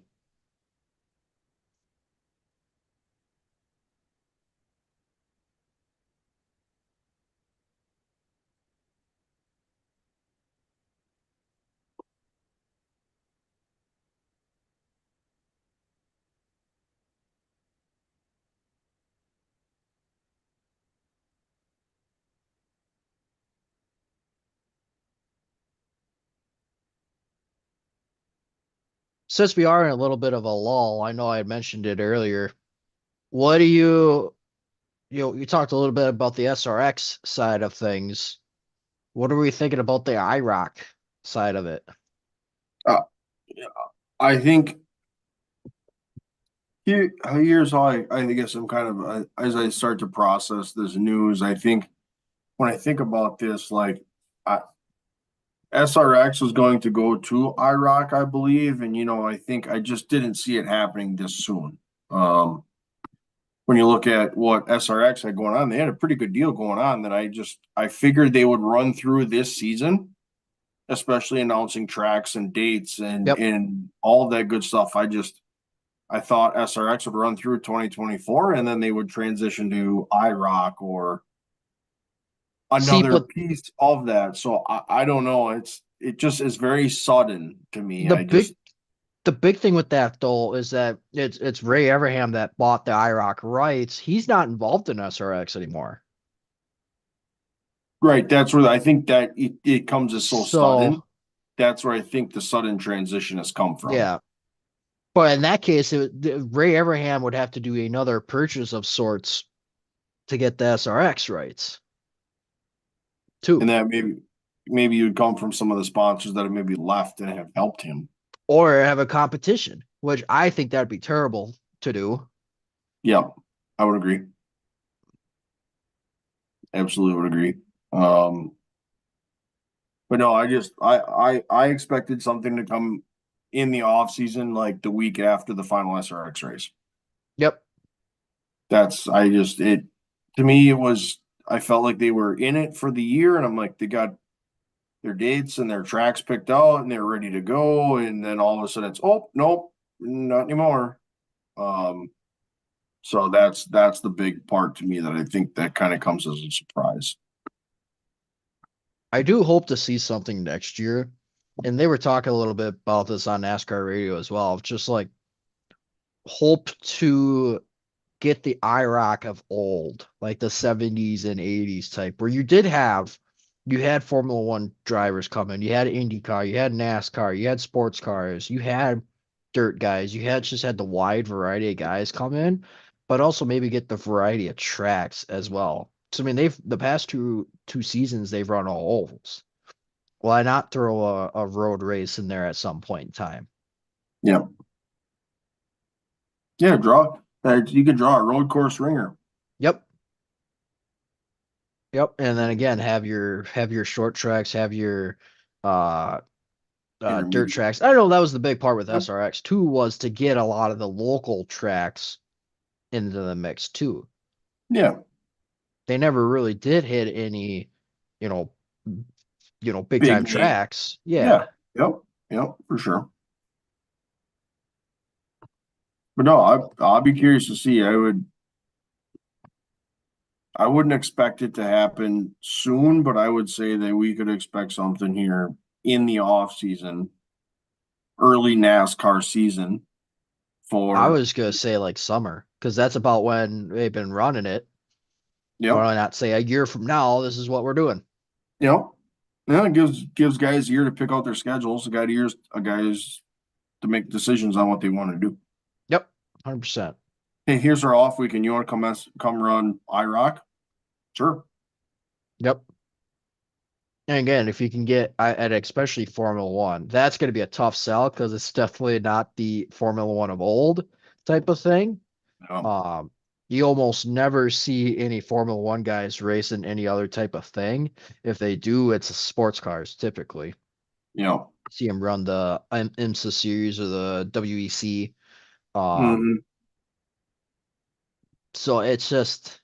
A: since we are in a little bit of a lull, I know I had mentioned it earlier. What do you talked a little bit about the SRX side of things. What are we thinking about the IROC side of it?
B: Uh, I think here's how I guess I'm kind of as I start to process this news. I think when I think about this, like I, SRX was going to go to IROC, I believe, and I think I just didn't see it happening this soon. Um, when you look at what SRX had going on, they had a pretty good deal going on that I figured they would run through this season, especially announcing tracks and dates and
A: Yep.
B: and all of that good stuff. I thought SRX would run through 2024 and then they would transition to IROC or
A: See,
B: another
A: but
B: piece of that. So I don't know. It just is very sudden to me.
A: the
B: I just
A: big the big thing with that though is that it's Ray Everham that bought the IROC rights. He's not involved in SRX anymore.
B: right. That's where I think that it comes as so
A: So
B: sudden. That's where I think the sudden transition has come from.
A: yeah. But in that case, Ray Everham would have to do another purchase of sorts to get the SRX rights
B: And
A: too.
B: that maybe you'd come from some of the sponsors that have maybe left and have helped him.
A: Or have a competition, which I think that'd be terrible to do.
B: Yeah, I would agree. Absolutely would agree. Um, but no, I expected something to come in the off season, like the week after the final SRX race.
A: Yep.
B: That's I just it to me it was I felt like they were in it for the year, and I'm like they got their dates and their tracks picked out and they're ready to go, and then all of a sudden it's oh nope, not anymore. Um, so that's the big part to me that I think that kind of comes as a surprise.
A: I do hope to see something next year. And they were talking a little bit about this on NASCAR radio as well. Just like hope to get the IROC of old, like the 70s and 80s type, where you had Formula One drivers coming, you had IndyCar, you had NASCAR, you had sports cars, you had dirt guys, you had the wide variety of guys come in, but also maybe get the variety of tracks as well. So I mean, they've the past two seasons they've run all ovals. Why not throw a road race in there at some point in time?
B: Yeah, yeah, draw you can draw a road course ringer.
A: Yep. Yep. And then again, have your short tracks, have your uh dirt
B: Intermediate.
A: tracks. I don't know, that was the big part with
B: Yep.
A: SRX too, was to get a lot of the local tracks into the mix too.
B: Yeah,
A: They never really did hit any, you know, big
B: big
A: time
B: name.
A: tracks. Yeah.
B: Yeah, yep, yep, for sure. But no, I'll be curious to see. I wouldn't expect it to happen soon, but I would say that we could expect something here in the off season, early NASCAR season
A: I
B: for
A: was gonna say like summer, because that's about when they've been running it.
B: yep,
A: Why not say a year from now, this is what we're doing?
B: yep. Yeah, it gives guys a year to pick out their schedules, a guys to make decisions on what they want to do.
A: Yep. 100%.
B: Hey, here's our off week, and you want to come run IROC? Sure.
A: Yep. And again, if you can get at especially Formula One, that's going to be a tough sell because it's definitely not the Formula One of old type of thing.
B: Yeah,
A: Um, you almost never see any Formula One guys racing any other type of thing. If they do, it's sports cars typically.
B: yeah.
A: See them run the IMSA series or the WEC. Um,
B: Hmm.
A: so it's just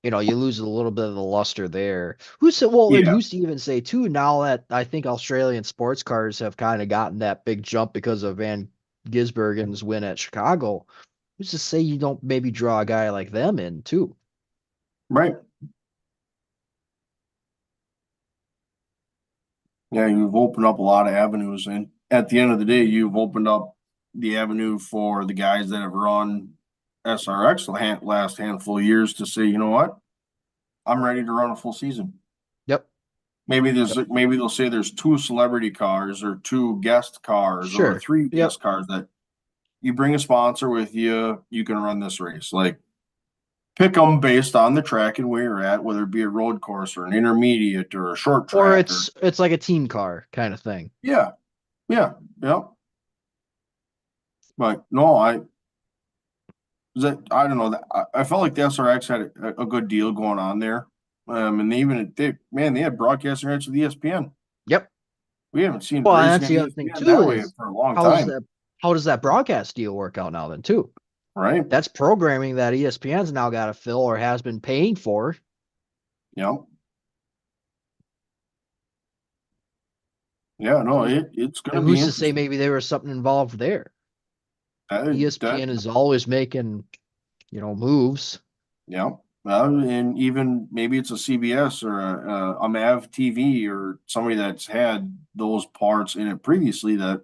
A: you lose a little bit of the luster there. Who said, well, and
B: Yeah,
A: who's to even say too, now that I think Australian sports cars have kind of gotten that big jump because of Van Gisbergen's win at Chicago, who's to say you don't maybe draw a guy like them in too?
B: right. Yeah, you've opened up a lot of avenues, and at the end of the day, you've opened up the avenue for the guys that have run SRX the last handful of years to say, you know what, I'm ready to run a full season.
A: Yep. Yep.
B: maybe they'll say there's two celebrity cars or two guest cars or
A: Sure.
B: three
A: Yep.
B: guest cars that you bring a sponsor with you, you can run this race. Like pick them based on the track and where you're at, whether it be a road course or an intermediate or a short
A: Or
B: track or
A: it's like a team car kind of thing.
B: yeah, yeah, yeah. But no, I don't know that I felt like the SRX had a good deal going on there. And they had broadcasting rights with ESPN.
A: Yep.
B: We haven't seen
A: Well, and
B: racing
A: that's
B: on
A: the other thing
B: ESPN
A: too
B: that way
A: is
B: for a long
A: how's
B: time,
A: that how does that broadcast deal work out now then too?
B: right?
A: That's programming that ESPN's now got to fill or has been paying for.
B: Yeah, yeah. No,
A: And
B: it's going to be
A: who's to say
B: interesting.
A: maybe there was something involved there?
B: That
A: ESPN is always making, moves.
B: yeah. And even maybe it's a CBS or a Mav TV or somebody that's had those parts in it previously that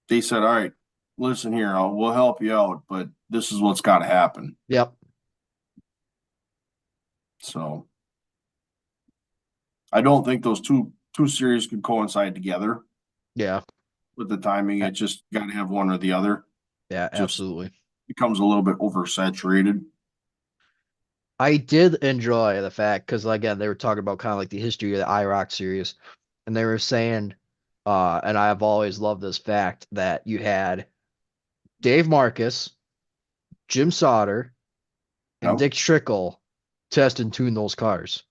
B: they said, all right, listen here, we'll help you out, but this is what's got to happen.
A: Yep.
B: So I don't think those two series could coincide together
A: Yeah.
B: with the timing. It just got to have one or the other.
A: Yeah,
B: Just
A: absolutely.
B: becomes a little bit oversaturated.
A: I did enjoy the fact because again they were talking about kind of like the history of the IROC series, and they were saying, and I've always loved this fact that you had Dave Marcus, Jim Sauter, and
B: Yep.
A: Dick Trickle test and tune those cars.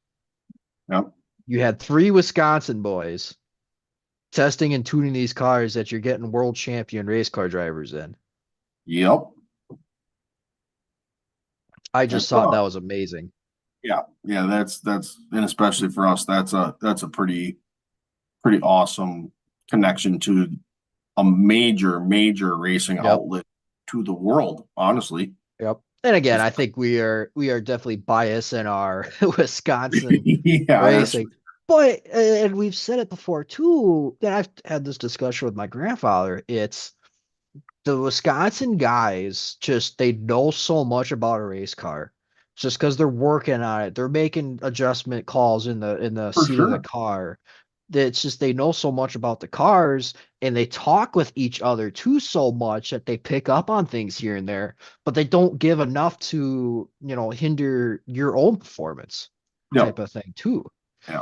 B: Yep.
A: You had three Wisconsin boys testing and tuning these cars that you're getting world champion race car drivers in.
B: Yep.
A: I just
B: That's
A: thought that was amazing.
B: yeah. Yeah. That's and especially for us, that's a pretty awesome connection to a major racing
A: Yep.
B: outlet to the world, honestly.
A: Yep. And again,
B: Just
A: I think we are definitely biased in our Wisconsin
B: yeah, that's
A: racing. But and we've said it before too, that I've had this discussion with my grandfather. It's the Wisconsin guys just they know so much about a race car. Just because they're working on it. They're making adjustment calls in the
B: for
A: seat of the
B: sure.
A: car. It's just they know so much about the cars and they talk with each other too so much that they pick up on things here and there, but they don't give enough to, hinder your own performance type
B: Yep.
A: of thing too.
B: Yeah.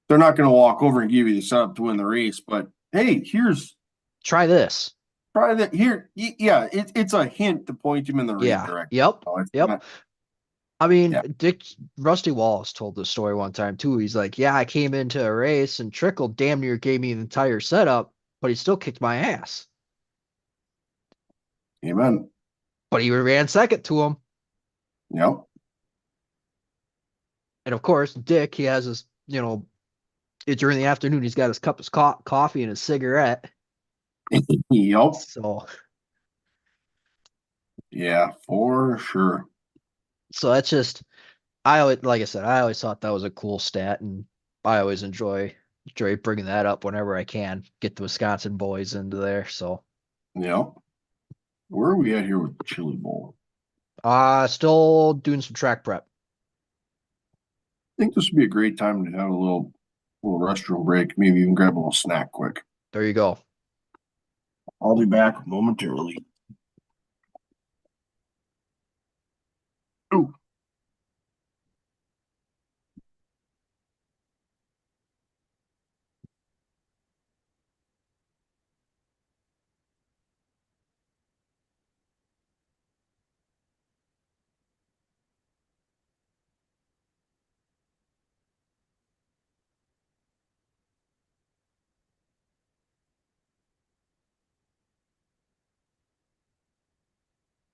B: They're not going to walk over and give you the setup to win the race, but hey, here's
A: Try this.
B: try that here. Yeah, it's a hint to point him in the right
A: Yeah.
B: direction.
A: Yep.
B: No, it's
A: Yep.
B: not.
A: I mean,
B: Yeah.
A: Dick Rusty Wallace told this story one time too. He's like, "Yeah, I came into a race and Trickle damn near gave me the entire setup, but he still kicked my ass.
B: Amen.
A: But he ran second to him."
B: Yep.
A: And of course, Dick, he has his, during the afternoon, he's got his cup of coffee and a cigarette.
B: Yep.
A: So,
B: Yeah, for sure.
A: so that's just, I always, like I said, I always thought that was a cool stat, and I always enjoy bringing that up whenever I can. Get the Wisconsin boys into there. So,
B: Yep. Where are we at here with the Chili Bowl?
A: still doing some track prep.
B: I think this would be a great time to have a little restroom break. Maybe even grab a little snack quick.
A: There you go.
B: I'll be back momentarily. Ooh.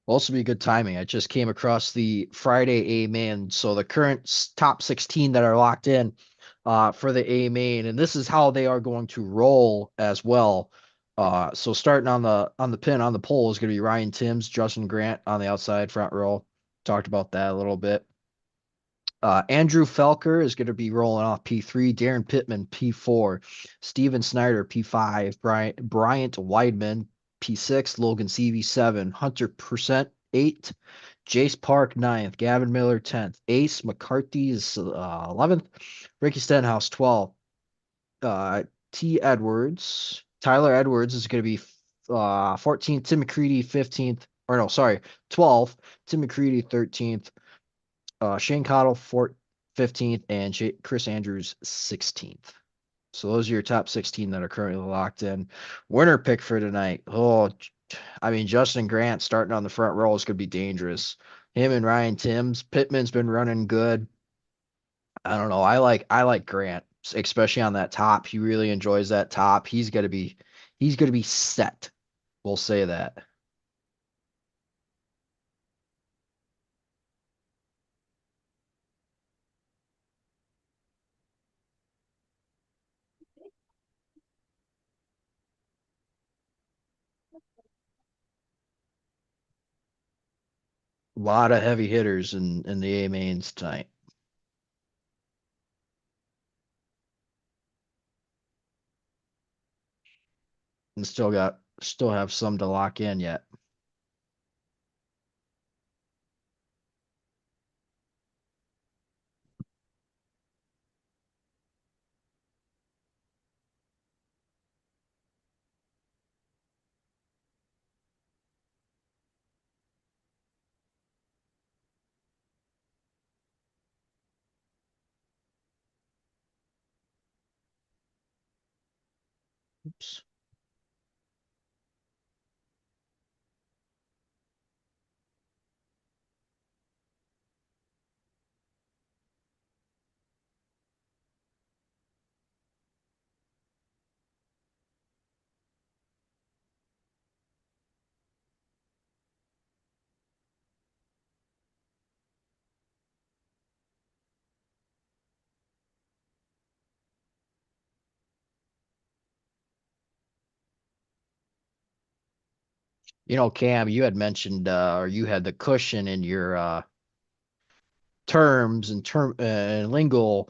A: Will also be good timing. I just came across the Friday A main, so the current top 16 that are locked in for the A main, and this is how they are going to roll as well. So starting on the pin on the pole is going to be Ryan Timms, Justin Grant on the outside front row. Talked about that a little bit. Andrew Felker is going to be rolling off P3, Darren Pittman P4, Steven Snyder P5, Bryant Weidman P6, Logan Seavey 7, Hunter Percent 8, Jace Park ninth, Gavin Miller 10th, Ace McCarthy is 11th, Ricky Stenhouse 12th, Tyler Edwards is going to be 14th, Tim McCready 15th, or no, sorry, 12th, Tim McCready 13th, Shane Cottle 15th, and Chris Andrews 16th. So those are your top 16 that are currently locked in. Winner pick for tonight. Oh, I mean, Justin Grant starting on the front row is going to be dangerous. Him and Ryan Timms. Pittman's been running good. I don't know. I like Grant, especially on that top. He really enjoys that top. He's gonna be set. We'll say that. A lot of heavy hitters in the A mains tonight. And still have some to lock in yet. Oops. Cam, you had mentioned or you had the cushion in your terms and lingo,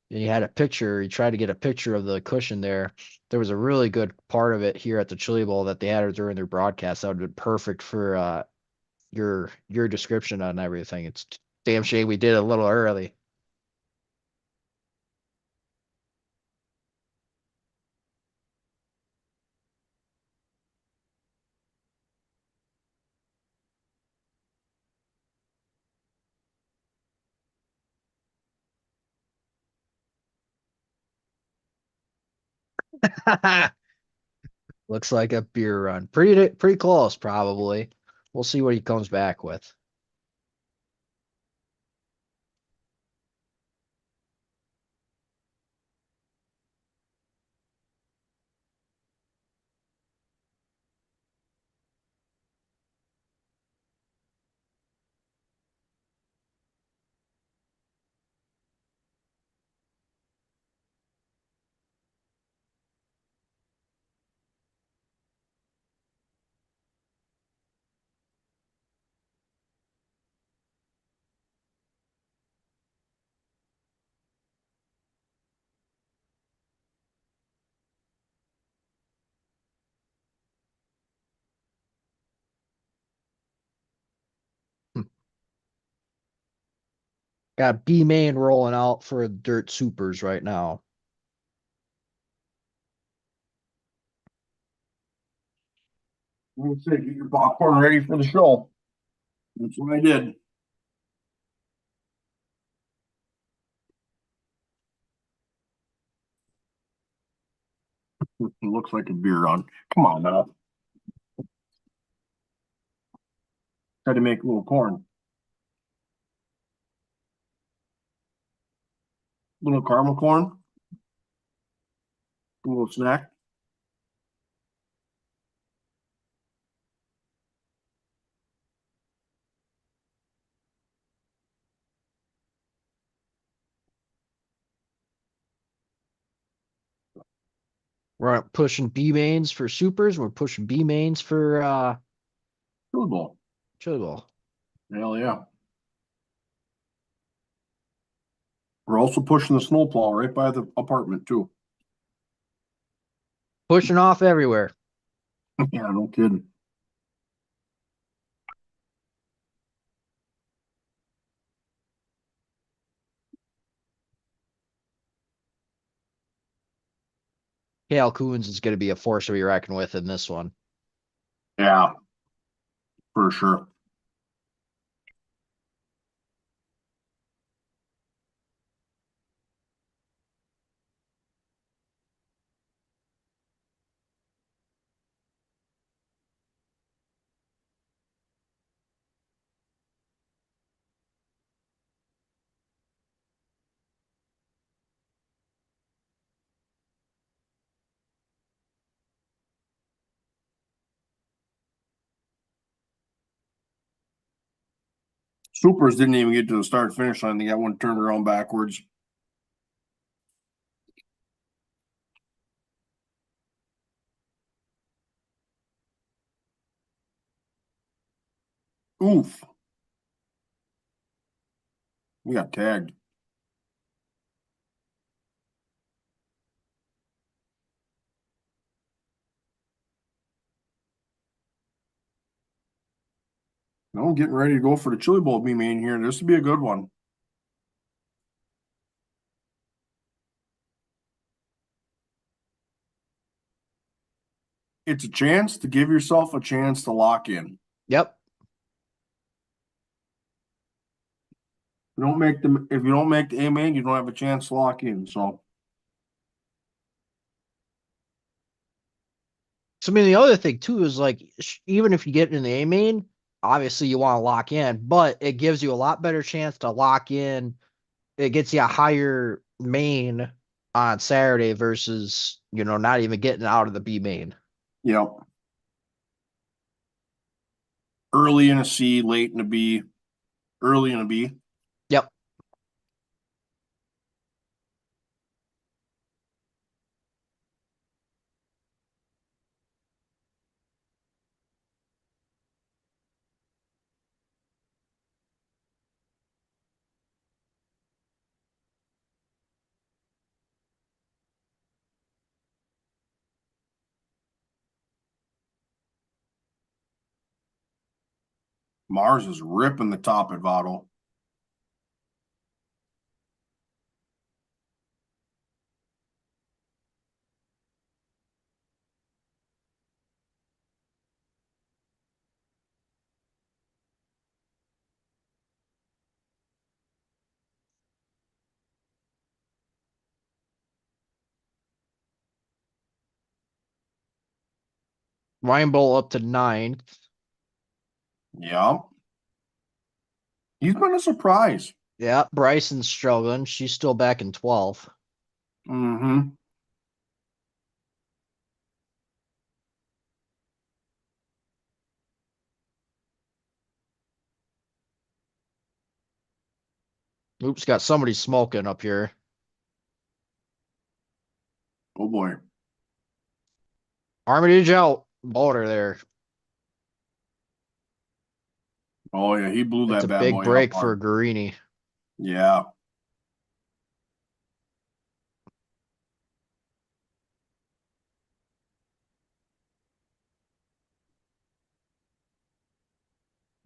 A: and you had a picture. You tried to get a picture of the cushion there. There was a really good part of it here at the Chili Bowl that they had during their broadcast. That would have been perfect for your description on everything. It's damn shame we did it a little early. Looks like a beer run. Pretty close, probably. We'll see what he comes back with. Got B main rolling out for Dirt Supers right now.
B: We'll say, get your popcorn ready for the show. That's what I did. It looks like a beer run. Come on now. Had to make a little corn. Little caramel corn. A little snack.
A: We're not pushing B mains for supers. We're pushing B mains for
B: Food bowl.
A: Chili Bowl.
B: Hell yeah. We're also pushing the snowplow right by the apartment too.
A: Pushing off everywhere.
B: Yeah, no kidding.
A: Kale Coons is going to be a force to be reckoned with in this one.
B: Yeah, for sure. Supers didn't even get to the start finish line. They got one turned around backwards. Oof. We got tagged. No, getting ready to go for the chili bowl B main here. This would be a good one. It's a chance to give yourself a chance to lock in.
A: Yep.
B: If you don't make the A main, you don't have a chance to lock in.
A: So I mean, the other thing too is like even if you get in the A main, obviously you want to lock in, but it gives you a lot better chance to lock in. It gets you a higher main on Saturday versus not even getting out of the B main.
B: yep. Early in a C, late in a B, early in a B.
A: Yep.
B: Mars is ripping the top at Votto.
A: Reinbold up to ninth.
B: Yeah. He's been a surprise.
A: Yeah. Bryson's struggling. She's still back in 12th.
B: Mm-hmm.
A: Oops, got somebody smoking up here.
B: Oh boy.
A: Armitage out. Boulder there.
B: Oh yeah, he blew
A: It's
B: that
A: a
B: bad
A: big
B: boy up
A: break for
B: hard.
A: Guarini.
B: Yeah.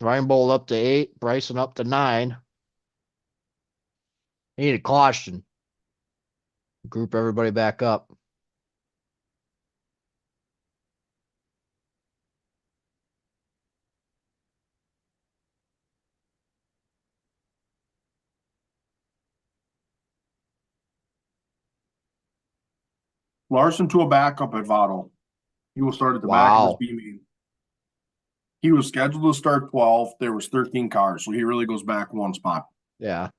A: Reinbold up to 8. Bryson up to 9. Need a caution. Group everybody back up.
B: Larson to a backup at Votto. He will start at the back of his
A: Wow.
B: B main. He was scheduled to start 12th. There was 13 cars, so he really goes back one spot.
A: Yeah.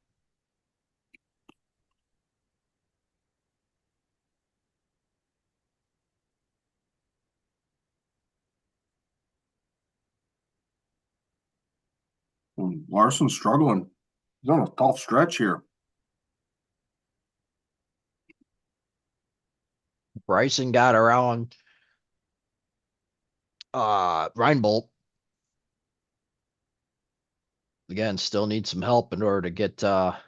B: Larson's struggling. He's on a tough stretch here.
A: Bryson got around Reinbold. Again, still needs some help in order to get to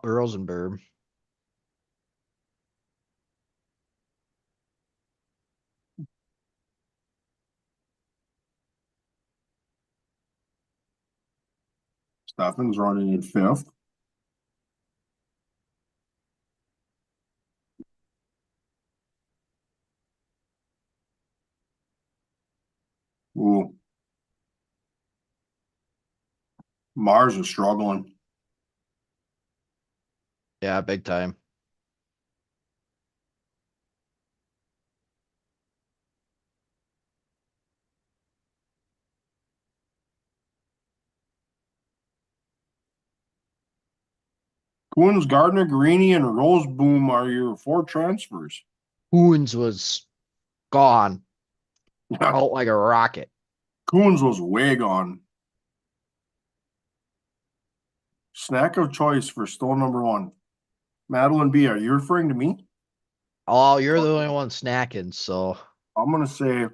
A: Rosenberg.
B: Steffen's running in fifth. Ooh, Mars is struggling.
A: Yeah, big time.
B: Coons, Gardner, Greeny, and Roseboom are your 4 transfers.
A: Hoons was gone out like a rocket.
B: Coons was way gone. Snack of choice for stone number 1. Madeline B, are you referring to me?
A: Oh, you're the only one snacking, so
B: I'm gonna say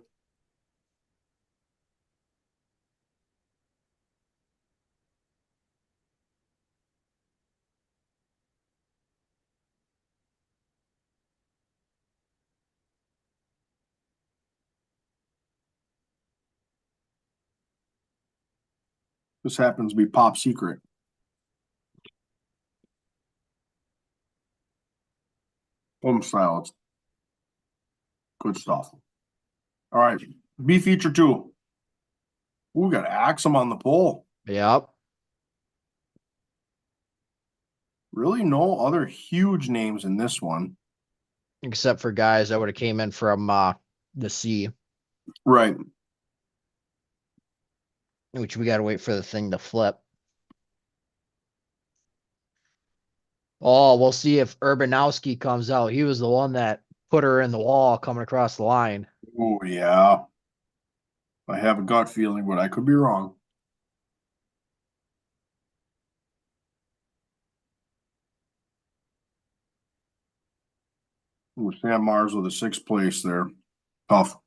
B: this happens to be Pop Secret. Home style. It's good stuff. All right. B feature 2. Ooh, we got Axum on the pole.
A: yep.
B: Really no other huge names in this one.
A: Except for guys that would have came in from the sea,
B: Right.
A: which we gotta wait for the thing to flip. Oh, we'll see if Urbanowski comes out. He was the one that put her in the wall coming across the line.
B: Oh yeah. I have a gut feeling, but I could be wrong. Ooh, Sam Mars with a 6th place there. Tough.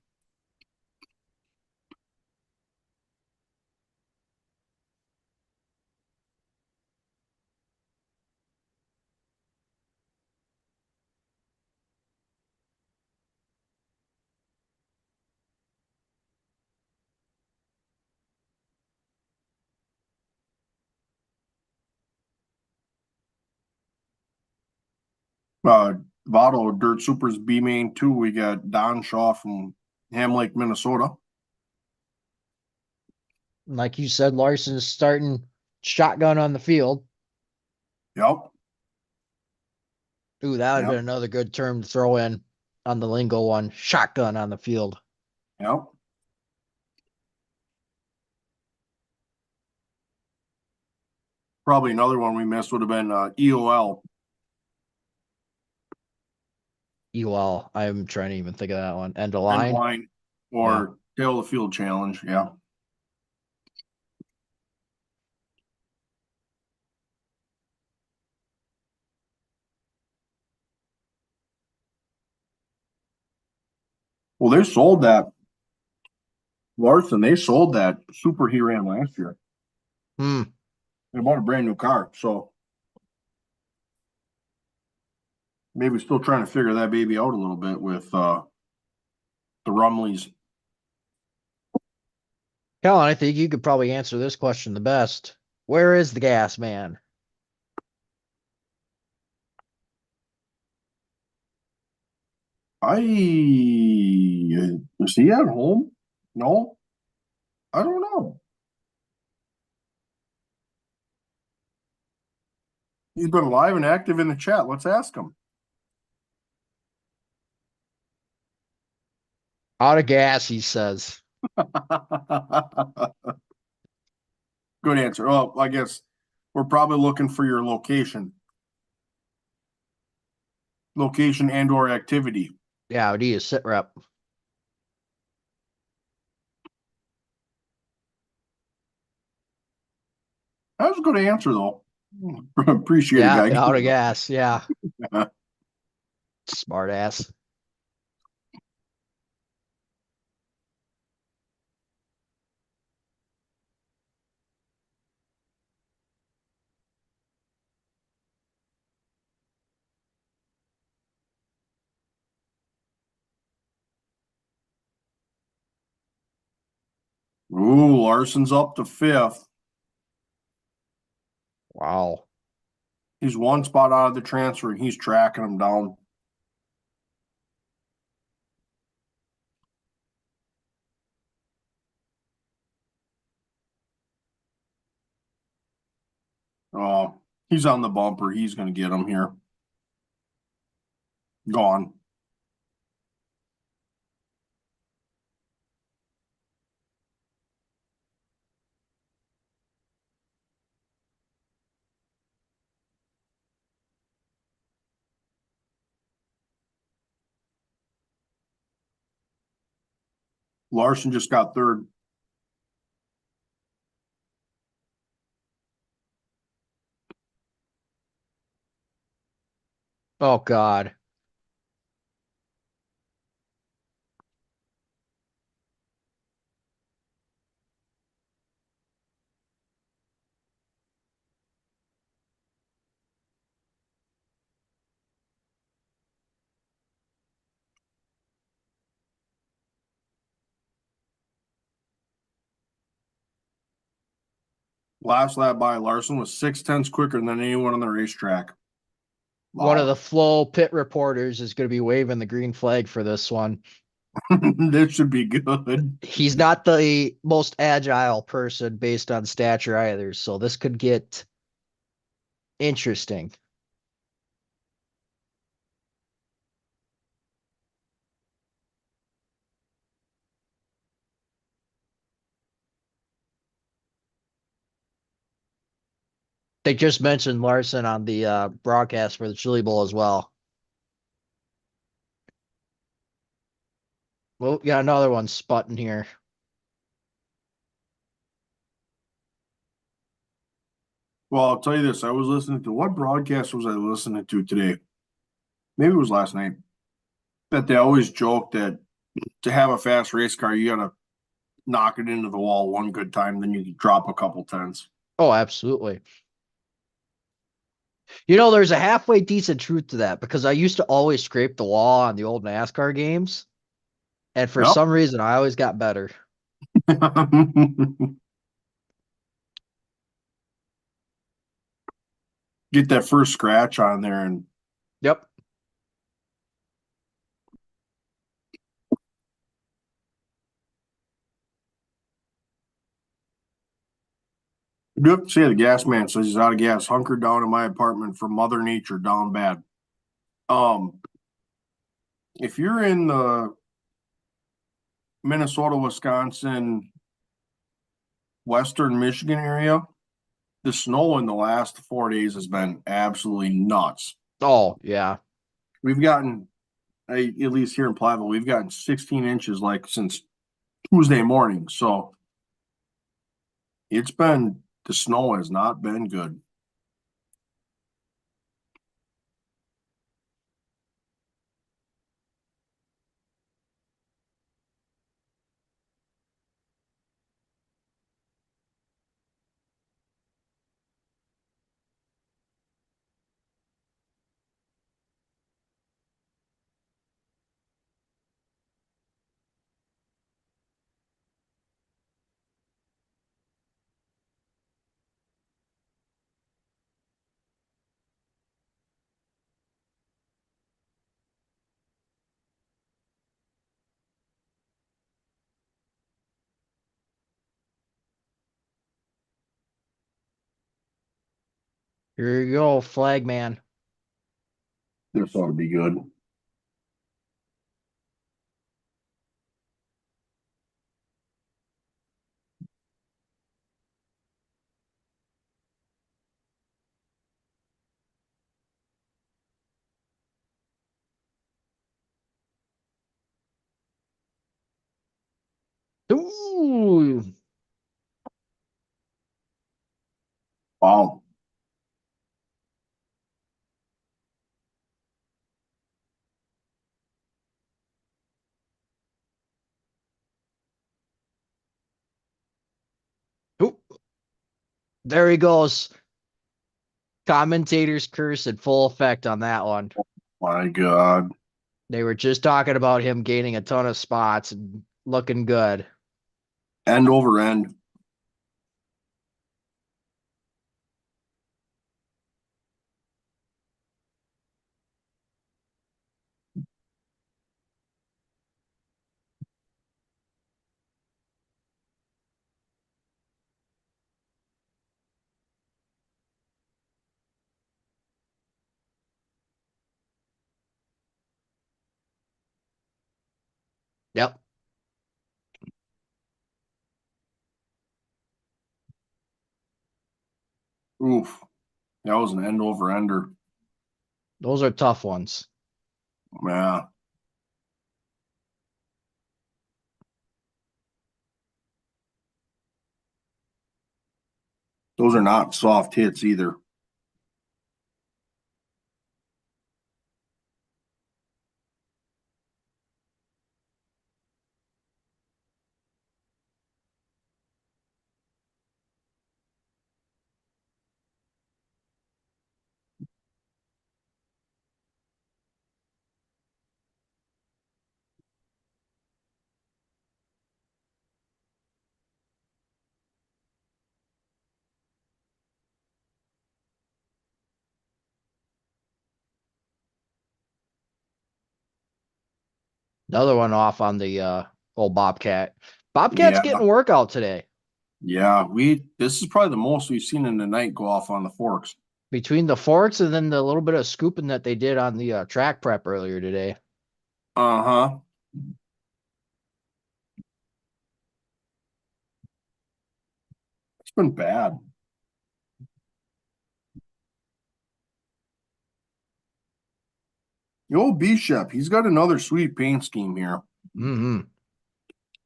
B: Uh, Votto Dirt Supers B main 2. We got Don Shaw from Ham Lake, Minnesota.
A: Like you said, Larson's starting shotgun on the field.
B: Yep.
A: Ooh, that would have
B: Yep.
A: been another good term to throw in on the lingo one. Shotgun on the field.
B: Yep. Probably another one we missed would have been EOL.
A: Well, I'm trying to even think of that one. End of
B: End
A: line.
B: line
A: Yeah.
B: or tail of the field challenge. Yeah. Well, they sold that Larson. They sold that super he ran last year.
A: Hmm.
B: They bought a brand new car, so maybe still trying to figure that baby out a little bit with the Rumleys.
A: Kellen, I think you could probably answer this question the best. Where is the gas man?
B: Is he at home? No, I don't know. He's been live and active in the chat. Let's ask him.
A: Out of gas, he says.
B: Good answer. Well, I guess we're probably looking for your location and or activity.
A: Yeah, would he a sit rep?
B: That was a good answer though. Appreciate it,
A: Yeah,
B: guy.
A: out of gas. Yeah. Smart ass.
B: Ooh, Larson's up to 5th.
A: Wow.
B: He's one spot out of the transfer, and he's tracking him down. Oh, he's on the bumper. He's going to get him here. Gone. Larson just got third.
A: Oh God.
B: Last lap by Larson was 6/10 quicker than anyone on the racetrack.
A: One of
B: Wow.
A: the Flow pit reporters is going to be waving the green flag for this one.
B: This should be good.
A: He's not the most agile person based on stature either, so this could get interesting. They just mentioned Larson on the broadcast for the Chili Bowl as well. Well, got another one sputting here.
B: Well, I'll tell you this. I was listening to what broadcast was I listening to today? Maybe it was last night. That they always joke that to have a fast race car, you gotta knock it into the wall one good time, then you can drop a couple tenths.
A: Oh, absolutely. You know, there's a halfway decent truth to that because I used to always scrape the wall on the old NASCAR games, and for
B: Yep.
A: some reason, I always got better.
B: Get that first scratch on there and
A: Yep.
B: yep. See, the gas man says he's out of gas. Hunkered down in my apartment from Mother Nature, down bad. Um, if you're in the Minnesota, Wisconsin, Western Michigan area, the snow in the last 4 days has been absolutely nuts.
A: Oh, yeah.
B: We've gotten, at least here in Platteville, we've gotten 16 inches like since Tuesday morning. So it's been, the snow has not been good.
A: Here you go, flag man.
B: This ought to be good.
A: Ooh.
B: Wow.
A: Ooh. There he goes. Commentators curse in full effect on that one.
B: My God.
A: They were just talking about him gaining a ton of spots and looking good.
B: End over end.
A: Yep.
B: Oof. That was an end over ender.
A: Those are tough ones.
B: Yeah. Those are not soft hits either.
A: Another one off on the old Bobcat. Bobcat's
B: Yeah.
A: getting a workout today.
B: Yeah. This is probably the most we've seen in the night go off on the forks.
A: Between the forks and then the little bit of scooping that they did on the track prep earlier today.
B: Uh-huh. It's been bad. The old Bishop, he's got another sweet paint scheme here.
A: Mm-hmm.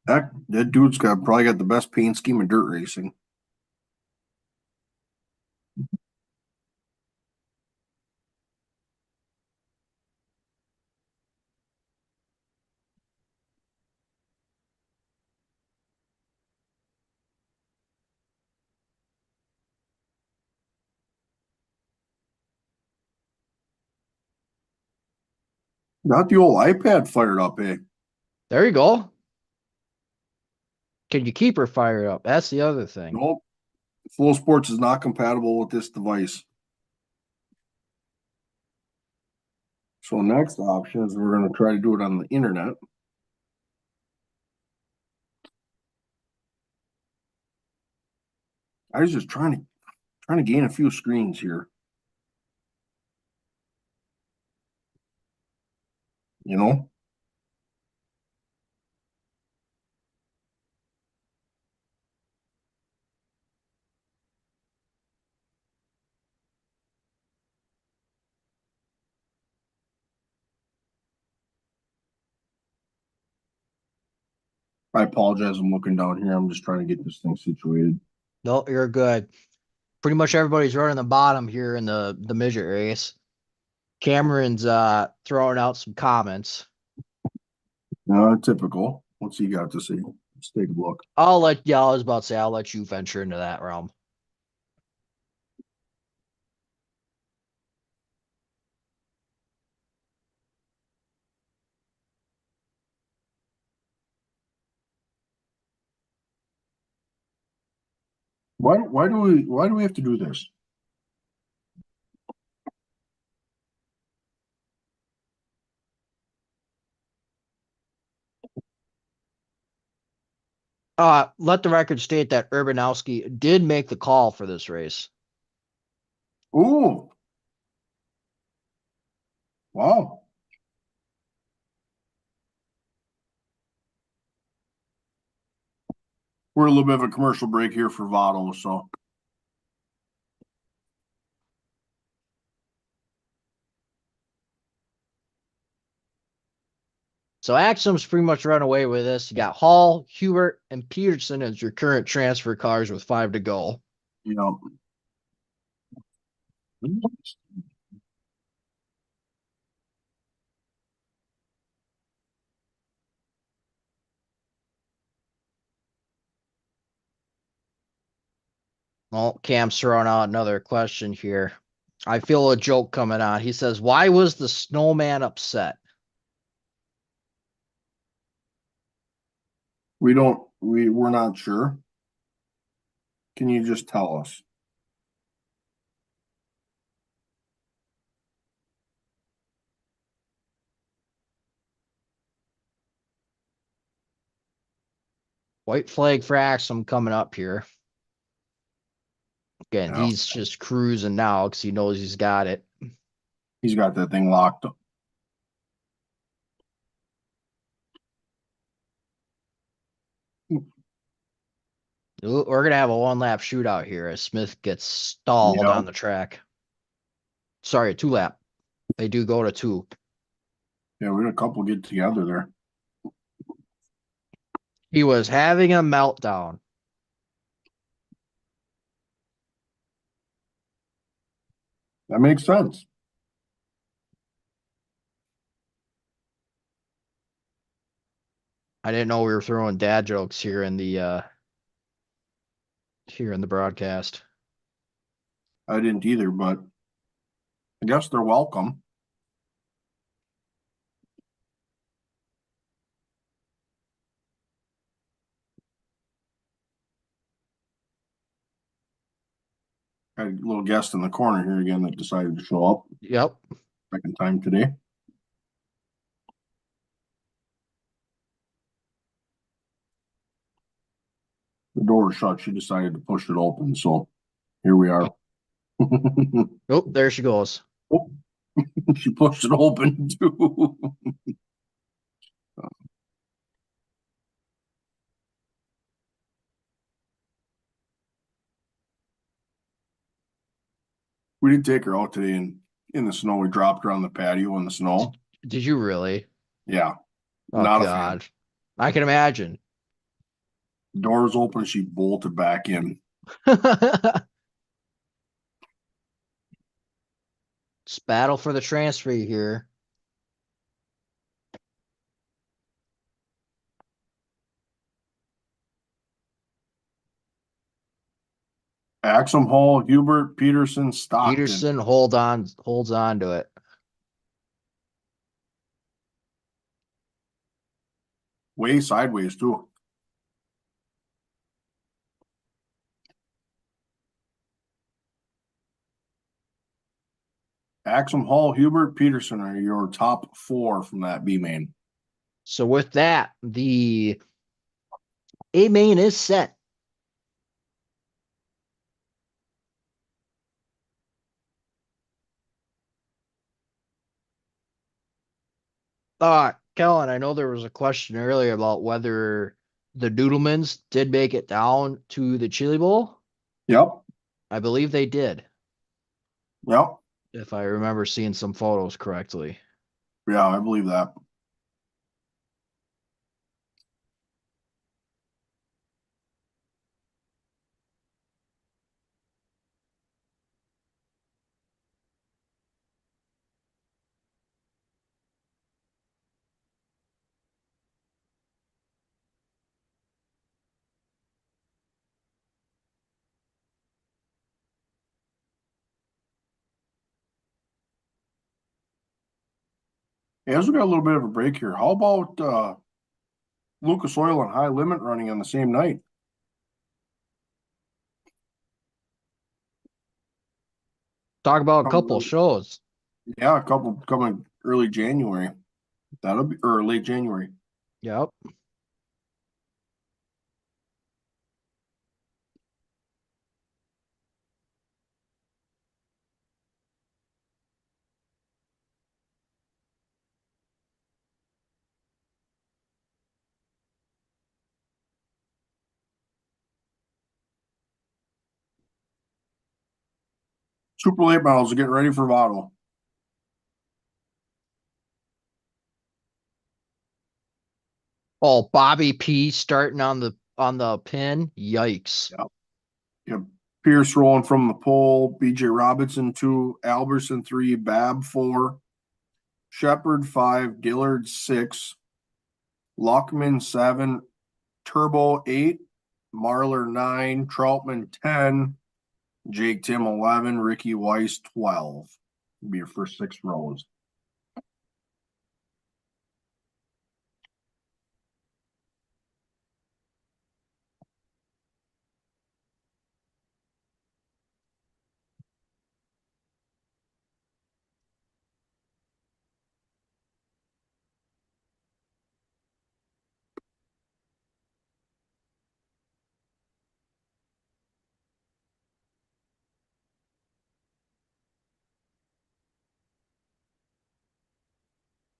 B: That dude's probably got the best paint scheme in dirt racing. Got the old iPad fired up, eh?
A: There you go. Can you keep her fired up? That's the other thing.
B: Nope. Flow Sports is not compatible with this device. So next option is we're going to try to do it on the internet. I was just trying to gain a few screens here. You know, I apologize. I'm looking down here. I'm just trying to get this thing situated.
A: No, you're good. Pretty much everybody's running the bottom here in the midget race. Cameron's throwing out some comments.
B: Typical. What's he got to say? Let's take a look.
A: Yeah, I was about to say I'll let you venture into that realm.
B: Why do we have to do this?
A: Let the record state that Urbanowski did make the call for this race.
B: Ooh, wow. We're a little bit of a commercial break here for Votto, so
A: So Axum's pretty much run away with this. You got Hall, Hubert, and Peterson as your current transfer cars with 5 to go.
B: you know.
A: Well, Cam's throwing out another question here. I feel a joke coming on. He says, "Why was the snowman upset?"
B: We're not sure. Can you just tell us?
A: White flag for Axum coming up here. Again,
B: Yeah,
A: he's just cruising now because he knows he's got it.
B: he's got that thing locked.
A: We're gonna have a one lap shootout here as Smith gets stalled
B: Yeah,
A: on the track. Sorry, a two lap. They do go to two.
B: yeah, we had a couple get together there.
A: He was having a meltdown.
B: That makes sense.
A: I didn't know we were throwing dad jokes here in the broadcast.
B: I didn't either, but I guess they're welcome. Had a little guest in the corner here again that decided to show up
A: Yep.
B: second time today. The door was shut. She decided to push it open, so here we are.
A: Oh, there she goes.
B: Oh, she pushed it open too. We did take her out today in the snow. We dropped her on the patio in the
A: Did,
B: snow.
A: did you really?
B: Yeah,
A: Oh
B: not a fan.
A: God. I can imagine.
B: Doors open, she bolted back in.
A: It's battle for the transfer here.
B: Axum Hall, Hubert, Peterson, Stockton.
A: Peterson holds on to it.
B: Way sideways too. Axum Hall, Hubert, Peterson are your top four from that B main.
A: So with that, the A main is set. Kellen, I know there was a question earlier about whether the Noodlemans did make it down to the Chili Bowl.
B: Yep.
A: I believe they did,
B: Yep.
A: if I remember seeing some photos correctly.
B: Yeah, I believe that. Hey, as we got a little bit of a break here, how about Lucas Oil and High Limit running on the same night?
A: Talk about a couple shows.
B: Yeah, a couple coming early January. That'll be or late January.
A: Yep.
B: Super late models are getting ready for Votto.
A: Oh, Bobby P starting on the pin. Yikes.
B: Yep. Yep. Pierce rolling from the pole. BJ Robinson 2, Alberson 3, Bab 4, Shepard 5, Dillard 6, Lockman 7, Turbo 8, Marler 9, Troutman 10, Jake Tim 11, Ricky Weiss 12. Be your first 6 rows.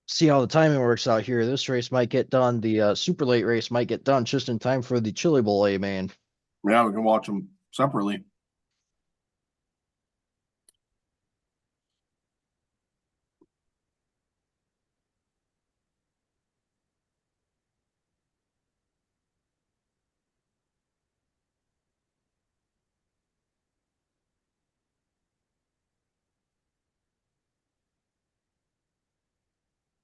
A: See how the timing works out here. This race might get done. The super late race might get done just in time for the Chili Bowl A main.
B: Yeah, we can watch them separately.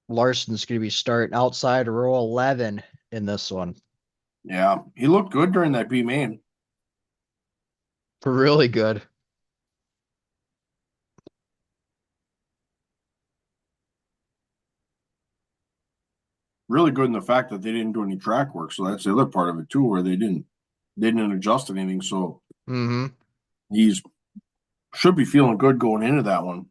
A: Larson's going to be starting outside row 11 in this one.
B: Yeah, he looked good during that B main.
A: Really good.
B: Really good in the fact that they didn't do any track work. So that's the other part of it too, where they didn't adjust anything. So
A: Mm-hmm.
B: he's should be feeling good going into that one.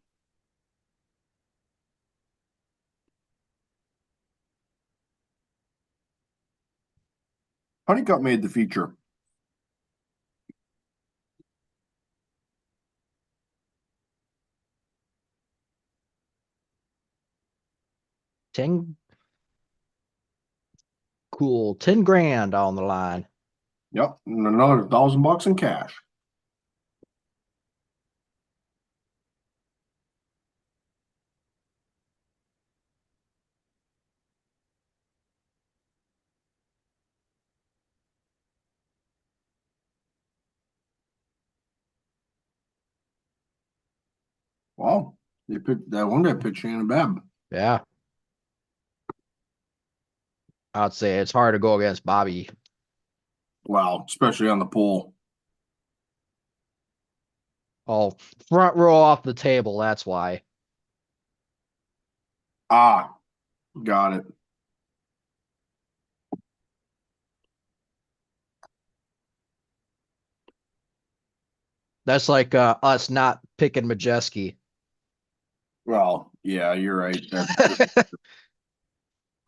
B: Honeycutt made the feature.
A: Ten cool. 10 grand on the line.
B: Yep, and another $1,000 in cash. Wow, they picked that one guy picked Shannon Babb.
A: Yeah. I'd say it's hard to go against Bobby.
B: Wow, especially on the pole.
A: Oh, front row off the table. That's why.
B: Ah, got it.
A: That's like us not picking Majeski.
B: Well, yeah, you're right.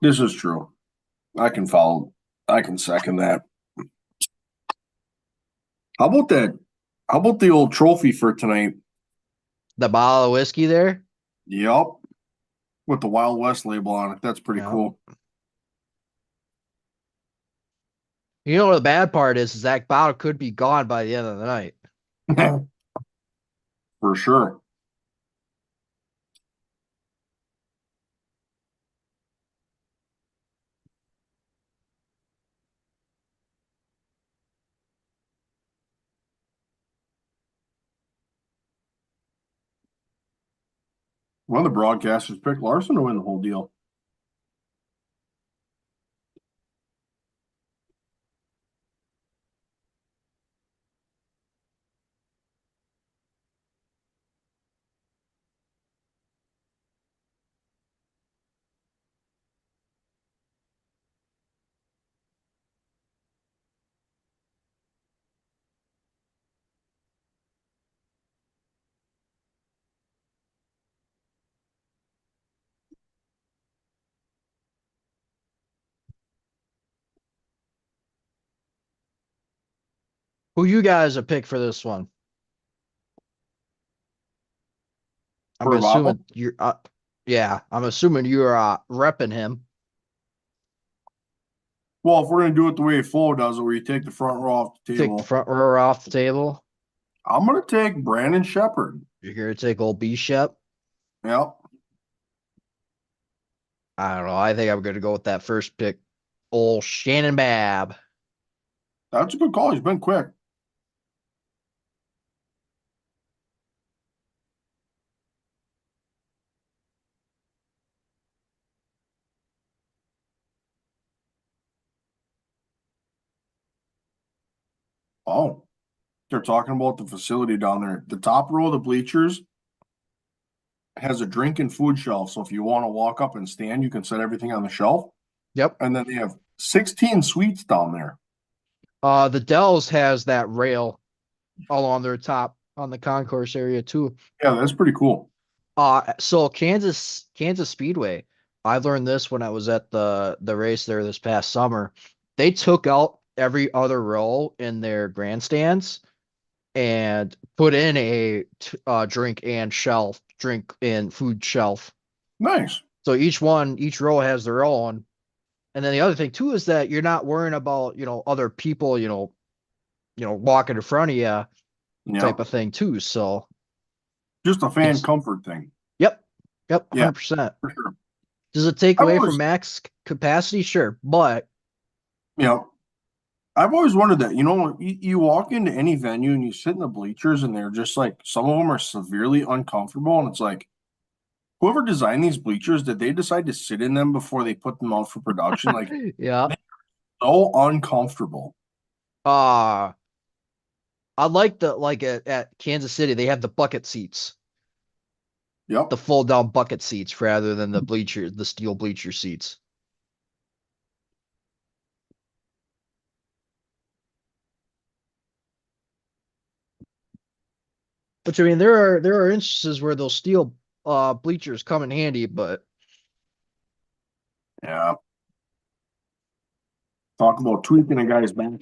B: This is true. I can follow. I can second that. How about that? How about the old trophy for tonight?
A: The bottle of whiskey there.
B: Yep, with the Wild West label on it. That's pretty
A: Yeah.
B: cool.
A: You know what the bad part is that bottle could be gone by the end of the night.
B: For sure. One of the broadcasters picked Larson to win the whole deal.
A: Who you guys have picked for this one? I'm
B: For Baba.
A: assuming you're. Yeah, I'm assuming you're repping him.
B: Well, if we're gonna do it the way Flo does it, where you take the front row off the
A: Take the
B: table,
A: front row off the table.
B: I'm gonna take Brandon Shepard.
A: You're gonna take old B Shep.
B: Yep,
A: I don't know. I think I'm gonna go with that first pick, old Shannon Babb.
B: that's a good call. He's been quick. Oh, they're talking about the facility down there. The top row of the bleachers has a drink and food shelf. So if you want to walk up and stand, you can set everything on the shelf.
A: Yep.
B: And then they have 16 suites down there.
A: The Dells has that rail along their top on the concourse area too.
B: Yeah, that's pretty cool.
A: So Kansas Speedway, I learned this when I was at the race there this past summer. They took out every other row in their grandstands and put in a drink and food shelf.
B: Nice.
A: So each row has their own. And then the other thing too is that you're not worrying about, other people, walking in front of you type
B: Yep.
A: of thing too. So
B: Just a fan
A: it's
B: comfort thing.
A: yep, yep,
B: Yeah,
A: 100%.
B: for sure.
A: Does it take
B: I've
A: away from
B: always,
A: max capacity? Sure, but
B: you know, I've always wondered that, you walk into any venue and you sit in the bleachers and they're just like, some of them are severely uncomfortable. And it's like, whoever designed these bleachers, did they decide to sit in them before they put them out for production? Like,
A: yeah.
B: they're so uncomfortable.
A: Uh I like the like at Kansas City, they have the bucket seats,
B: Yep.
A: the fold down bucket seats rather than the steel bleacher seats. Which I mean, there are instances where those steel bleachers come in handy, but
B: Yeah. Talk about tweaking a guy's back.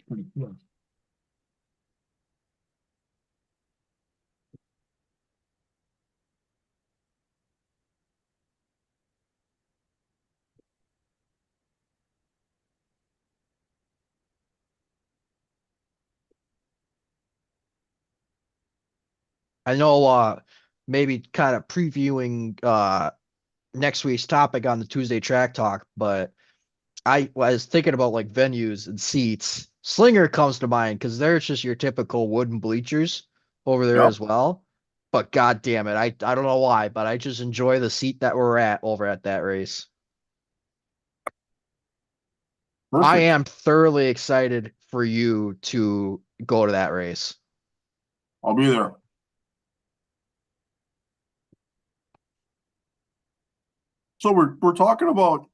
A: I know maybe kind of previewing next week's topic on the Tuesday track talk, but I was thinking about like venues and seats. Slinger comes to mind because there's just your typical wooden bleachers over there
B: Yep.
A: as well. But god damn it, I don't know why, but I just enjoy the seat that we're at over at that race. I
B: Perfect.
A: am thoroughly excited for you to go to that race.
B: I'll be there. So we're talking about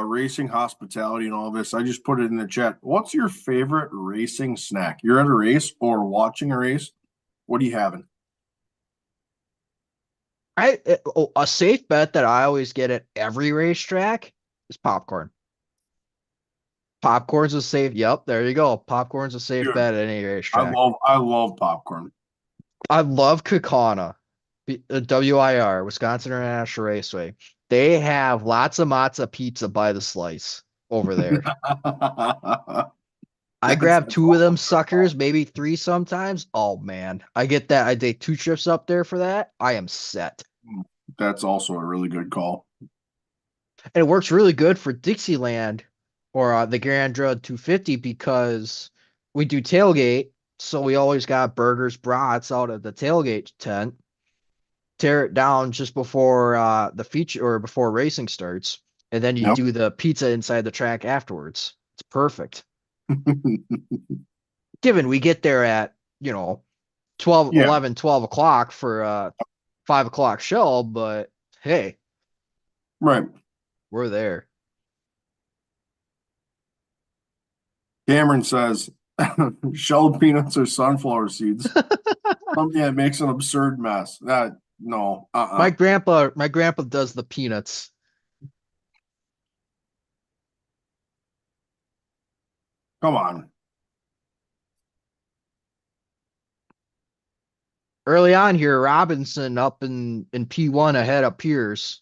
B: racing hospitality and all this. I just put it in the chat. What's your favorite racing snack? You're at a race or watching a race. What are you having?
A: A safe bet that I always get at every racetrack is popcorn. Popcorn's a safe. Yep, there you go. Popcorn's a safe
B: Dude,
A: bet at any
B: I
A: racetrack.
B: love I love popcorn.
A: I love Kakana, WIR, Wisconsin International Raceway. They have lots of matzo pizza by the slice over there. I grab
B: That's
A: two of
B: also
A: them
B: a good
A: suckers,
B: call.
A: maybe three sometimes. Oh man, I get that. I take two trips up there for that. I am set.
B: That's also a really good call.
A: And it works really good for Dixieland or the Grandra 250 because we do tailgate. So we always got burgers, brats out at the tailgate tent. Tear it down just before the feature or before racing starts. And then you
B: Yep.
A: do the pizza inside the track afterwards. It's perfect. Given we get there at, 12,
B: Yeah,
A: 11, 12 o'clock for 5 o'clock show, but hey,
B: right.
A: we're there.
B: Cameron says shelled peanuts or sunflower seeds. Something that makes an absurd mess. That no,
A: My grandpa does the peanuts.
B: come on.
A: Early on here, Robinson up in P1 ahead of Pierce.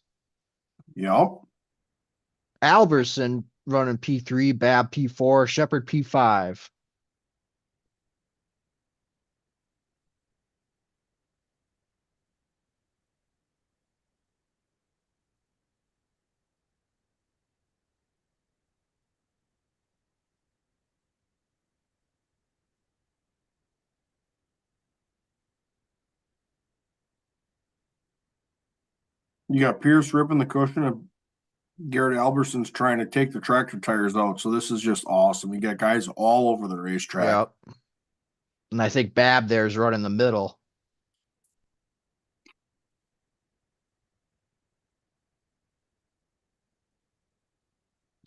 B: Yep.
A: Alberson running P3, Bab P4, Shepard P5.
B: You got Pierce ripping the cushion and Garrett Alberson's trying to take the tractor tires out. So this is just awesome. You got guys all over the racetrack.
A: Yep. And I think Bab there is running the middle.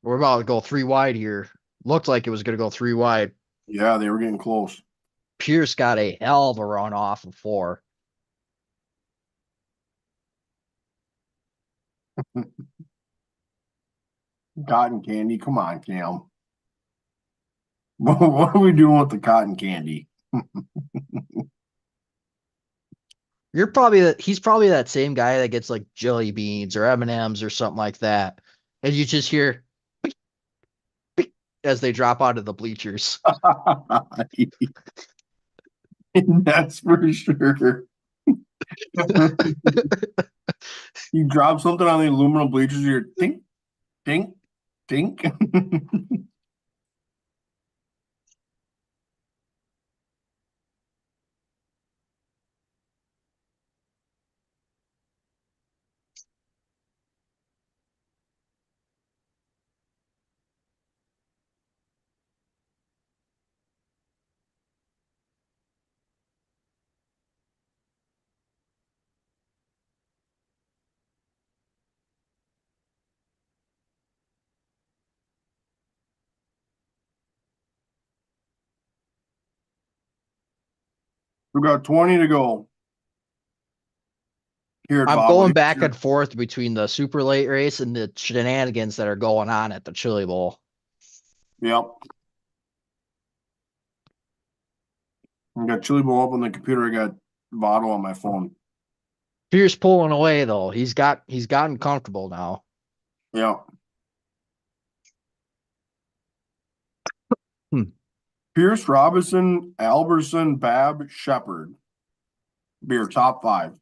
A: We're about to go three wide here. Looked like it was going to go three wide.
B: Yeah, they were getting close.
A: Pierce got a hell of a run off of four.
B: Cotton candy. Come on, Cam. What are we doing with the cotton candy?
A: He's probably that same guy that gets like jelly beans or M&Ms or something like that. And you just hear as they drop out of the bleachers.
B: That's for sure. You drop something on the aluminum bleachers, you're tink, tink, tink. We got 20 to go here at
A: I'm
B: Bob.
A: going back and forth between the super late race and the shenanigans that are going on at the Chili Bowl.
B: Yep. I got Chili Bowl up on the computer. I got Votto on my phone.
A: Pierce pulling away though. He's gotten comfortable now.
B: Yep.
A: Hmm.
B: Pierce, Robinson, Alberson, Babb, Shepard. Be your top five.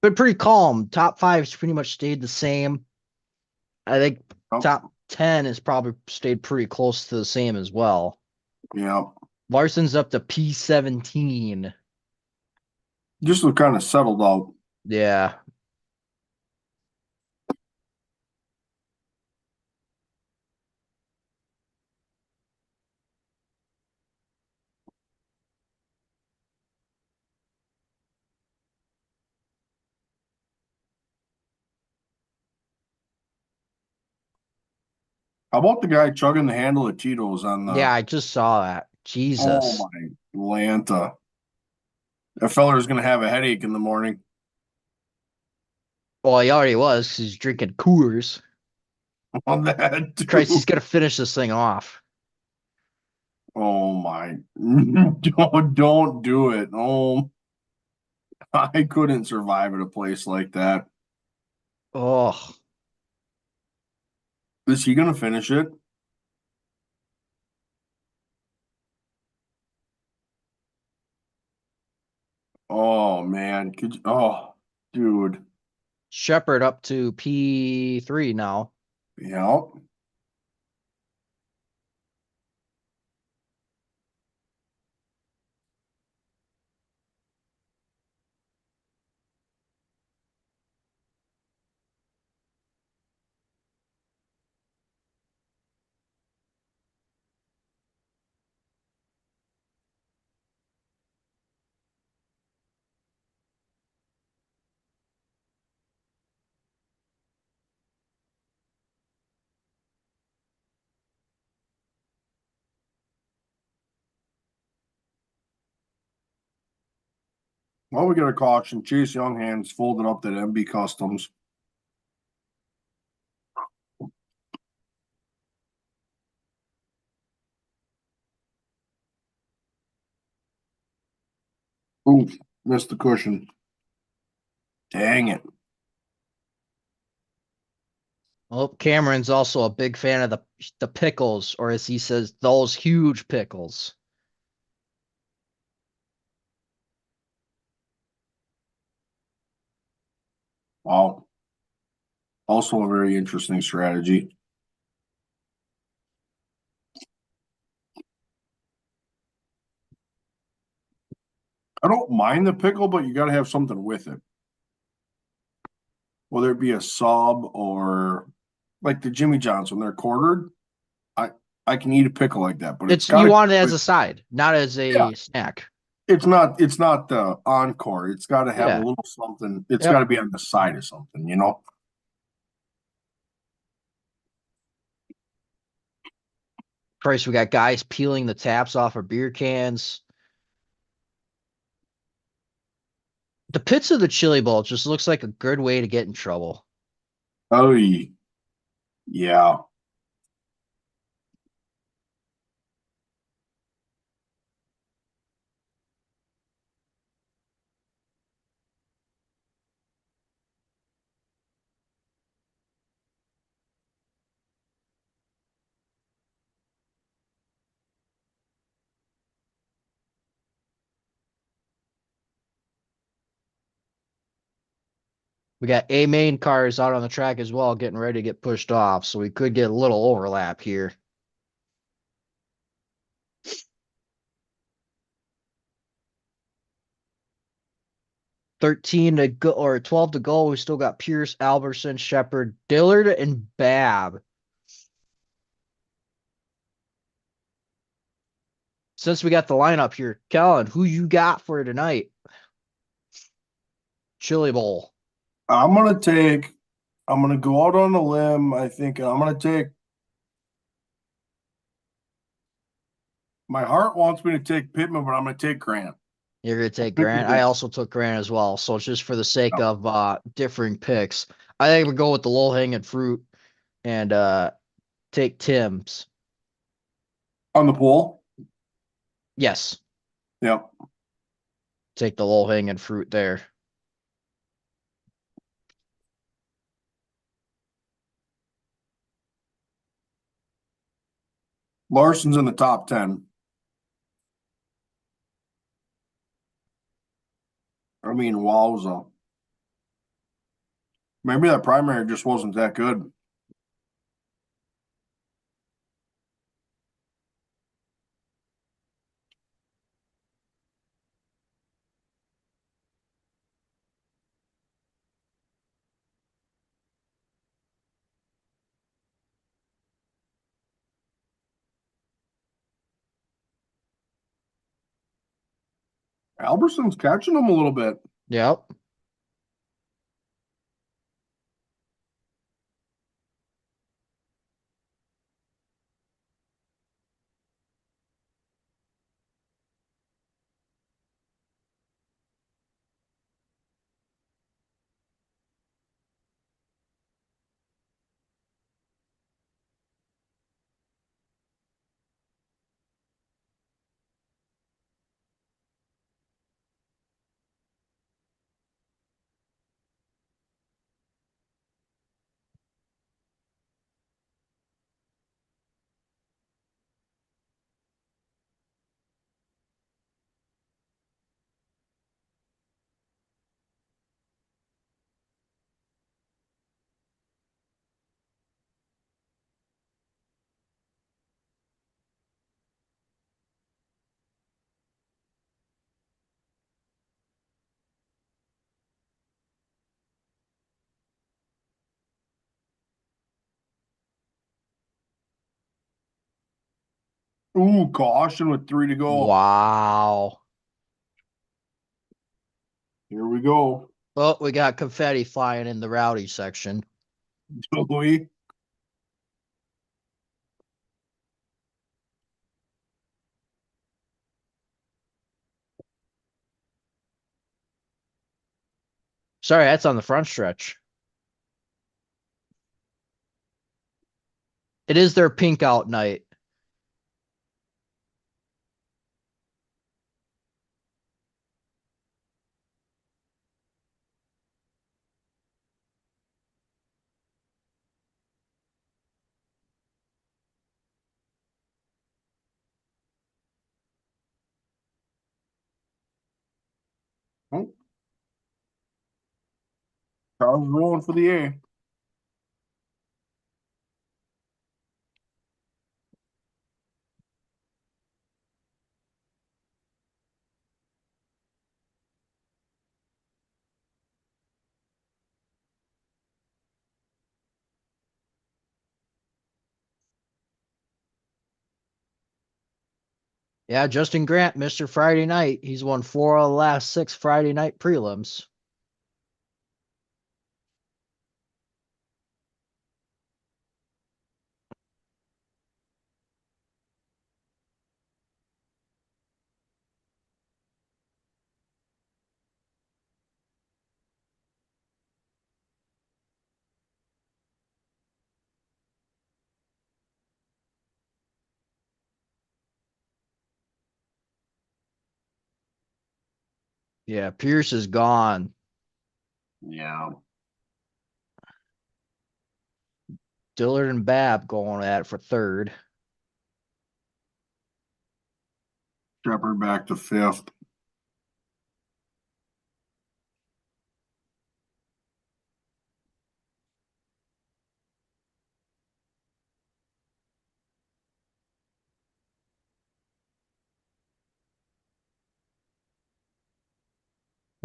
A: Been pretty calm. Top five's pretty much stayed the same. I think
B: Yep.
A: top 10 has probably stayed pretty close to the same as well.
B: Yep.
A: Larson's up to P17.
B: Just look kind of settled out.
A: Yeah.
B: How about the guy chugging the handle of Tito's on
A: Yeah,
B: the,
A: I just saw that.
B: oh
A: Jesus.
B: my Lanta. That feller is going to have a headache in the morning.
A: Well, he already was 'cause he's drinking Coors.
B: On that,
A: Christ, he's
B: too.
A: gonna finish this thing off.
B: Oh my. Don't do it. Oh, I couldn't survive at a place like that.
A: Oh,
B: Is he going to finish it? Oh man. Oh, dude.
A: Shepard up to P3 now.
B: Yeah. Well, we got a caution. Chase Young hands folded up that MB Customs. Oof, missed the cushion. Dang it.
A: Well, Cameron's also a big fan of the pickles, or as he says, those huge pickles.
B: Wow. Also a very interesting strategy. I don't mind the pickle, but you got to have something with it. Whether it be a sub or like the Jimmy John's when they're quartered, I I can eat a pickle like that, but it's
A: It's
B: got
A: you
B: to
A: want it as a side, not as
B: yeah.
A: a snack.
B: It's not the encore. It's got to have a
A: Yeah.
B: little something. It's got
A: Yep.
B: to be on the side of something, you know.
A: Christ, we got guys peeling the taps off of beer cans. The pits of the chili bowl just looks like a good way to get in trouble.
B: Oh yeah.
A: We got A main cars out on the track as well, getting ready to get pushed off. So we could get a little overlap here. 13 to go or 12 to go. We still got Pierce, Alberson, Shepard, Dillard, and Babb. Since we got the lineup here, Kellen, who you got for tonight? Chili Bowl.
B: I'm gonna go out on a limb. I think I'm gonna take my heart wants me to take Pittman, but I'm gonna take Grant.
A: You're gonna take
B: Pick
A: Grant.
B: it.
A: I also took Grant as well. So it's just for the sake
B: Yeah.
A: of differing picks. I think we go with the low hanging fruit and take Tim's.
B: On the pole.
A: Yes,
B: Yep.
A: take the low hanging fruit there.
B: Larson's in the top 10. I mean, wowza. Maybe that primary just wasn't that good. Alberson's catching them a little bit.
A: Yep.
B: Ooh, caution with 3 to go.
A: Wow.
B: Here we go.
A: Well, we got confetti flying in the rowdy section.
B: Joey.
A: Sorry, that's on the front stretch. It is their pink out night.
B: Oh, Charles rolling for the A.
A: Yeah, Justin Grant, Mr. Friday Night. He's won 4 of the last 6 Friday night prelims. Yeah, Pierce is gone.
B: Yeah.
A: Dillard and Babb going at it for third.
B: Shepard back to 5th.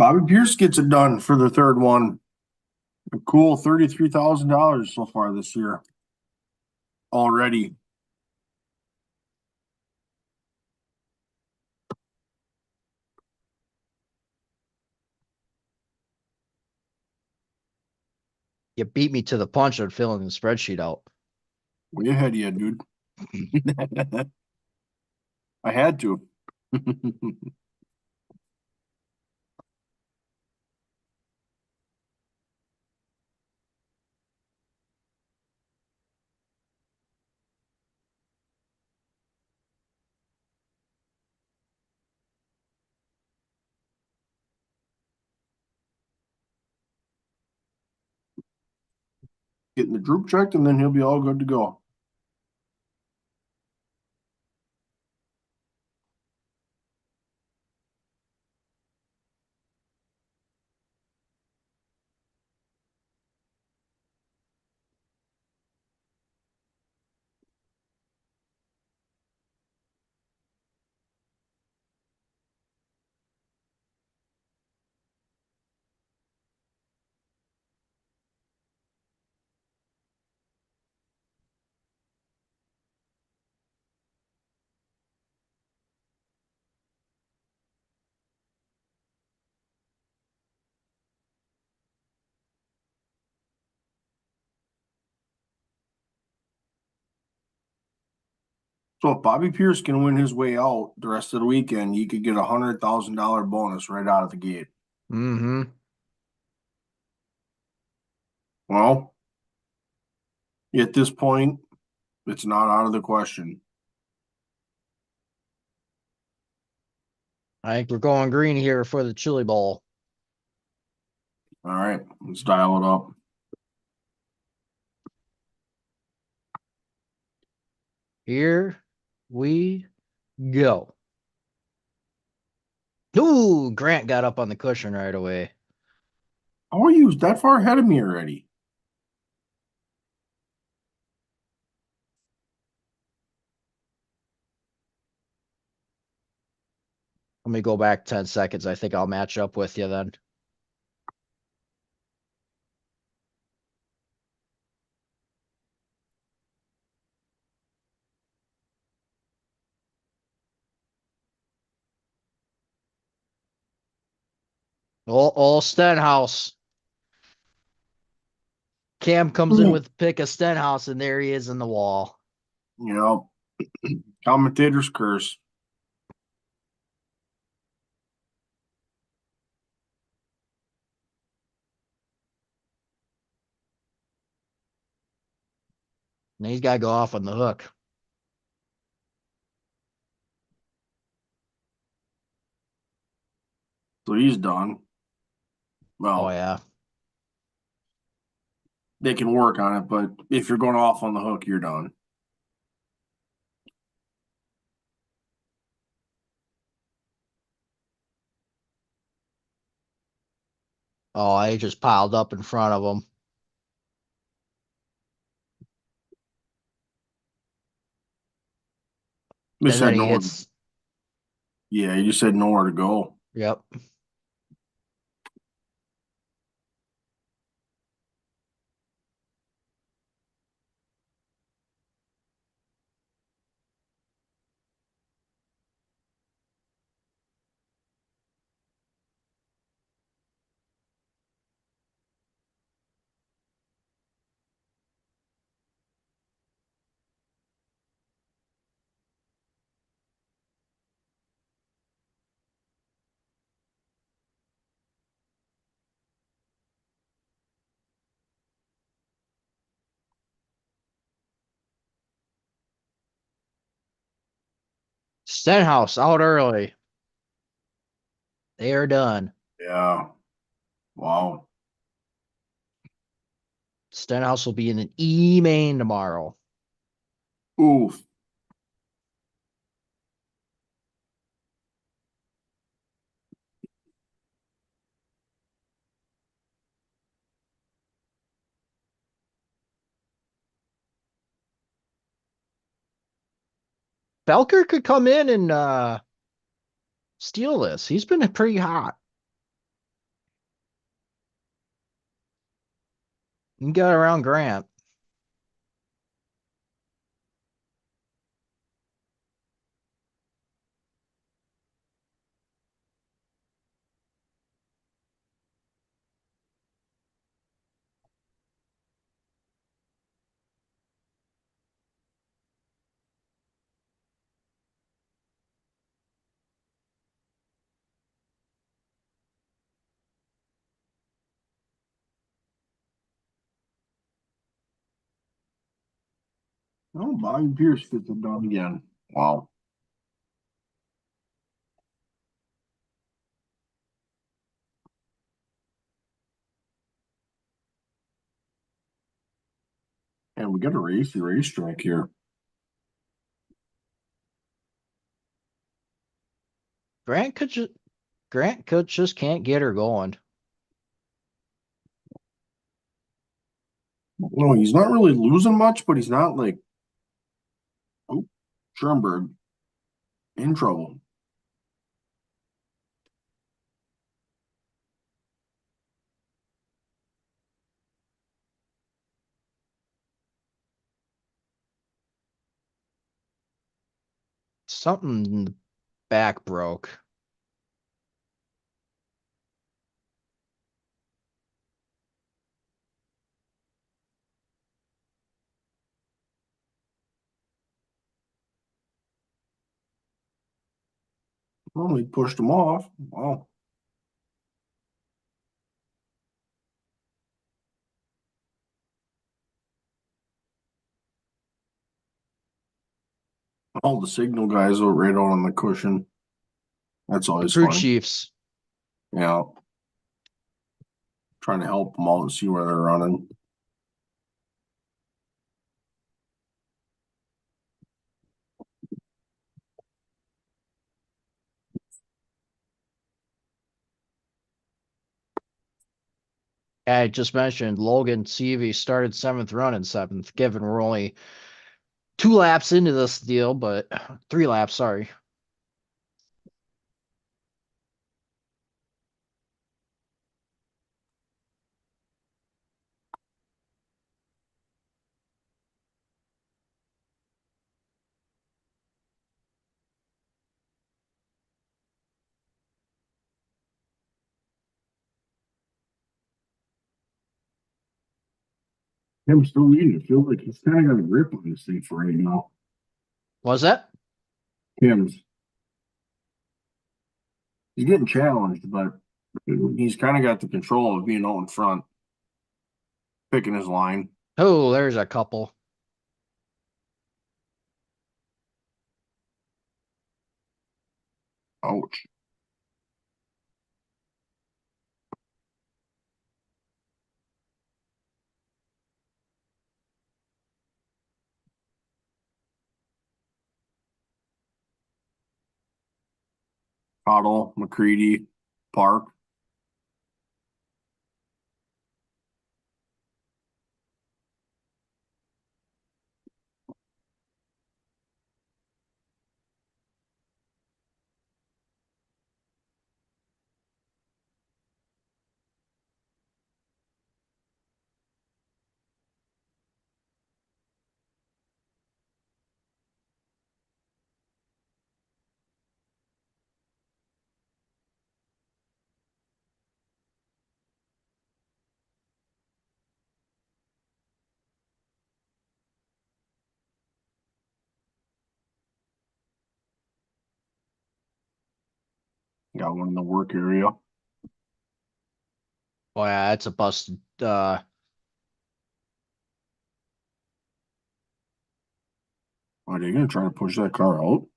B: Bobby Pierce gets it done for the third one. A cool $33,000 so far this year already.
A: You beat me to the punch on filling the spreadsheet out.
B: Way ahead of you, dude. I had to. Getting the droop checked, and then he'll be all good to go. So if Bobby Pierce can win his way out the rest of the weekend, he could get $100,000 bonus right out of the gate.
A: Mm-hmm.
B: Well, at this point, it's not out of the question.
A: I think we're going green here for the Chili Bowl.
B: All right, let's dial it up.
A: Here we go. Ooh, Grant got up on the cushion right away.
B: How are you that far ahead of me already?
A: Let me go back 10 seconds. I think I'll match up with you then. Old Stenhouse. Cam comes in with a pick of Stenhouse, and there he is in the wall.
B: You know, commentator's curse.
A: And he's got to go off on the hook.
B: So he's done.
A: Oh,
B: Well,
A: yeah.
B: they can work on it, but if you're going off on the hook, you're done.
A: Oh, I just piled up in front of him.
B: They
A: And then
B: said
A: he
B: nowhere.
A: hits.
B: Yeah, you said nowhere to go.
A: Yep. Stenhouse out early. They are done.
B: Yeah. Wow.
A: Stenhouse will be in an E main tomorrow.
B: Oof.
A: Belker could come in and steal this. He's been pretty hot. You got around Grant.
B: Oh, Bobby Pierce gets it done again. Wow. And we got a racetrack here.
A: Grant could just can't get her going.
B: No, he's not really losing much, but he's not like, oh, Schoenberg in trouble.
A: Something in the back broke.
B: Well, he pushed him off. Wow. All the signal guys are right out on the cushion. That's
A: The
B: always
A: crew
B: funny.
A: chiefs.
B: Yeah. Trying to help them out and see where they're running.
A: I just mentioned Logan Seavey started seventh, run in seventh. Given we're only 2 laps into this deal, but 3 laps, sorry.
B: Him still leading. It feels like he's kind of got a grip on this thing for right now.
A: Was that?
B: Tim's. He's getting challenged, but he's kind of got the control of being out in front, picking his line.
A: Oh, there's a couple.
B: Ouch. Cottle, McCready, Park. Got one in the work area.
A: Oh yeah, that's a busted.
B: Are they going to try to push that car out?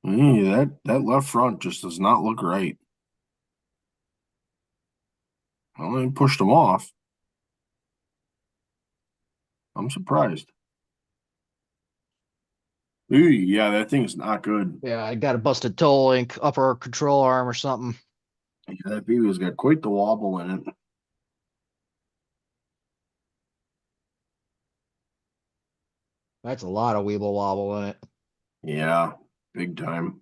B: That left front just does not look right. Well, they pushed him off. I'm surprised. Ooh, yeah, that thing's not good.
A: Yeah, I got a busted toe link, upper control arm or something.
B: Yeah, that baby's got quite the wobble in it.
A: That's a lot of weeble wobble in it.
B: Yeah, big time.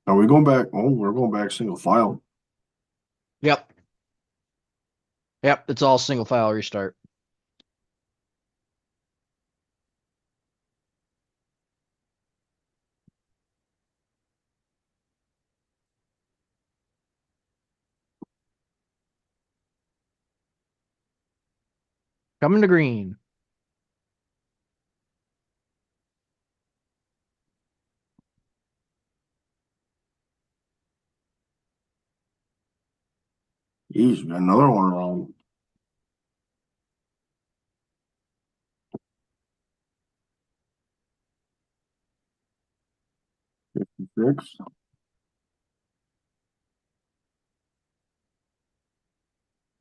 B: Are we going back? Oh, we're going back single file.
A: Yep. Yep. It's all single file restart. Coming to green.
B: Jeez, we got another one wrong. 56.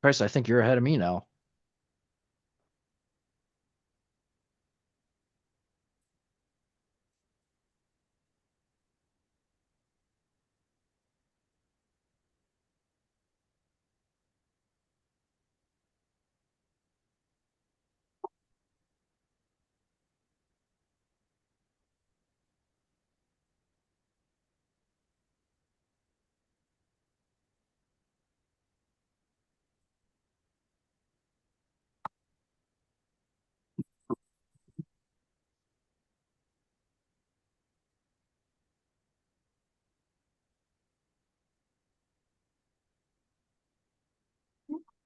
A: Chris, I think you're ahead of me now.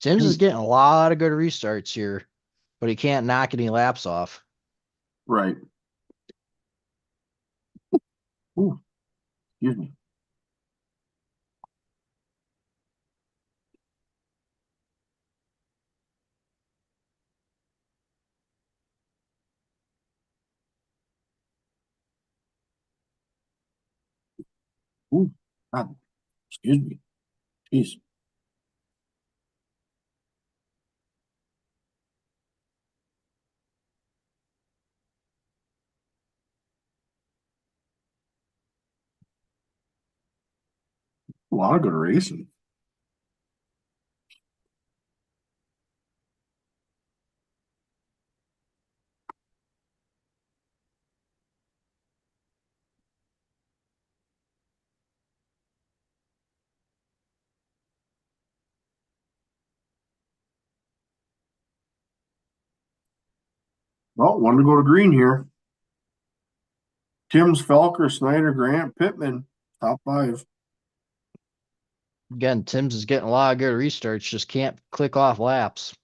A: Tim's is getting a lot of good restarts here, but he can't knock any laps off.
B: Right. Ooh, excuse me. Ooh, God, excuse me. Jeez. A lot of good racing. Well, one to go to green here. Tim's, Felker, Snyder, Grant, Pittman, top five.
A: Again, Tim's is getting a lot of good restarts, just can't click off laps.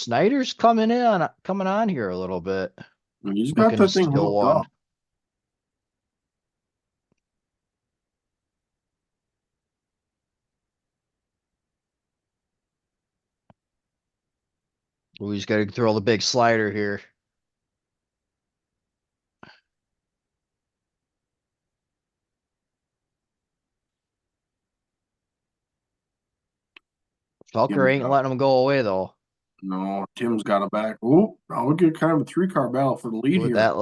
A: Snyder's coming on here a little bit,
B: And he's got
A: looking to
B: that thing
A: steal
B: hooked
A: one.
B: up.
A: Ooh, he's got to throw the big slider here. Falker
B: Tim's
A: ain't
B: got
A: letting him go away though.
B: no. Tim's got a back. Oh, now we get kind of a three-car battle for the lead
A: With
B: here.
A: that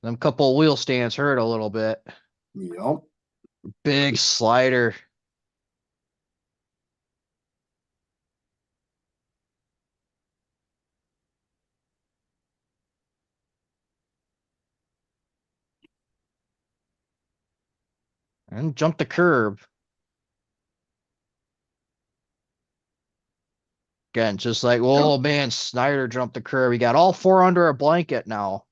A: them couple wheel stands hurt a little bit.
B: Yep.
A: Big slider. And jump the curb. Again, just like,
B: Yep.
A: oh man, Snyder jumped the curb. We got all four under a blanket now.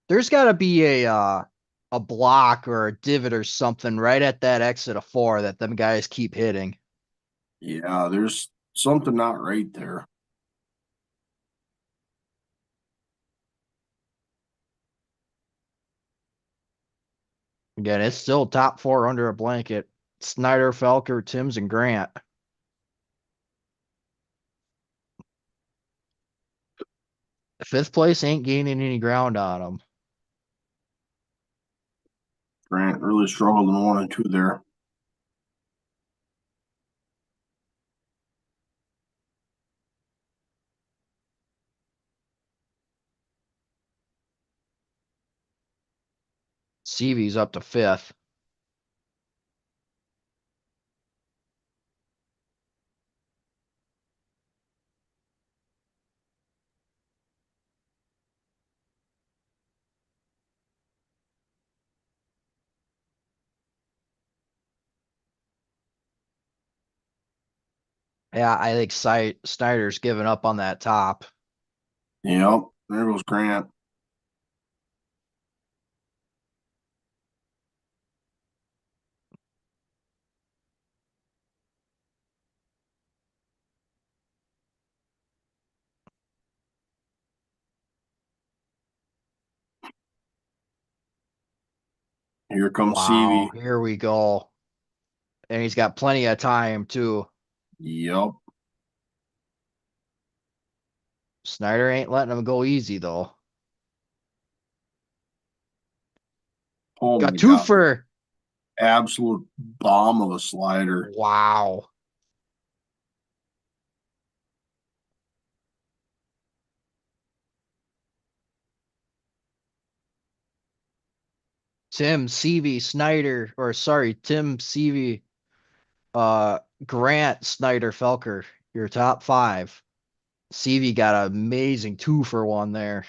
A: There's got to be a block or a divot or something right at that exit of four that them guys keep hitting.
B: Yeah, there's something not right there.
A: Again, it's still top four under a blanket. Snyder, Felker, Timms, and Grant. Fifth place ain't gaining any ground on them.
B: Grant really struggled in 1 and 2 there.
A: Seavy's up to fifth. Yeah, I think Snyder's giving up on that top.
B: Yep, there goes Grant. Here comes
A: Wow,
B: Seavey.
A: here we go. And he's got plenty of time too.
B: Yep.
A: Snyder ain't letting him go easy though.
B: Oh
A: Got
B: my
A: two
B: God.
A: for
B: Absolute bomb of a slider.
A: wow. Tim Seavey Snyder, or sorry, Tim Seavey, Grant Snyder Felker, your top five. Seavey got an amazing 2 for 1 there.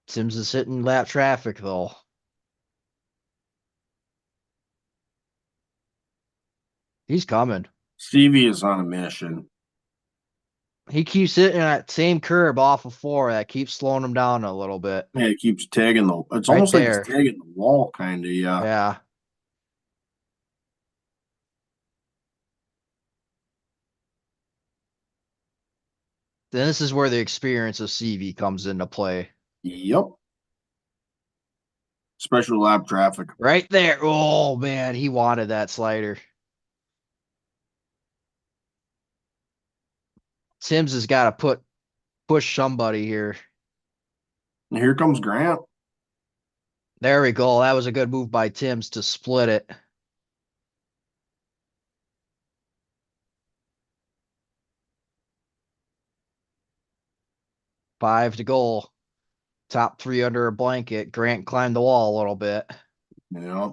A: Tim's is hitting lap traffic though. He's coming.
B: Seavey is on a mission.
A: He keeps hitting that same curb off of 4 that keeps slowing him down a little bit.
B: Yeah, it keeps tagging the. It's
A: Right
B: almost like it's
A: there.
B: tagging the wall, kind of. Yeah.
A: Yeah. Then this is where the experience of CV comes into play.
B: Yep. Special lap traffic.
A: Right there. Oh man, he wanted that slider. Sims has got to push somebody here.
B: And here comes Grant.
A: There we go. That was a good move by Tim's to split it. Five to go. Top 3 under a blanket. Grant climbed the wall a little bit.
B: Yep.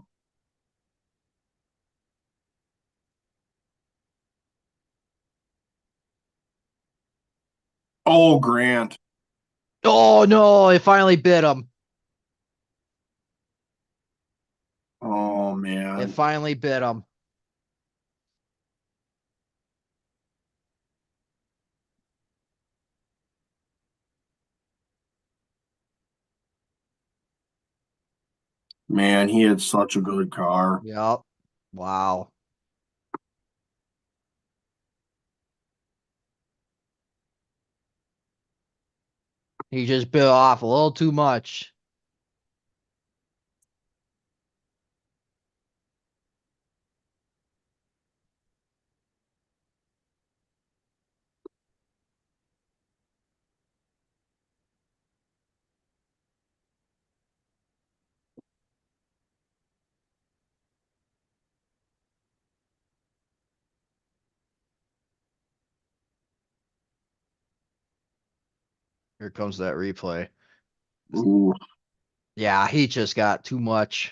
B: Oh, Grant.
A: Oh no, it finally bit him.
B: Oh
A: It
B: man.
A: finally bit him.
B: Man, he had such a good car.
A: Yep. Wow. He just bit off a little too much. Here comes that replay.
B: Ooh.
A: Yeah, he just got too much.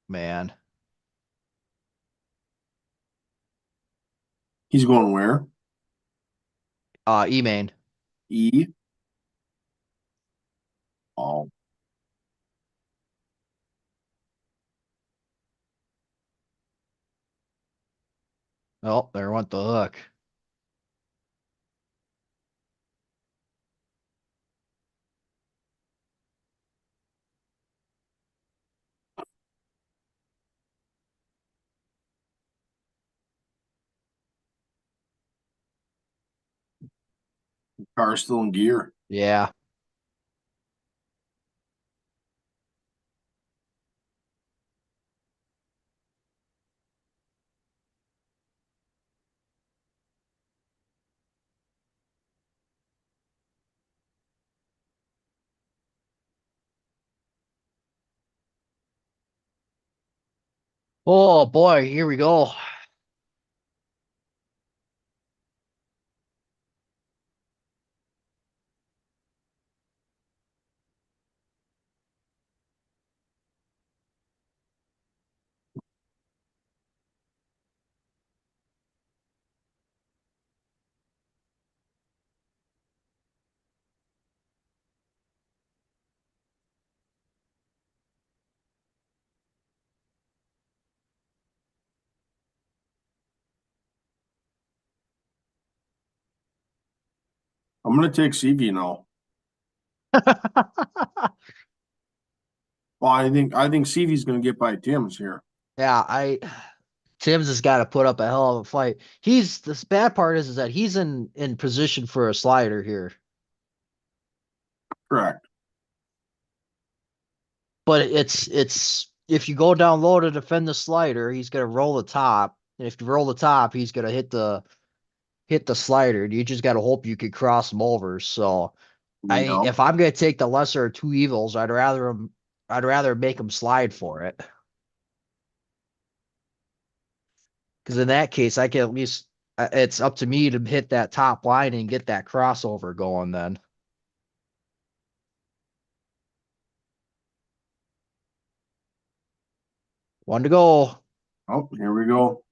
A: Man.
B: He's going where?
A: E-main.
B: E. Oh,
A: Oh, there went the hook.
B: Car's still in gear.
A: Yeah. Oh boy, here we go.
B: I'm gonna take CV now. Well, I think CV's gonna get by Tim's here.
A: Yeah, I Tim's has got to put up a hell of a fight. He's the bad part is that he's in position for a slider here.
B: Correct.
A: But it's if you go down low to defend the slider, he's gonna roll the top. And if you roll the top, he's gonna hit the slider. You just gotta hope you could cross him over. So
B: Yep.
A: if I'm gonna take the lesser of two evils, I'd rather make him slide for it. Because in that case, I can at least it's up to me to hit that top line and get that crossover going then. One to go.
B: Oh, here we go.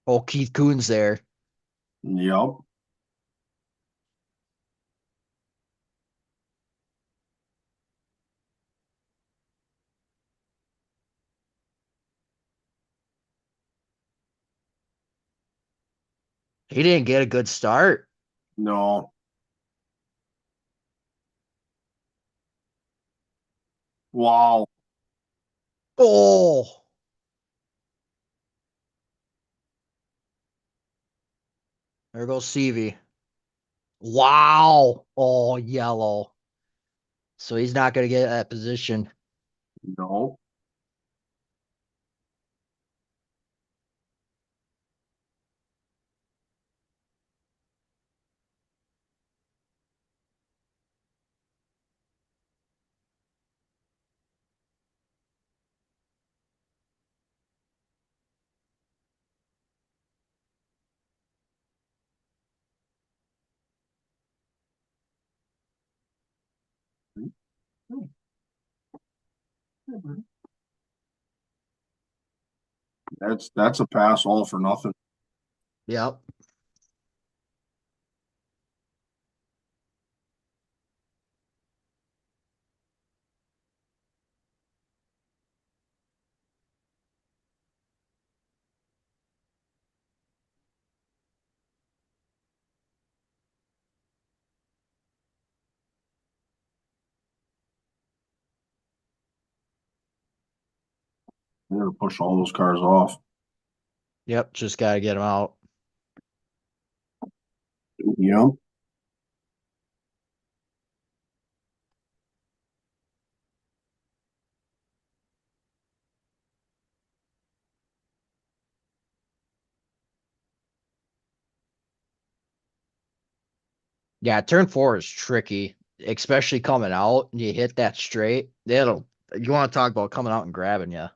A: Oh, Keith Coons there.
B: Yep.
A: He didn't get a good start.
B: No. Wow.
A: Oh, there goes Sevey. Wow. Oh, yellow. So he's not going to get that position.
B: No. That's a pass all for nothing.
A: Yep.
B: They're gonna push all those cars off.
A: Yep. Just got to get him out.
B: Yep.
A: Yeah. Turn four is tricky, especially coming out and you hit that straight. You want to talk about coming out and grabbing you.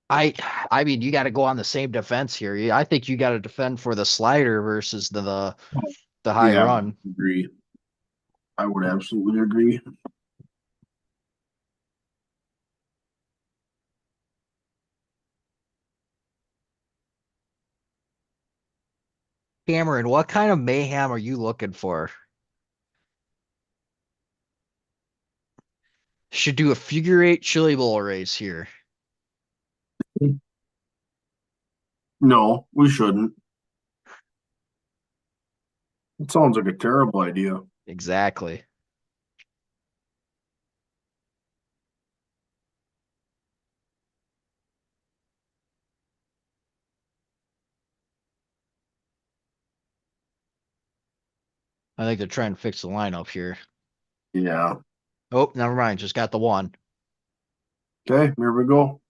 A: I I mean, you got to go on the same defense here. I think you got to defend for the slider versus the high
B: Yeah,
A: run.
B: agree. I would absolutely agree.
A: Cameron, what kind of mayhem are you looking for? Should do a figure eight chili bowl race here.
B: No, we shouldn't. It sounds like a terrible idea.
A: Exactly. I think they're trying to fix the lineup here.
B: Yeah.
A: Oh, never mind. Just got the one.
B: Okay, here we go.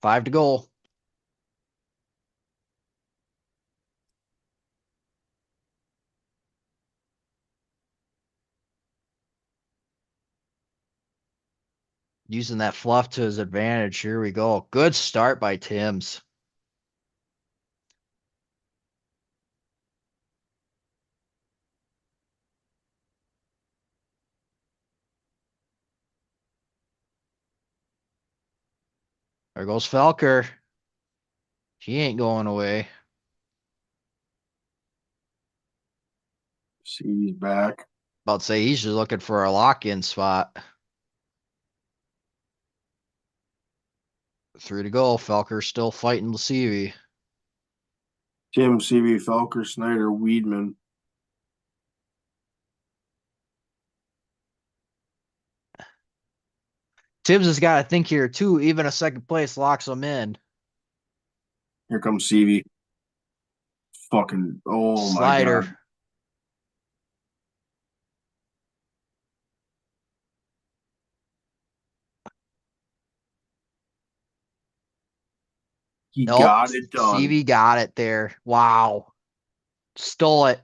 A: 5 to go. Using that fluff to his advantage. Here we go. Good start by Tim's. There goes Felker. He ain't going away.
B: See, he's back.
A: About to say he's just looking for a lock-in spot. 3 to go. Felker still fighting Lecevi.
B: Tim, CV, Felker, Snyder, Weedman.
A: Tibbs has got to think here too. Even a second place locks him in.
B: Here comes CV. Fucking, oh my
A: Slider.
B: God. He
A: Nope.
B: got it done.
A: CV got it there. Wow. Stole it.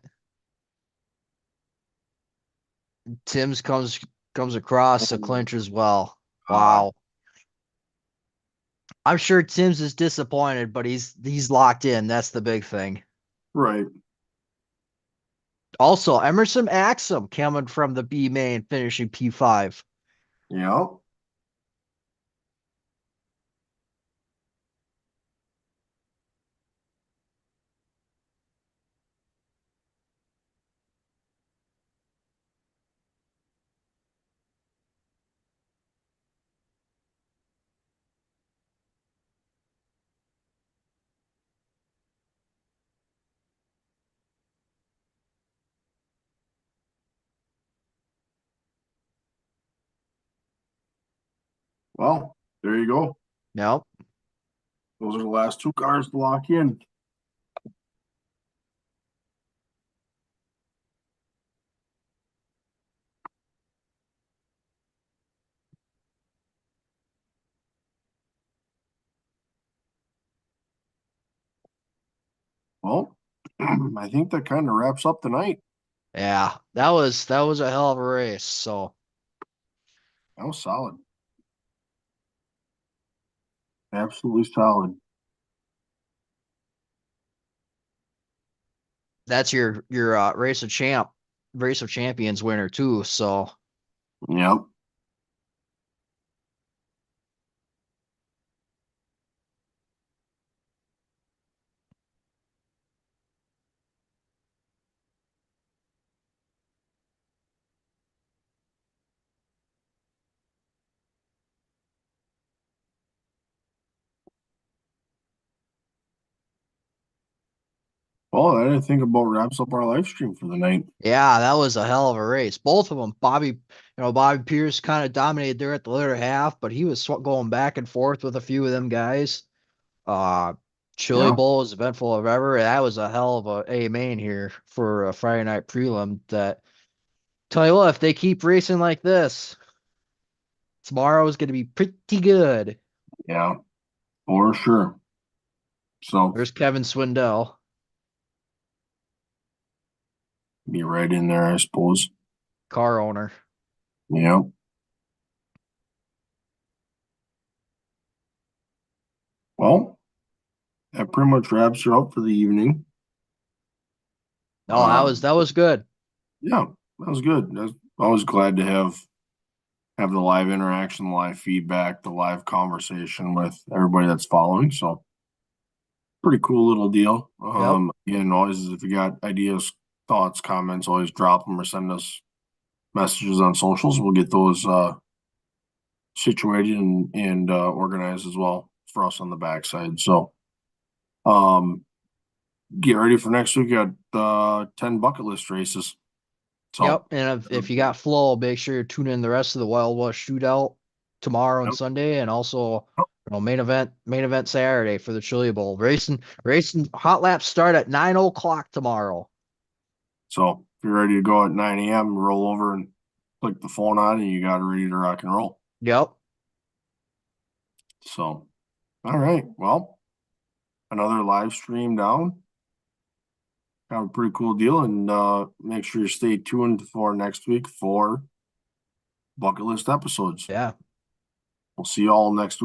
A: Tim's comes across a
B: Oh,
A: clinch as well.
B: God.
A: Wow. I'm sure Tim's is disappointed, but he's locked in. That's the big thing.
B: Right.
A: Also, Emerson Axum coming from the B main, finishing P5.
B: Yeah. Well, there you go.
A: Nope.
B: Those are the last two cars to lock in. Well, I think that kind of wraps up the night.
A: Yeah, that was a hell of a race. So
B: That was solid. Absolutely solid.
A: that's your race of champions winner too. So
B: Yep. Well, I think about wraps up our live stream for the night.
A: yeah, that was a hell of a race. Both of them. Bobby Pierce kind of dominated there at the later half, but he was going back and forth with a few of them guys. Uh, Chili
B: Yeah.
A: Bowl is eventful of ever. That was a hell of a main here for a Friday night prelim. That tell you what, if they keep racing like this, tomorrow is going to be pretty good.
B: Yeah. For sure. So
A: There's Kevin Swindell,
B: be right in there, I suppose.
A: car owner.
B: Yep. Well, that pretty much wraps her up for the evening.
A: Oh,
B: Um,
A: that was good.
B: yeah, that was good. I was always glad to have the live interaction, the live feedback, the live conversation with everybody that's following. So pretty cool little deal.
A: Yep.
B: Again, always if you got ideas, thoughts, comments, always drop them or send us messages on socials. We'll get those situated and organized as well for us on the backside. So um get ready for next week. Got 10 bucket list races.
A: Yep.
B: So
A: And if you got flow, make sure you tune in the rest of the Wild West Shootout tomorrow and
B: yep.
A: Sunday, and also main event Saturday for the Chili Bowl. Racing hot laps start at 9 o'clock tomorrow.
B: So if you're ready to go at 9 a.m., roll over and click the phone on and you got it ready to rock and roll.
A: Yep.
B: So all right. Well, another live stream down. Have a pretty cool deal, and make sure you stay tuned for next week for bucket list episodes.
A: Yeah.
B: We'll see you all next week.